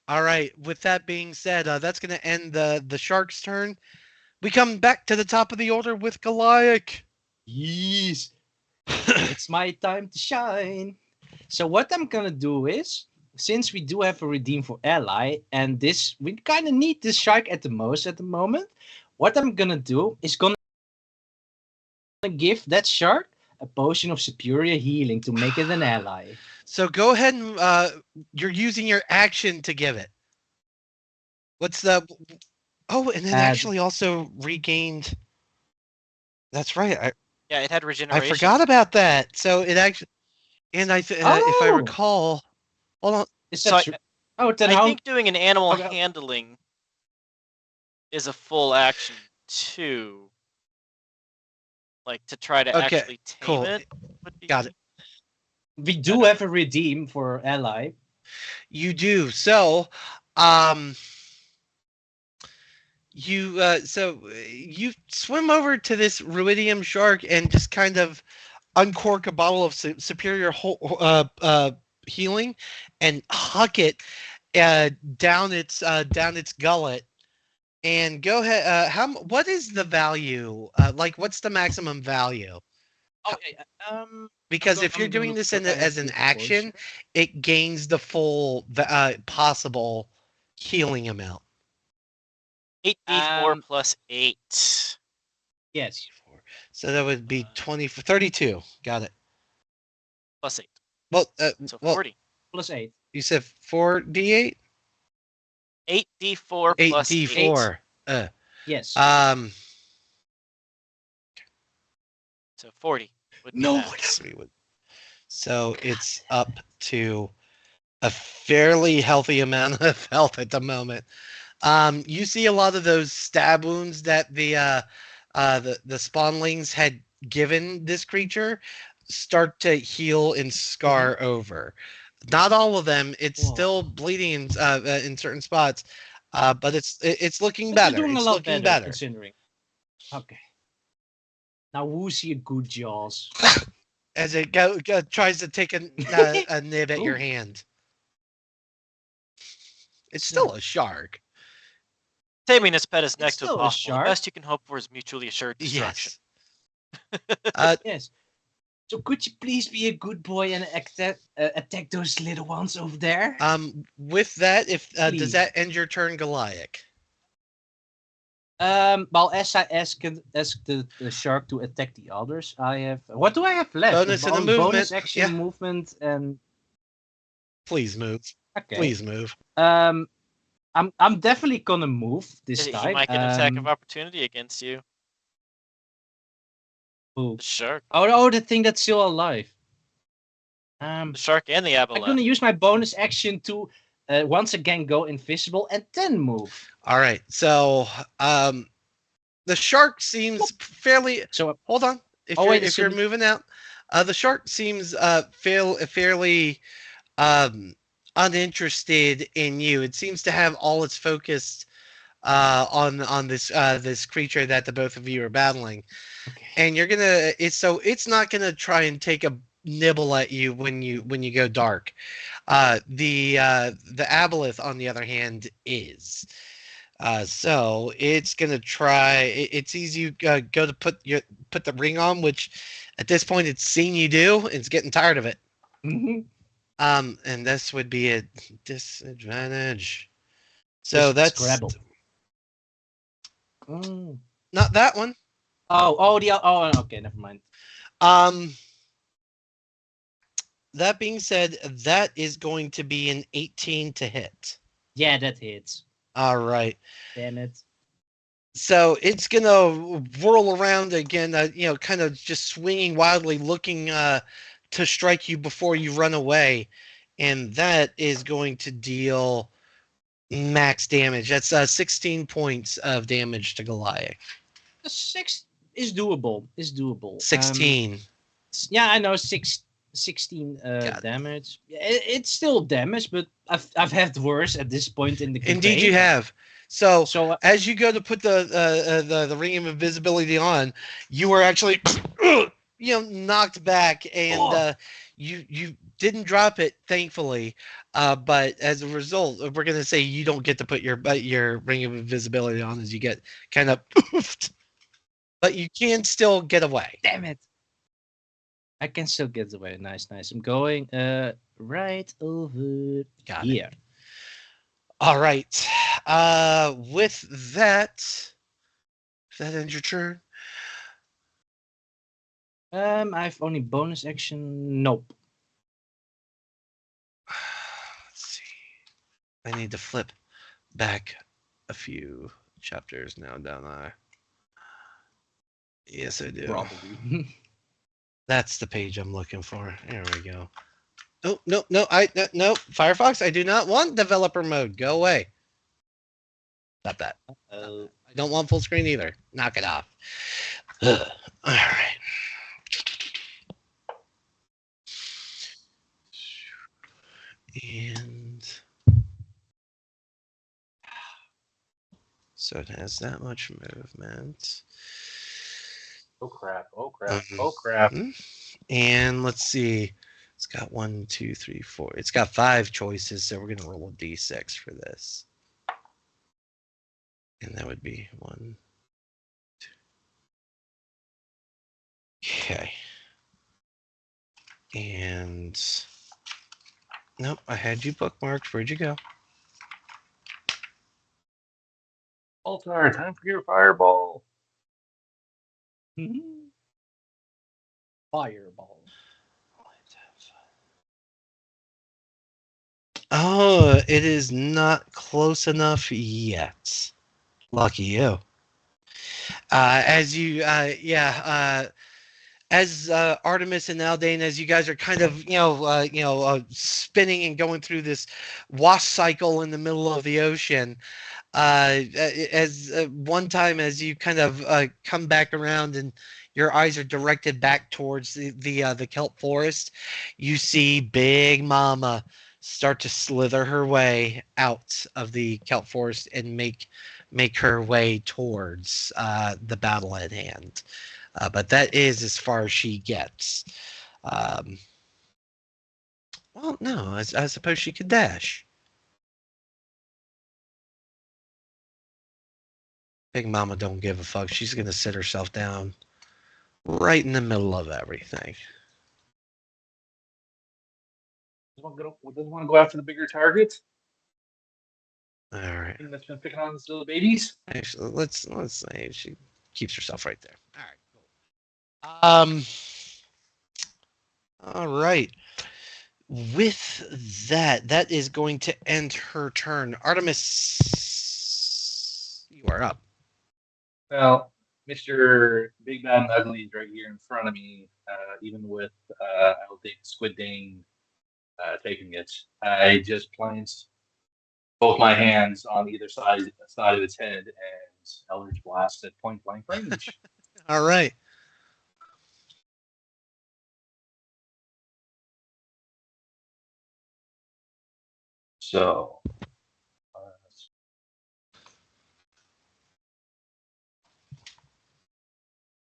Speaker 6: All right. With that being said, that's going to end the shark's turn. We come back to the top of the order with Goliath.
Speaker 4: Yes. It's my time to shine. So what I'm gonna do is, since we do have a redeem for ally, and we kind of need this shark at the moment. What I'm gonna do is gonna give that shark a potion of superior healing to make it an ally.
Speaker 6: So go ahead and you're using your action to give it. What's the? Oh, and it actually also regained. That's right.
Speaker 3: Yeah, it had regeneration.
Speaker 6: I forgot about that. So it actually, and if I recall, hold on.
Speaker 4: Is that true?
Speaker 3: I think doing an animal handling is a full action too. Like to try to actually tame it.
Speaker 6: Got it.
Speaker 4: We do have a redeem for ally.
Speaker 6: You do. So, you swim over to this ruidium shark and just kind of uncork a bottle of superior healing and huck it down its gullet. And go ahead. What is the value? What's the maximum value?
Speaker 4: Okay.
Speaker 6: Because if you're doing this as an action, it gains the full possible healing amount.
Speaker 3: 8d4 plus 8.
Speaker 4: Yes.
Speaker 6: So that would be 32. Got it.
Speaker 3: Plus 8.
Speaker 6: Well,
Speaker 3: so 40.
Speaker 4: Plus 8.
Speaker 6: You said 4d8?
Speaker 3: 8d4 plus
Speaker 6: 8d4.
Speaker 3: 8.
Speaker 4: Yes.
Speaker 3: So 40.
Speaker 6: So it's up to a fairly healthy amount of health at the moment. You see a lot of those stab wounds that the spawnlings had given this creature start to heal and scar over. Not all of them. It's still bleeding in certain spots, but it's looking better.
Speaker 4: Doing
Speaker 6: it's
Speaker 4: a lot
Speaker 6: looking better.
Speaker 4: Considering. Okay. Now who's your good jaws?
Speaker 6: As it tries to take a nib at your hand. It's still a shark.
Speaker 3: Taming its pet is next to
Speaker 4: still a
Speaker 3: impossible. The
Speaker 4: shark.
Speaker 3: best you can hope for is mutually assured destruction.
Speaker 6: Yes.
Speaker 4: Yes. So could you please be a good boy and attack those little ones over there?
Speaker 6: With that, does that end your turn, Goliath?
Speaker 4: Well, as I ask the shark to attack the others, I have. What do I have left?
Speaker 6: Bonus in the movement.
Speaker 4: Bonus action, movement, and.
Speaker 6: Please move.
Speaker 4: Okay.
Speaker 6: Please move.
Speaker 4: I'm definitely gonna move this time.
Speaker 3: He might get an attack of opportunity against you.
Speaker 4: Who?
Speaker 3: The shark.
Speaker 4: Oh, the thing that's still alive.
Speaker 3: The shark and the abalone.
Speaker 4: I'm gonna use my bonus action to once again go invisible and then move.
Speaker 6: All right. So, the shark seems fairly.
Speaker 4: So
Speaker 6: hold on. If you're moving out, the shark seems fairly uninterested in you. It seems to have all its focus on this creature that the both of you are battling, and you're gonna it's not gonna try and take a nibble at you when you go dark. The aboleth, on the other hand, is. So it's gonna try. It sees you go to put the ring on, which at this point it's seen you do. And it's getting tired of it. And this would be a disadvantage. So that's
Speaker 4: Scrabble. Mm.
Speaker 6: not that one.
Speaker 4: Okay, never mind.
Speaker 6: That being said, that is going to be an 18 to hit.
Speaker 4: Yeah, that hits.
Speaker 6: All right.
Speaker 4: Damn it.
Speaker 6: So it's gonna whirl around again, kind of just swinging wildly, looking to strike you before you run away, and that is going to deal max damage. That's 16 points of damage to Goliath.
Speaker 4: 6 is doable.
Speaker 6: 16.
Speaker 4: Yeah, I know 16 damage. It's still damage, but I've had worse at this point in the campaign.
Speaker 6: Indeed, you have. So as you go to put the ring of invisibility on, you are actually knocked back, and you didn't drop it, thankfully. But as a result, we're gonna say you don't get to put your ring of invisibility on as you get kind of poofed. But you can still get away.
Speaker 4: Damn it. I can still get away. Nice. I'm going right over here.
Speaker 6: All right. With that, if that ends your turn.
Speaker 4: I've only bonus action. Nope.
Speaker 6: Let's see. I need to flip back a few chapters now, don't I? Yes, I do.
Speaker 4: Probably.
Speaker 6: That's the page I'm looking for. There we go. Oh, no. Firefox, I do not want developer mode. Go away. Stop that. I don't want full screen either. Knock it off. Ugh. All right. And so it has that much movement.
Speaker 5: Oh crap.
Speaker 6: And let's see. It's got 1, 2, 3, 4. It's got 5 choices, so we're gonna roll a d6 for this. And that would be 1, 2. Okay. And nope, I had you bookmarked. Where'd you go?
Speaker 5: Altar, time for your fireball.
Speaker 4: Fireball.
Speaker 6: Oh, it is not close enough yet. Lucky you. As Artemis and Aldane, as you guys are kind of spinning and going through this wash cycle in the middle of the ocean, as one time as you kind of come back around and your eyes are directed back towards the kelp forest, you see Big Mama start to slither her way out of the kelp forest and make her way towards the battle at hand. But that is as far as she gets. Well, no, I suppose she could dash. Big Mama don't give a fuck. She's going to sit herself down right in the middle of everything.
Speaker 5: Doesn't want to go after the bigger target.
Speaker 6: All right.
Speaker 5: That's been picking on these little babies.
Speaker 6: Actually, let's say she keeps herself right there. All right, cool. All right. With that is going to end her turn. Artemis, you are up.
Speaker 5: Well, Mr. Big Bad and Ugly is right here in front of me, even with I'll take Squid Dane taking it. I just plants both my hands on either side of its head and Eldritch Blast at point blank range.
Speaker 6: All right.
Speaker 5: So,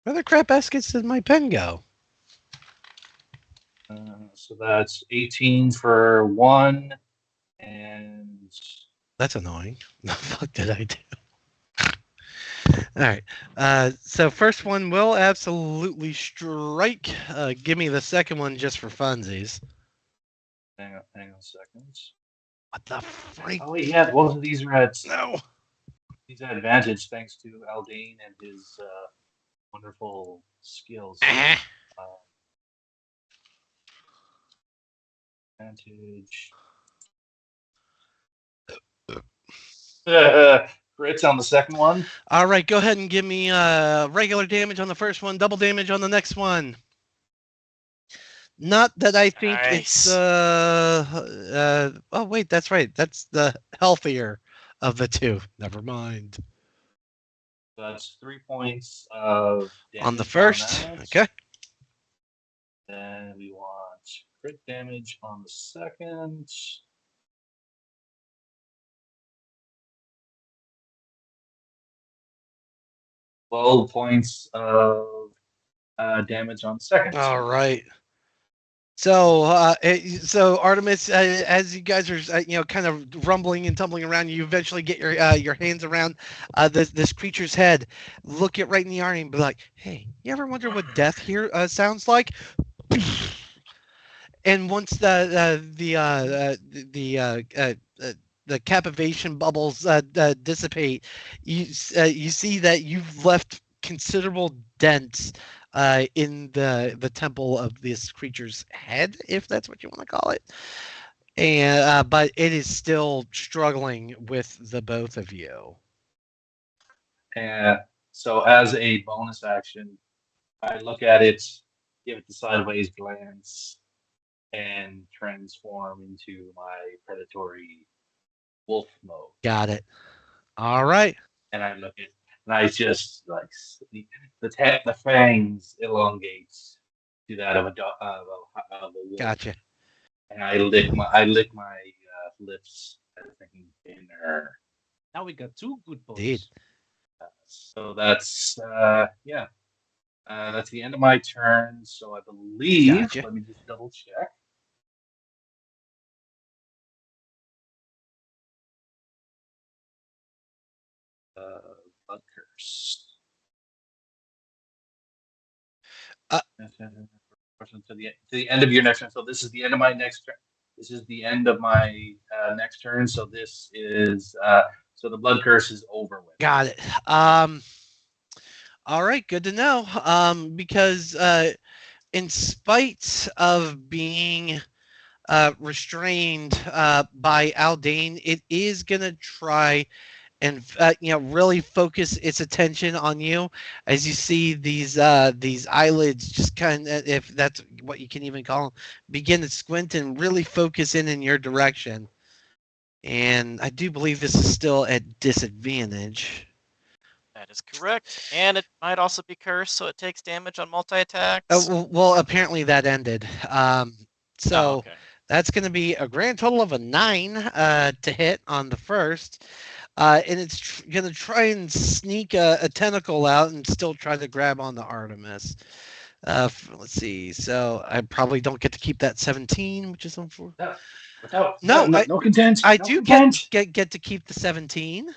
Speaker 6: Where the crap baskets did my pen go?
Speaker 5: So that's 18 for 1, and
Speaker 6: That's annoying. The fuck did I do? All right. So first one will absolutely strike. Give me the second one just for funsies.
Speaker 5: hang on a second.
Speaker 6: What the freak?
Speaker 5: Oh wait, yeah, both of these are at
Speaker 6: No.
Speaker 5: these are advantage thanks to Aldane and his wonderful skills.
Speaker 6: Uh-huh.
Speaker 5: Advantage. Crits on the second one.
Speaker 6: All right, go ahead and give me regular damage on the first one, double damage on the next one. Not that I think it's
Speaker 3: Nice.
Speaker 6: oh wait, that's right. That's the healthier of the two. Never mind.
Speaker 5: That's 3 points of damage
Speaker 6: On the first.
Speaker 5: that.
Speaker 6: Okay.
Speaker 5: Then we want crit damage on the second. Twelve points of damage on the second.
Speaker 6: All right. So, so Artemis, as you guys are, kind of rumbling and tumbling around, you eventually get your hands around this creature's head. Look it right in the eye and be like, "Hey, you ever wonder what death here sounds like?" And once the captivation bubbles dissipate, you see that you've left considerable dents in the temple of this creature's head, if that's what you want to call it. And but it is still struggling with the both of you.
Speaker 5: And so, as a bonus action, I look at it, give it the sideways glance, and transform into my predatory wolf mode.
Speaker 6: Got it. All right.
Speaker 5: And I look at, and I just like the fangs elongate to that of a wolf.
Speaker 6: Gotcha.
Speaker 5: And I lick my lips, thinking dinner.
Speaker 4: Now we got 2 good points.
Speaker 6: Indeed.
Speaker 5: So that's that's the end of my turn. So I believe.
Speaker 6: Gotcha.
Speaker 5: Let me just double check. Blood curse. To the end of your next turn. So this is the end of my next turn. This is the end of my next turn. So this is so the blood curse is over with.
Speaker 6: Got it. All right, good to know. Because in spite of being restrained by Aldane, it is gonna try and really focus its attention on you as you see these eyelids just kind of, if that's what you can even call them, begin to squint and really focus in your direction. And I do believe this is still at disadvantage.
Speaker 3: That is correct. And it might also be cursed, so it takes damage on multi-attacks.
Speaker 6: Well, apparently that ended. So
Speaker 3: okay.
Speaker 6: that's going to be a grand total of a 9 to hit on the first. And it's going to try and sneak a tentacle out and still try to grab on the Artemis. Let's see. So I probably don't get to keep that 17, which is unfortunate. No
Speaker 5: content.
Speaker 6: I do get to keep the 17.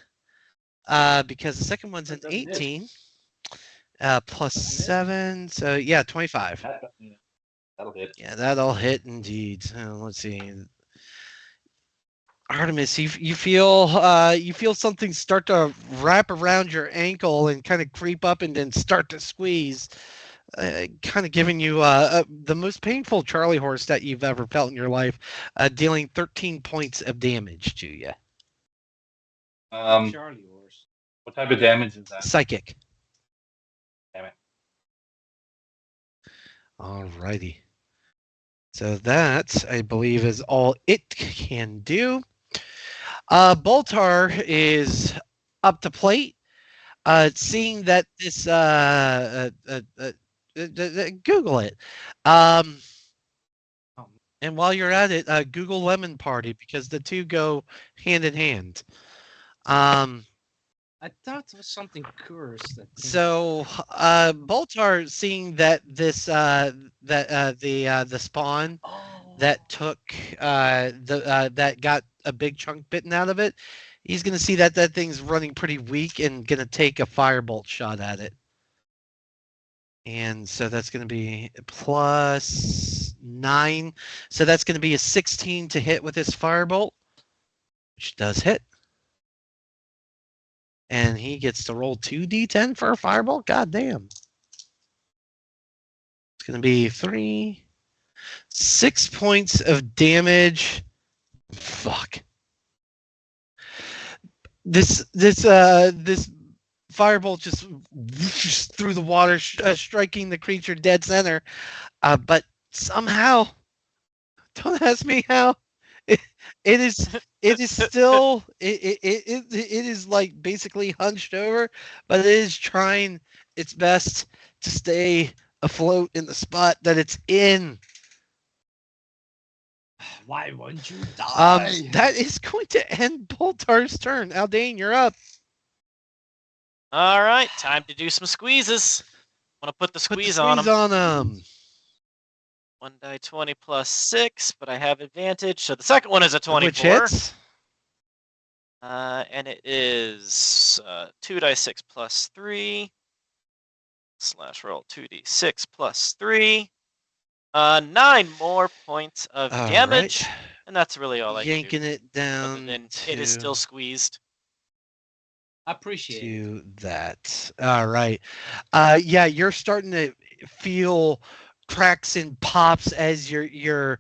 Speaker 6: Because the second one's an 18. Plus 7. So yeah, 25.
Speaker 5: That'll hit.
Speaker 6: Yeah, that'll hit indeed. Let's see. Artemis, you feel something start to wrap around your ankle and kind of creep up and then start to squeeze, kind of giving you the most painful Charlie horse that you've ever felt in your life, dealing 13 points of damage to you.
Speaker 4: Charlie horse.
Speaker 5: What type of damage is that?
Speaker 6: Psychic.
Speaker 5: Damn it.
Speaker 6: Alrighty. So that, I believe, is all it can do. Boltar is up to plate. Seeing that this Google it. And while you're at it, Google Lemon Party, because the two go hand in hand.
Speaker 4: I thought it was something cursed.
Speaker 6: So, Boltar, seeing that this the spawn that took that got a big chunk bitten out of it, he's gonna see that that thing's running pretty weak and gonna take a firebolt shot at it. And so that's gonna be +9. So that's gonna be a 16 to hit with his firebolt, which does hit. And he gets to roll 2d10 for a firebolt? God damn. It's going to be 6 points of damage. Fuck. This firebolt just through the water, striking the creature dead center. But somehow, don't ask me how, it is still it is like basically hunched over, but it is trying its best to stay afloat in the spot that it's in.
Speaker 4: Why won't you die?
Speaker 6: That is going to end Boltar's turn. Aldane, you're up.
Speaker 3: All right, time to do some squeezes. I'm gonna put the squeeze on him.
Speaker 6: on him.
Speaker 3: 1 die 20 plus 6, but I have advantage. So the second one is a 24.
Speaker 6: Which hits?
Speaker 3: And it is 2 die 6 plus 3. / roll 2d6 plus 3. 9 more points of damage.
Speaker 6: Right.
Speaker 3: And that's really all I can do.
Speaker 6: Yanking it down.
Speaker 3: Other than it is still squeezed.
Speaker 4: Appreciate
Speaker 6: to that. All right. Yeah, you're starting to feel cracks and pops as your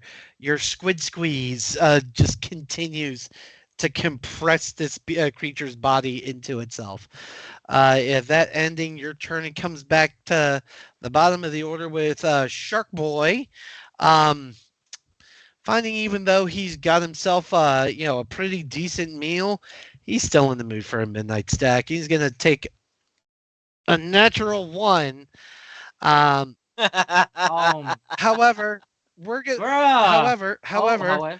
Speaker 6: squid squeeze just continues to compress this creature's body into itself. If that ending your turn, it comes back to the bottom of the order with Shark Boy. Finding even though he's got himself a pretty decent meal, he's still in the mood for a midnight stack. He's gonna take a natural 1. However, we're gonna. However,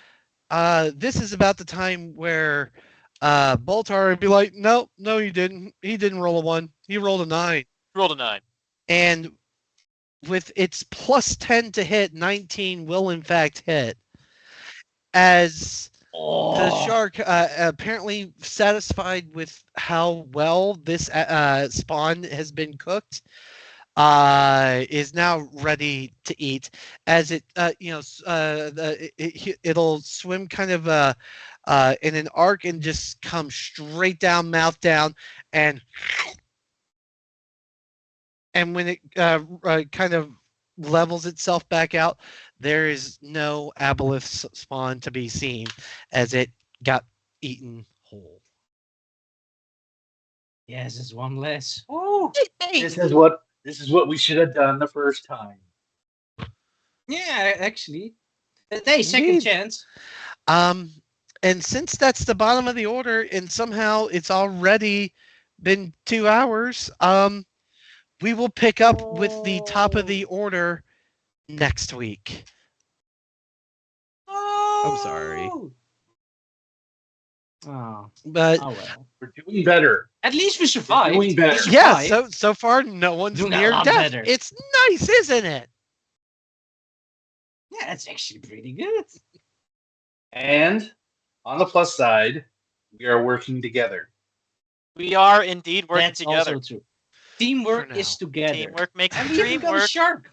Speaker 6: this is about the time where Boltar would be like, no, you didn't. He didn't roll a 1. He rolled a 9.
Speaker 3: Rolled a 9.
Speaker 6: And with its +10 to hit, 19 will in fact hit. As the shark, apparently satisfied with how well this spawn has been cooked, is now ready to eat. As it'll swim kind of in an arc and just come straight down, mouth down, and when it kind of levels itself back out, there is no aboleth spawn to be seen as it got eaten whole.
Speaker 4: Yes, it's one less.
Speaker 5: Oh, this is what we should have done the first time.
Speaker 4: Yeah, actually. Hey, second chance.
Speaker 6: And since that's the bottom of the order and somehow it's already been 2 hours, we will pick up with the top of the order next week. I'm sorry.
Speaker 4: Oh.
Speaker 6: But
Speaker 4: well.
Speaker 5: We're doing better.
Speaker 4: At least we survived.
Speaker 5: We're doing better.
Speaker 6: Yeah, so far no one's
Speaker 4: Doing
Speaker 6: near
Speaker 4: a lot
Speaker 6: death.
Speaker 4: better.
Speaker 6: It's nice, isn't it?
Speaker 4: Yeah, that's actually pretty good.
Speaker 5: And on the plus side, we are working together.
Speaker 3: We are indeed working
Speaker 4: That's
Speaker 3: together.
Speaker 4: also true. Teamwork is together.
Speaker 3: Teamwork makes
Speaker 4: And
Speaker 3: the
Speaker 4: we even
Speaker 3: dream
Speaker 4: got a
Speaker 3: work.
Speaker 4: shark.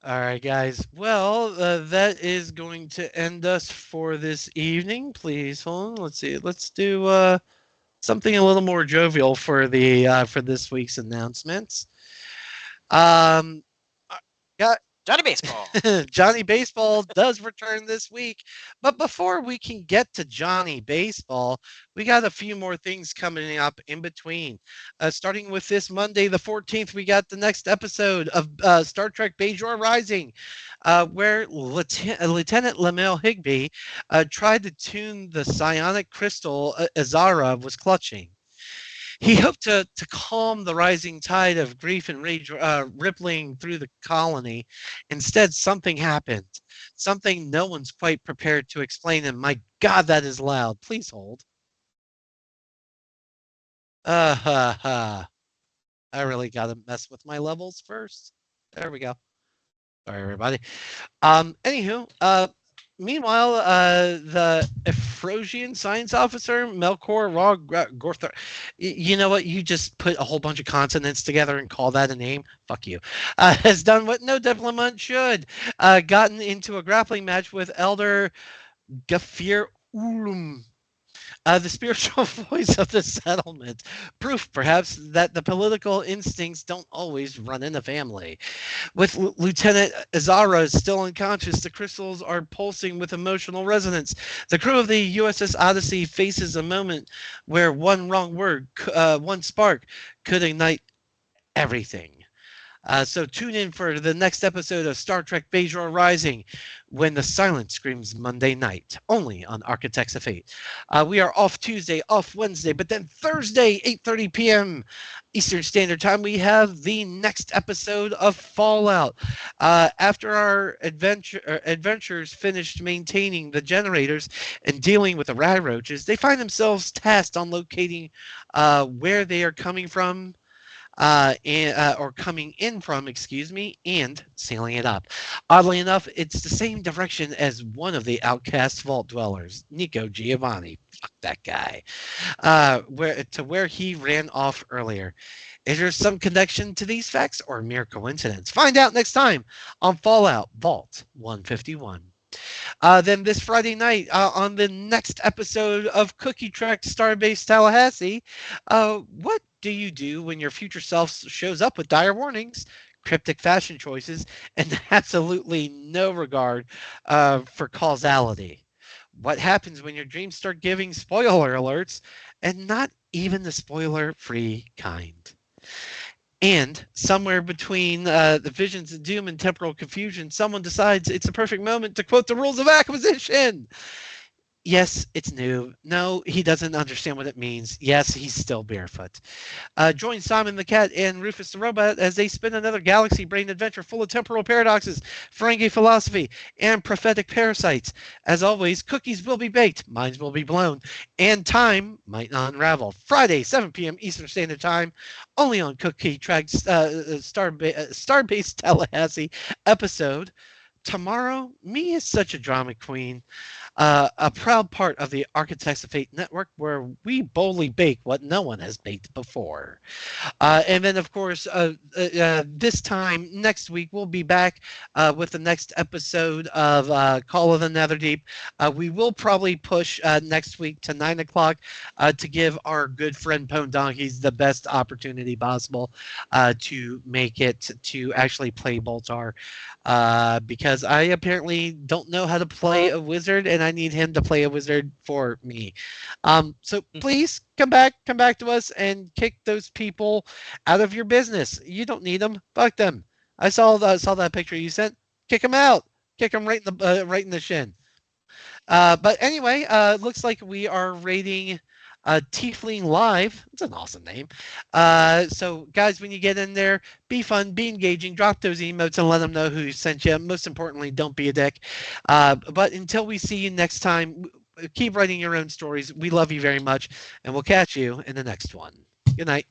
Speaker 6: All right, guys. Well, that is going to end us for this evening. Please hold on. Let's see. Let's do something a little more jovial for the for this week's announcements.
Speaker 3: Johnny Baseball.
Speaker 6: Johnny Baseball does return this week. But before we can get to Johnny Baseball, we got a few more things coming up in between. Starting with this Monday, the 14th, we got the next episode of Star Trek Bajor Rising, where Lieutenant Lamel Higby tried to tune the psionic crystal Azara was clutching. He hoped to calm the rising tide of grief and rage rippling through the colony. Instead, something happened. Something no one's quite prepared to explain. And my God, that is loud. Please hold. I really gotta mess with my levels first. There we go. Sorry, everybody. Anywho, meanwhile, the Ephrodsian science officer, Melkor Gorthar, you know what? You just put a whole bunch of consonants together and call that a name? Fuck you. Has done what no diplomat should. Gotten into a grappling match with Elder Gafir Ulum, the spiritual voice of the settlement. Proof, perhaps, that the political instincts don't always run in the family. With Lieutenant Azara still unconscious, the crystals are pulsing with emotional resonance. The crew of the USS Odyssey faces a moment where one wrong word, one spark, could ignite everything. So tune in for the next episode of Star Trek Bajor Rising, when the silence screams Monday night, only on Architects of Fate. We are off Tuesday, off Wednesday, but then Thursday, 8:30 p.m. Eastern Standard Time, we have the next episode of Fallout. After our adventurers finished maintaining the generators and dealing with the rad roaches, they find themselves tasked on locating where they are coming from, or coming in from, excuse me, and sailing it up. Oddly enough, it's the same direction as one of the outcast vault dwellers, Nico Giovanni. Fuck that guy. Where he ran off earlier. Is there some connection to these facts or mere coincidence? Find out next time on Fallout Vault 151. Then this Friday night, on the next episode of Cookie Trek Starbase Tallahassee, what do you do when your future self shows up with dire warnings, cryptic fashion choices, and absolutely no regard for causality? What happens when your dreams start giving spoiler alerts, and not even the spoiler-free kind? And somewhere between the visions of doom and temporal confusion, someone decides it's a perfect moment to quote the rules of acquisition. Yes, it's new. No, he doesn't understand what it means. Yes, he's still barefoot. Join Simon the Cat and Rufus the Robot as they spin another galaxy-brain adventure full of temporal paradoxes, Ferengi philosophy, and prophetic parasites. As always, cookies will be baked, minds will be blown, and time might not unravel. Friday, 7 p.m. Eastern Standard Time, only on Cookie Trek Starbase Tallahassee episode. Tomorrow, me is such a drama queen. A proud part of the Architects of Fate network, where we boldly bake what no one has baked before. And then, of course, this time next week, we'll be back with the next episode of Call of the Netherdeep. We will probably push next week to 9 o'clock to give our good friend Pone Donkeys the best opportunity possible to make it to actually play Boltar. Because I apparently don't know how to play a wizard, and I need him to play a wizard for me. So please come back to us and kick those people out of your business. You don't need them. Fuck them. I saw that picture you sent. Kick them out. Kick them right in the shin. But anyway, looks like we are rating Tiefling Live. It's an awesome name. So guys, when you get in there, be fun, be engaging, drop those emotes and let them know who sent you. Most importantly, don't be a dick. But until we see you next time, keep writing your own stories. We love you very much, and we'll catch you in the next one. Good night.